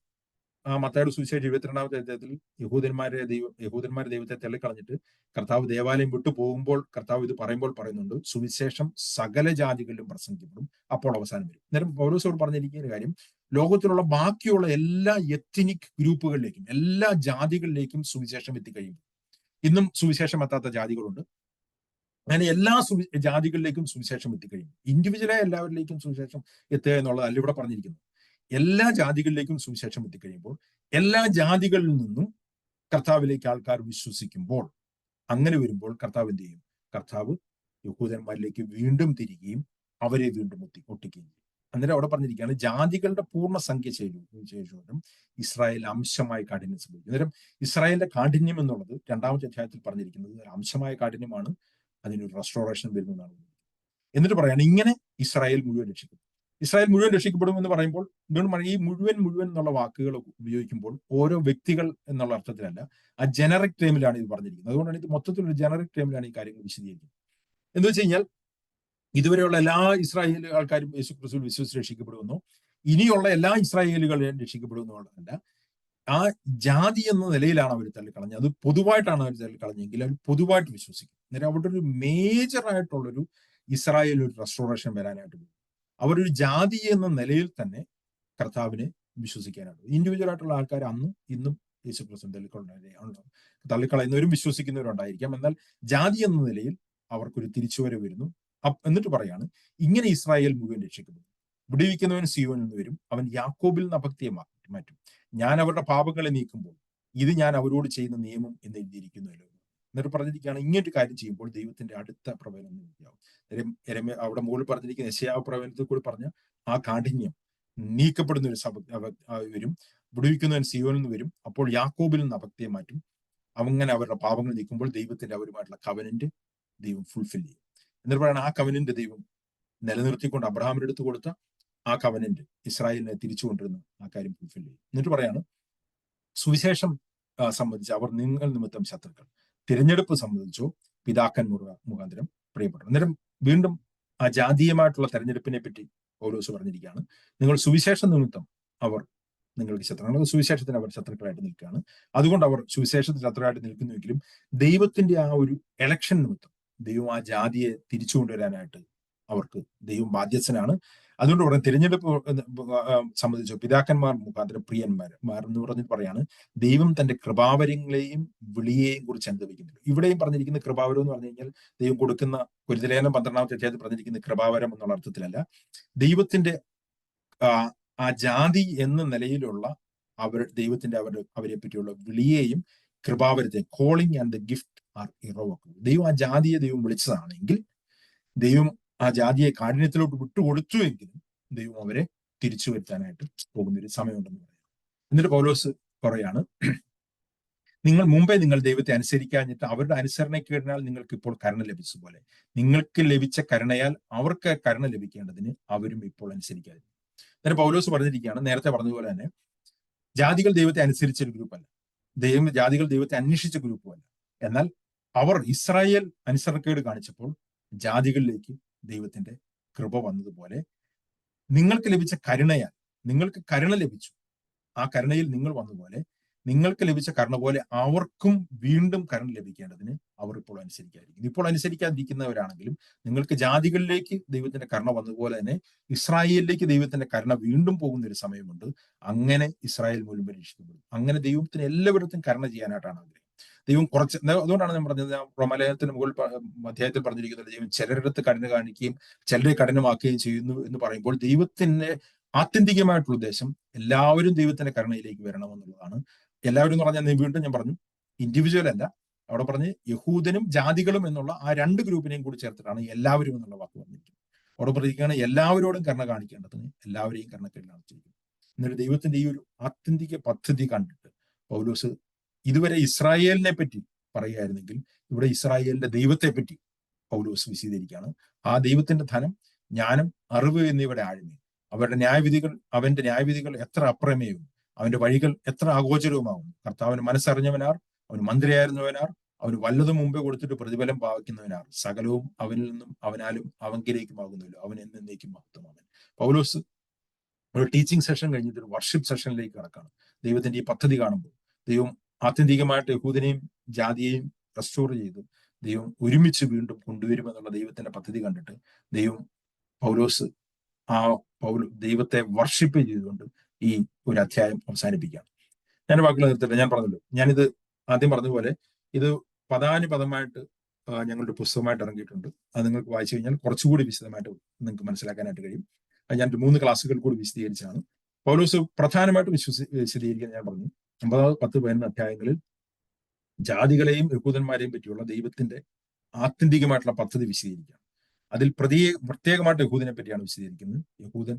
മത്തായിയുടെ സുവിശേഷം 22-ാമത്തെ അധ്യായത്തിൽ യഹൂദന്മാരെ ദൈവത്തെ തള്ളിക്കളഞ്ഞിട്ട് കർത്താവ് ദേവാലയം വിട്ടു പോകുമ്പോൾ കർത്താവ് ഇത് പറയുന്നുണ്ട്, സുവിശേഷം സകല ജാതികളിലും പ്രസംഗിക്കപ്പെടും, അപ്പോൾ അവസാനം വരും. അന്നേരം പൗലോസോട് പറഞ്ഞിരിക്കുന്ന കാര്യം, ലോകത്തിലുള്ള ബാക്കിയുള്ള എല്ലാ എത്നിക് ഗ്രൂപ്പുകളിലേക്കും എല്ലാ ജാതികളിലേക്കും സുവിശേഷം എത്തിക്കഴിയും. ഇന്നും സുവിശേഷം എത്താത്ത ജാതികളുണ്ട്. അങ്ങനെ എല്ലാ ജാതികളിലേക്കും സുവിശേഷം എത്തിക്കഴിയും. ഇൻഡിവിജ്വലായ എല്ലാവരിലേക്കും സുവിശേഷം എത്തുക എന്നുള്ളതല്ല ഇവിടെ പറഞ്ഞിരിക്കുന്നത്. എല്ലാ ജാതികളിലേക്കും സുവിശേഷം എത്തിക്കഴിയുമ്പോൾ എല്ലാ ജാതികളിൽ നിന്നും കർത്താവിലേക്ക് ആൾക്കാർ വിശ്വസിക്കുമ്പോൾ, അങ്ങനെ വരുമ്പോൾ കർത്താവ് എന്ത് ചെയ്യും? കർത്താവ് യഹൂദന്മാരിലേക്ക് വീണ്ടും തിരികെയും അവരെ വീണ്ടും ഒട്ടിക്കുകയും ചെയ്യും. അന്നേരം അവിടെ പറഞ്ഞിരിക്കുകയാണ്, ജാതികളുടെ പൂർണ്ണ സംഖ്യ ശേഷം ഇസ്രായേൽ അംശമായ കാഠിന്യം സംഭവിക്കും. അന്നേരം ഇസ്രായേലിന്റെ കാഠിന്യം എന്നുള്ളത് 2-ാമത്തെ അധ്യായത്തിൽ പറഞ്ഞിരിക്കുന്നത് അംശമായ കാഠിന്യമാണ്, അതിനൊരു റെസ്റ്റോറേഷൻ വരുന്നതാണ്. എന്നിട്ട് പറയാണ്, ഇങ്ങനെ ഇസ്രായേൽ മുഴുവൻ രക്ഷിക്കും. ഇസ്രായേൽ മുഴുവൻ രക്ഷിക്കപ്പെടും എന്ന് പറയുമ്പോൾ ഈ മുഴുവൻ എന്നുള്ള വാക്കുകൾ ഉപയോഗിക്കുമ്പോൾ ഓരോ വ്യക്തികൾ എന്നുള്ള അർത്ഥത്തിലല്ല, ആ ജനറിക് ടേമിലാണ് ഇത് പറഞ്ഞിരിക്കുന്നത്. അതുകൊണ്ടാണ് ഇത് മൊത്തത്തിൽ ഒരു ജനറിക് ടേമിലാണ് ഈ കാര്യങ്ങൾ വിശദീകരിക്കുന്നത്. എന്ന് വെച്ച് കഴിഞ്ഞാൽ, ഇതുവരെയുള്ള എല്ലാ ഇസ്രായേൽ ആൾക്കാരും യേശു ക്രിസ്തുവിൽ വിശ്വസിച്ച് രക്ഷിക്കപ്പെടുമെന്നോ ഇനിയുള്ള എല്ലാ ഇസ്രായേലുകളും രക്ഷിക്കപ്പെടുമെന്നുള്ളതല്ല, ആ ജാതി എന്ന നിലയിലാണ് അവർ തള്ളിക്കളഞ്ഞത്. അത് പൊതുവായിട്ടാണ് അവർ തള്ളിക്കളഞ്ഞെങ്കിൽ അവർ പൊതുവായിട്ട് വിശ്വസിക്കും. അന്നേരം അവിടെ ഒരു മേജർ ആയിട്ടുള്ളൊരു ഇസ്രായേൽ ഒരു റെസ്റ്റോറേഷൻ വരാനായിട്ട് പോകും. അവരൊരു ജാതി എന്ന നിലയിൽ തന്നെ കർത്താവിനെ വിശ്വസിക്കാനായിട്ട്, ഇൻഡിവിജ്വൽ ആയിട്ടുള്ള ആൾക്കാർ അന്നും ഇന്നും യേശു ക്രിസ്തു തള്ളിക്കളയുന്നവരും വിശ്വസിക്കുന്നവരും ഉണ്ടായിരിക്കാം. എന്നാൽ ജാതി എന്ന നിലയിൽ അവർക്കൊരു തിരിച്ചുവരവ് വരുന്നു. എന്നിട്ട് പറയാണ്, ഇങ്ങനെ ഇസ്രായേൽ മുഴുവൻ രക്ഷിക്കപ്പെടും. വിടുവിക്കുന്നവൻ സിയോനിൽ നിന്ന് വരും, അവൻ യാക്കോബിൽ നിന്ന് അഭക്തിയെ മാറ്റും. ഞാൻ അവരുടെ പാപങ്ങളെ നീക്കുമ്പോൾ ഇത് ഞാൻ അവരോട് ചെയ്യുന്ന നിയമം എന്ന് എഴുതിയിരിക്കുന്നുവല്ലോ. എന്നിട്ട് പറഞ്ഞിരിക്കുകയാണ്, ഇങ്ങനൊരു കാര്യം ചെയ്യുമ്പോൾ ദൈവത്തിന്റെ അടുത്ത പ്രവചനം നിവൃത്തിയാവും. അവിടെ മുകളിൽ പറഞ്ഞിരിക്കുന്ന യെശയ്യാവ് പ്രവചനത്തിൽ കൂടി പറഞ്ഞ ആ കാഠിന്യം നീക്കപ്പെടുന്ന ഒരു സഭ വരും. വിടുവിക്കുന്നവൻ സിയോനിൽ നിന്ന് വരും, അപ്പോൾ യാക്കോബിൽ നിന്ന് അഭക്തിയെ മാറ്റും. അങ്ങനെ അവരുടെ പാപങ്ങൾ നീക്കുമ്പോൾ ദൈവത്തിന്റെ അവരുമായിട്ടുള്ള കവനന്റ് ദൈവം ഫുൾഫിൽ ചെയ്യും. എന്നിട്ട് പറയുന്നത്, ആ കവനന്റ് ദൈവം നിലനിർത്തിക്കൊണ്ട് അബ്രഹാമിന്റെ അടുത്ത് കൊടുത്ത ആ കവനന്റ് ഇസ്രായേലിനെ തിരിച്ചു കൊണ്ടിരുന്ന ആ കാര്യം ഫുൾഫിൽ ചെയ്യും. എന്നിട്ട് പറയാണ്, സുവിശേഷം സംബന്ധിച്ച് അവർ നിങ്ങൾ നിമിത്തം ശത്രുക്കൾ, തിരഞ്ഞെടുപ്പ് സംബന്ധിച്ചോ പിതാക്കൻ മുഖാന്തരം പ്രിയപ്പെട്ടു. അന്നേരം വീണ്ടും ആ ജാതീയമായിട്ടുള്ള തെരഞ്ഞെടുപ്പിനെ പറ്റി പൗലോസ് പറഞ്ഞിരിക്കുകയാണ്. നിങ്ങൾ സുവിശേഷ നിമിത്തം അവർ നിങ്ങൾക്ക് ശത്രുക്കളാണ്, സുവിശേഷത്തിന് അവർ ശത്രുക്കളായിട്ട് നിൽക്കുകയാണ്. അതുകൊണ്ട് അവർ സുവിശേഷത്തിന് ശത്രുവായിട്ട് നിൽക്കുന്നുവെങ്കിലും ദൈവത്തിന്റെ ആ ഒരു എലക്ഷൻ നിമിത്തം ദൈവം ആ ജാതിയെ തിരിച്ചു കൊണ്ടുവരാനായിട്ട് അവർക്ക് ദൈവം ബാധ്യസ്ഥനാണ്. അതുകൊണ്ട് പറഞ്ഞ തിരഞ്ഞെടുപ്പ് സംബന്ധിച്ചോ പിതാക്കന്മാർ മുഖാന്തരം പ്രിയന്മാർ എന്ന് പറഞ്ഞിട്ട് പറയാണ്, ദൈവം തന്റെ കൃപാവരങ്ങളെയും വിളിയെയും കുറിച്ച് അനുഭവിക്കുന്നുണ്ട്. ഇവിടെയും പറഞ്ഞിരിക്കുന്ന കൃപാവരം എന്ന് പറഞ്ഞു കഴിഞ്ഞാൽ ദൈവം കൊടുക്കുന്ന, കൊരിന്ത്യലേഖനം 12-ാമത്തെ അധ്യായത്തിൽ പറഞ്ഞിരിക്കുന്ന കൃപാവരം എന്നുള്ള അർത്ഥത്തിലല്ല, ദൈവത്തിന്റെ ആ ജാതി എന്ന നിലയിലുള്ള ദൈവത്തിന്റെ അവരെ പറ്റിയുള്ള വിളിയെയും കൃപാവരത്തെ, calling and the gift are irrevocable. ദൈവം ആ ജാതിയെ ദൈവം വിളിച്ചതാണെങ്കിൽ, ദൈവം ആ ജാതിയെ കാഠിന്യത്തിലോട്ട് വിട്ടുകൊടുത്തുവെങ്കിലും ദൈവം അവരെ തിരിച്ചു വരുത്താനായിട്ട് പോകുന്നൊരു സമയമുണ്ടെന്ന് പറയാം. എന്നിട്ട് പൗലോസ് പറയാണ്, നിങ്ങൾ മുമ്പേ നിങ്ങൾ ദൈവത്തെ അനുസരിക്കാഞ്ഞിട്ട് അവരുടെ അനുസരണക്കേടിനാൽ നിങ്ങൾക്ക് ഇപ്പോൾ കരുണ ലഭിച്ചതുപോലെ നിങ്ങൾക്ക് ലഭിച്ച കരുണയാൽ അവർക്ക് കരുണ ലഭിക്കേണ്ടതിന് അവരും ഇപ്പോൾ അനുസരിക്കാതെ. എന്നിട്ട് പൗലോസ് പറഞ്ഞിരിക്കുകയാണ്, നേരത്തെ പറഞ്ഞതുപോലെ തന്നെ ജാതികൾ ദൈവത്തെ അനുസരിച്ച ഒരു ഗ്രൂപ്പല്ല, ജാതികൾ ദൈവത്തെ അന്വേഷിച്ച ഗ്രൂപ്പുമല്ല. എന്നാൽ അവർ ഇസ്രായേൽ അനുസരണക്കേട് കാണിച്ചപ്പോൾ ജാതികളിലേക്ക് ദൈവത്തിന്റെ കൃപ വന്നതുപോലെ നിങ്ങൾക്ക് ലഭിച്ച കരുണയാൽ, നിങ്ങൾക്ക് കരുണ ലഭിച്ചു, ആ കരുണയിൽ നിങ്ങൾ വന്നതുപോലെ നിങ്ങൾക്ക് ലഭിച്ച കരുണ പോലെ അവർക്കും വീണ്ടും കരുണ ലഭിക്കേണ്ടതിന് അവർ ഇപ്പോൾ അനുസരിക്കാതിരിക്കുന്നു. ഇപ്പോൾ അനുസരിക്കാതിരിക്കുന്നവരാണെങ്കിലും നിങ്ങൾക്ക് ജാതികളിലേക്ക് ദൈവത്തിന്റെ കരുണ വന്നതുപോലെ തന്നെ ഇസ്രായേലിലേക്ക് ദൈവത്തിന്റെ കരുണ വീണ്ടും പോകുന്ന ഒരു സമയമുണ്ട്. അങ്ങനെ ഇസ്രായേൽ മുഴുവൻ പരീക്ഷിക്കപ്പെടും. അങ്ങനെ ദൈവത്തിന് എല്ലാവരിടത്തും കരുണ ചെയ്യാനായിട്ടാണ് ആഗ്രഹം. ദൈവം കുറച്ച്, അതുകൊണ്ടാണ് ഞാൻ പറഞ്ഞത്, റോമാലേഖനത്തിന് മുകളിൽ അധ്യായത്തിൽ പറഞ്ഞിരിക്കുന്നത്, ദൈവം ചിലരിടത്ത് കരുണ കാണിക്കുകയും ചിലരെ കഠിനമാക്കുകയും ചെയ്യുന്നു എന്ന് പറയുമ്പോൾ ദൈവത്തിന്റെ ആത്യന്തികമായിട്ടുള്ള ഉദ്ദേശം എല്ലാവരും ദൈവത്തിന്റെ കരുണയിലേക്ക് വരണമെന്നുള്ളതാണ്. എല്ലാവരും എന്ന് പറഞ്ഞാൽ വീണ്ടും ഞാൻ പറഞ്ഞു, ഇൻഡിവിജ്വൽ അല്ല, അവിടെ പറഞ്ഞ് യഹൂദനും ജാതികളും എന്നുള്ള ആ രണ്ട് ഗ്രൂപ്പിനെയും കൂടി ചേർത്തിട്ടാണ് എല്ലാവരും എന്നുള്ള വാക്ക് പറഞ്ഞിരിക്കുന്നത്. അവിടെ പ്രതികരിക്കുകയാണ് എല്ലാവരോടും കരുണ കാണിക്കേണ്ടതിന് എല്ലാവരെയും കരുണക്കെല്ലാം ചെയ്യും. എന്നിട്ട് ദൈവത്തിന്റെ ഈ ഒരു ആത്യന്തിക പദ്ധതി കണ്ടിട്ട് പൗലോസ് ഇതുവരെ ഇസ്രായേലിനെ പറ്റി പറയുകയായിരുന്നെങ്കിൽ ഇവിടെ ഇസ്രായേലിന്റെ ദൈവത്തെ പറ്റി പൗലോസ് വിശദീകരിക്കുകയാണ്. ആ ദൈവത്തിന്റെ ധനം, ജ്ഞാനം, അറിവ് എന്നിവയുടെ ആഴമേ, അവന്റെ ന്യായവിധികൾ എത്ര അപ്രമേയവും അവന്റെ വഴികൾ എത്ര അഗോചരവുമാകും. കർത്താവിന് മനസ്സറിഞ്ഞവനാർ, അവന് മന്ത്രിയായിരുന്നവനാർ, അവന് വല്ലതും മുമ്പേ കൊടുത്തിട്ട് പ്രതിഫലം പാവയ്ക്കുന്നവനാർ, സകലവും അവനിൽ നിന്നും അവനാലും അവങ്കിലേക്കുമാകുന്നല്ലോ, അവൻ എന്നേക്കും മഹത്വമാവൻ. പൗലോസ് ഒരു ടീച്ചിങ് സെഷൻ കഴിഞ്ഞിട്ട് ഒരു വർഷിപ്പ് സെഷനിലേക്ക് കടക്കാണ്. ദൈവത്തിന്റെ ഈ പദ്ധതി കാണുമ്പോൾ ദൈവം ആത്യന്തികമായിട്ട് യഹൂദനെയും ജാതിയെയും റെസ്റ്റോർ ചെയ്ത് ദൈവം ഒരുമിച്ച് വീണ്ടും കൊണ്ടുവരുമെന്നുള്ള ദൈവത്തിന്റെ പദ്ധതി കണ്ടിട്ട് പൗലോസ് ദൈവത്തെ വർഷിപ്പ് ചെയ്തുകൊണ്ട് ഈ ഒരു അധ്യായം അവസാനിപ്പിക്കുകയാണ്. ഞാൻ വാക്കുകൾ നിർത്തില്ല. ഞാൻ പറഞ്ഞല്ലോ, ഞാനിത് ആദ്യം പറഞ്ഞതുപോലെ ഇത് പദാനുപദമായിട്ട് ഞങ്ങളുടെ പുസ്തകമായിട്ട് ഇറങ്ങിയിട്ടുണ്ട്. അത് നിങ്ങൾക്ക് വായിച്ചു കഴിഞ്ഞാൽ കുറച്ചുകൂടി വിശദമായിട്ട് നിങ്ങൾക്ക് മനസ്സിലാക്കാനായിട്ട് കഴിയും. ഞാൻ 3 ക്ലാസ്സുകൾ കൂടി വിശദീകരിച്ചാണ്. പൗലോസ് പ്രധാനമായിട്ട് വിശദീകരിക്കാൻ ഞാൻ പറഞ്ഞു 9, 10, 11 അധ്യായങ്ങളിൽ ജാതികളെയും യഹൂദന്മാരെയും പറ്റിയുള്ള ദൈവത്തിന്റെ ആത്യന്തികമായിട്ടുള്ള പദ്ധതി വിശദീകരിക്കുകയാണ്. അതിൽ പ്രത്യേകമായിട്ട് യഹൂദനെ പറ്റിയാണ് വിശദീകരിക്കുന്നത്. യഹൂദൻ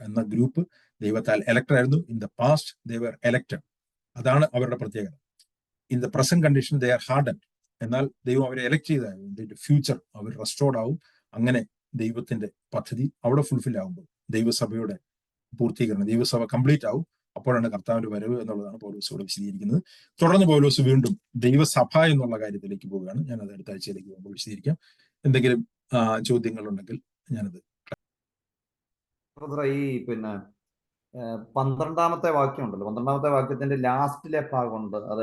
എന്ന ഗ്രൂപ്പ് ദൈവത്താൽ എലക്ടഡ് ആയിരുന്നു. In the past they were elected. അതാണ് അവരുടെ പ്രത്യേകത. In the present condition they are hardened. എന്നാൽ ദൈവം അവരെ എലക്ട് ചെയ്തായിരുന്നു. ഫ്യൂച്ചർ അവർ റെസ്റ്റോർഡ് ആവും. അങ്ങനെ ദൈവത്തിന്റെ പദ്ധതി അവിടെ ഫുൾഫിൽ ആകുമ്പോൾ ദൈവസഭയുടെ പൂർത്തീകരണം, ദൈവസഭ കംപ്ലീറ്റ് ആവും. അപ്പോഴാണ് കർത്താവിന്റെ വരവ് എന്നുള്ളതാണ് പൗലോസ് ഇവിടെ വിശദീകരിക്കുന്നത്. തുടർന്ന് പൗലോസ് വീണ്ടും ദൈവസഭ എന്നുള്ള കാര്യത്തിലേക്ക് പോവുകയാണ്. ഞാൻ അത് അടുത്ത ആഴ്ചയിലേക്ക് പോകുമ്പോൾ വിശദീകരിക്കാം. എന്തെങ്കിലും ചോദ്യങ്ങൾ ഉണ്ടെങ്കിൽ ഞാനത്. ഈ 12ാമത്തെ വാക്യം ഉണ്ടല്ലോ, 12ാമത്തെ വാക്യത്തിന്റെ ലാസ്റ്റിലെ ഭാഗമുണ്ട്. അത്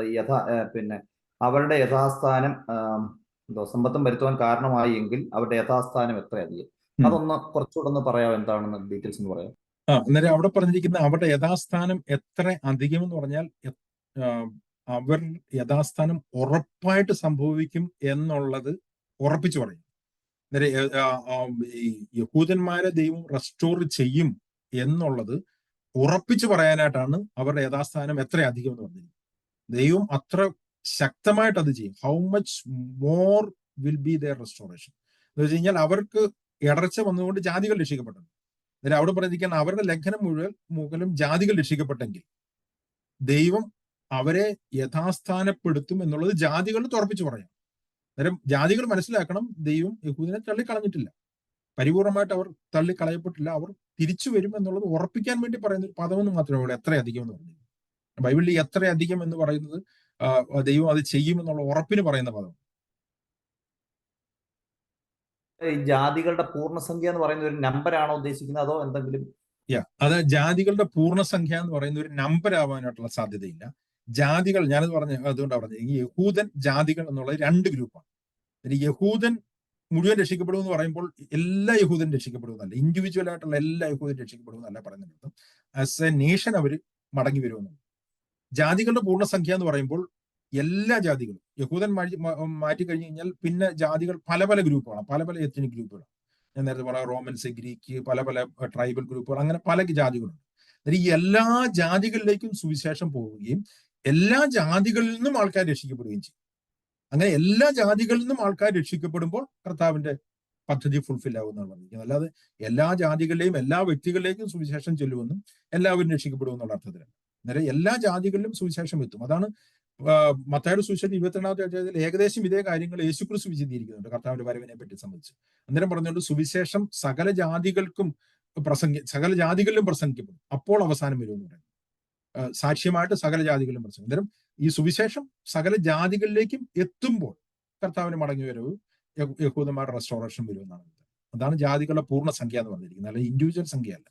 അവരുടെ യഥാസ്ഥാനം സമ്പത്തും വരുത്തുവാൻ കാരണമായി എങ്കിൽ അവരുടെ യഥാസ്ഥാനം എത്രയധികം. അതൊന്ന് കുറച്ചുകൂടെ ഒന്ന് പറയാം, എന്താണെന്ന് ഡീറ്റെയിൽസ് എന്ന് പറയാം. അന്നേരം അവിടെ പറഞ്ഞിരിക്കുന്ന അവരുടെ യഥാസ്ഥാനം എത്ര അധികം എന്ന് പറഞ്ഞാൽ അവർ യഥാസ്ഥാനം ഉറപ്പായിട്ട് സംഭവിക്കും എന്നുള്ളത് ഉറപ്പിച്ചു പറയും. ഈ യഹൂദന്മാരെ ദൈവം റെസ്റ്റോർ ചെയ്യും എന്നുള്ളത് ഉറപ്പിച്ചു പറയാനായിട്ടാണ് അവരുടെ യഥാസ്ഥാനം എത്ര അധികം എന്ന് പറഞ്ഞത്. ദൈവം അത്ര ശക്തമായിട്ട് അത് ചെയ്യും. How much more will be their restoration എന്ന് വെച്ച് കഴിഞ്ഞാൽ അവർക്ക് ഇടർച്ച വന്നുകൊണ്ട് ജാതികൾ രക്ഷിക്കപ്പെട്ടു. അന്നേരം അവിടെ പറഞ്ഞിരിക്കാൻ അവരുടെ ലംഘനം മുതലും ജാതികൾ രക്ഷിക്കപ്പെട്ടെങ്കിൽ ദൈവം അവരെ യഥാസ്ഥാനപ്പെടുത്തും എന്നുള്ളത് ജാതികളുടെ ഉറപ്പിച്ചു പറയാം. അന്നേരം ജാതികൾ മനസ്സിലാക്കണം, ദൈവം യഹൂദിനെ തള്ളിക്കളഞ്ഞിട്ടില്ല, പരിപൂർണമായിട്ട് അവർ തള്ളിക്കളയപ്പെട്ടില്ല, അവർ തിരിച്ചു വരും എന്നുള്ളത് ഉറപ്പിക്കാൻ വേണ്ടി പറയുന്ന ഒരു പദമെന്ന് മാത്രമേ ഉള്ളൂ എത്ര അധികം എന്ന് പറഞ്ഞത്. ബൈബിളിൽ എത്ര അധികം എന്ന് പറയുന്നത് ദൈവം അത് ചെയ്യുമെന്നുള്ള ഉറപ്പിന് പറയുന്ന പദം. ജാതികളുടെ പൂർണ്ണസംഖ്യ എന്ന് പറയുന്ന ഒരു നമ്പറാണോ ഉദ്ദേശിക്കുന്നത്, അതോ എന്തെങ്കിലും? അത് ജാതികളുടെ പൂർണ്ണസംഖ്യ എന്ന് പറയുന്ന ഒരു നമ്പർ ആവാനായിട്ടുള്ള സാധ്യതയില്ല. ജാതികൾ, ഞാനത് അതുകൊണ്ടാണ് പറഞ്ഞത്, ഈ യഹൂദൻ ജാതികൾ എന്നുള്ളത് 2 ഗ്രൂപ്പാണ്. യഹൂദൻ മുഴുവൻ രക്ഷിക്കപ്പെടും എന്ന് പറയുമ്പോൾ എല്ലാ യഹൂദൻ രക്ഷിക്കപ്പെടുമെന്നല്ല, ഇൻഡിവിജ്വൽ ആയിട്ടുള്ള എല്ലാ യഹൂദൻ രക്ഷിക്കപ്പെടുമെന്നല്ല പറയുന്നത്. ആസ് എ നേഷൻ അവർ മടങ്ങി വരുമെന്നുണ്ട്. ജാതികളുടെ പൂർണ്ണസംഖ്യ എന്ന് പറയുമ്പോൾ എല്ലാ ജാതികളും യഹൂദൻ മാറ്റി കഴിഞ്ഞു കഴിഞ്ഞാൽ പിന്നെ ജാതികൾ പല പല ഗ്രൂപ്പുകളാണ്, പല പല എത്നിക് ഗ്രൂപ്പുകളാണ്. ഞാൻ നേരത്തെ പറഞ്ഞ റോമൻസ്, ഗ്രീക്ക്, പല പല ട്രൈബൽ ഗ്രൂപ്പുകൾ, അങ്ങനെ പല ജാതികളുണ്ട്. ഈ എല്ലാ ജാതികളിലേക്കും സുവിശേഷം പോവുകയും എല്ലാ ജാതികളിൽ നിന്നും ആൾക്കാർ രക്ഷിക്കപ്പെടുകയും ചെയ്യും. അങ്ങനെ എല്ലാ ജാതികളിൽ നിന്നും ആൾക്കാർ രക്ഷിക്കപ്പെടുമ്പോൾ കർത്താവിന്റെ പദ്ധതി ഫുൾഫിൽ ആവുമെന്നാണ് പറഞ്ഞിരിക്കുന്നത്. അല്ലാതെ എല്ലാ ജാതികളിലെയും എല്ലാ വ്യക്തികളിലേക്കും സുവിശേഷം ചെല്ലുമെന്നും എല്ലാവരും രക്ഷിക്കപ്പെടുമെന്നുള്ള അർത്ഥത്തിലാണ്. അന്നേരം എല്ലാ ജാതികളിലും സുവിശേഷം എത്തും. അതാണ് മത്തായിയുടെ സുവിശേഷം 22ാമത്തെ അധ്യായത്തിൽ ഏകദേശം ഇതേ കാര്യങ്ങൾ യേശുക്രിസ്തു വിശദീകരിക്കുന്നുണ്ട് കർത്താവിന്റെ വരവിനെ പറ്റി സംബന്ധിച്ച്. അന്നേരം പറഞ്ഞുകൊണ്ട് സുവിശേഷം സകല ജാതികളിലും പ്രസംഗിക്കപ്പെടും, അപ്പോൾ അവസാനം വരുമെന്ന് പറയുന്നത്. സാക്ഷ്യമായിട്ട് സകല ജാതികളിലും പ്രസംഗം. അന്നേരം ഈ സുവിശേഷം സകല ജാതികളിലേക്കും എത്തുമ്പോൾ കർത്താവിന് മടങ്ങി വരവ്, യഹൂദന്മാരുടെ റെസ്റ്റോറേഷൻ വരുമെന്നാണ്. അതാണ് ജാതികളുടെ പൂർണ്ണ സംഖ്യ എന്ന് പറഞ്ഞിരിക്കുന്നത്, അല്ല ഇൻഡിവിജ്വൽ സംഖ്യയല്ല.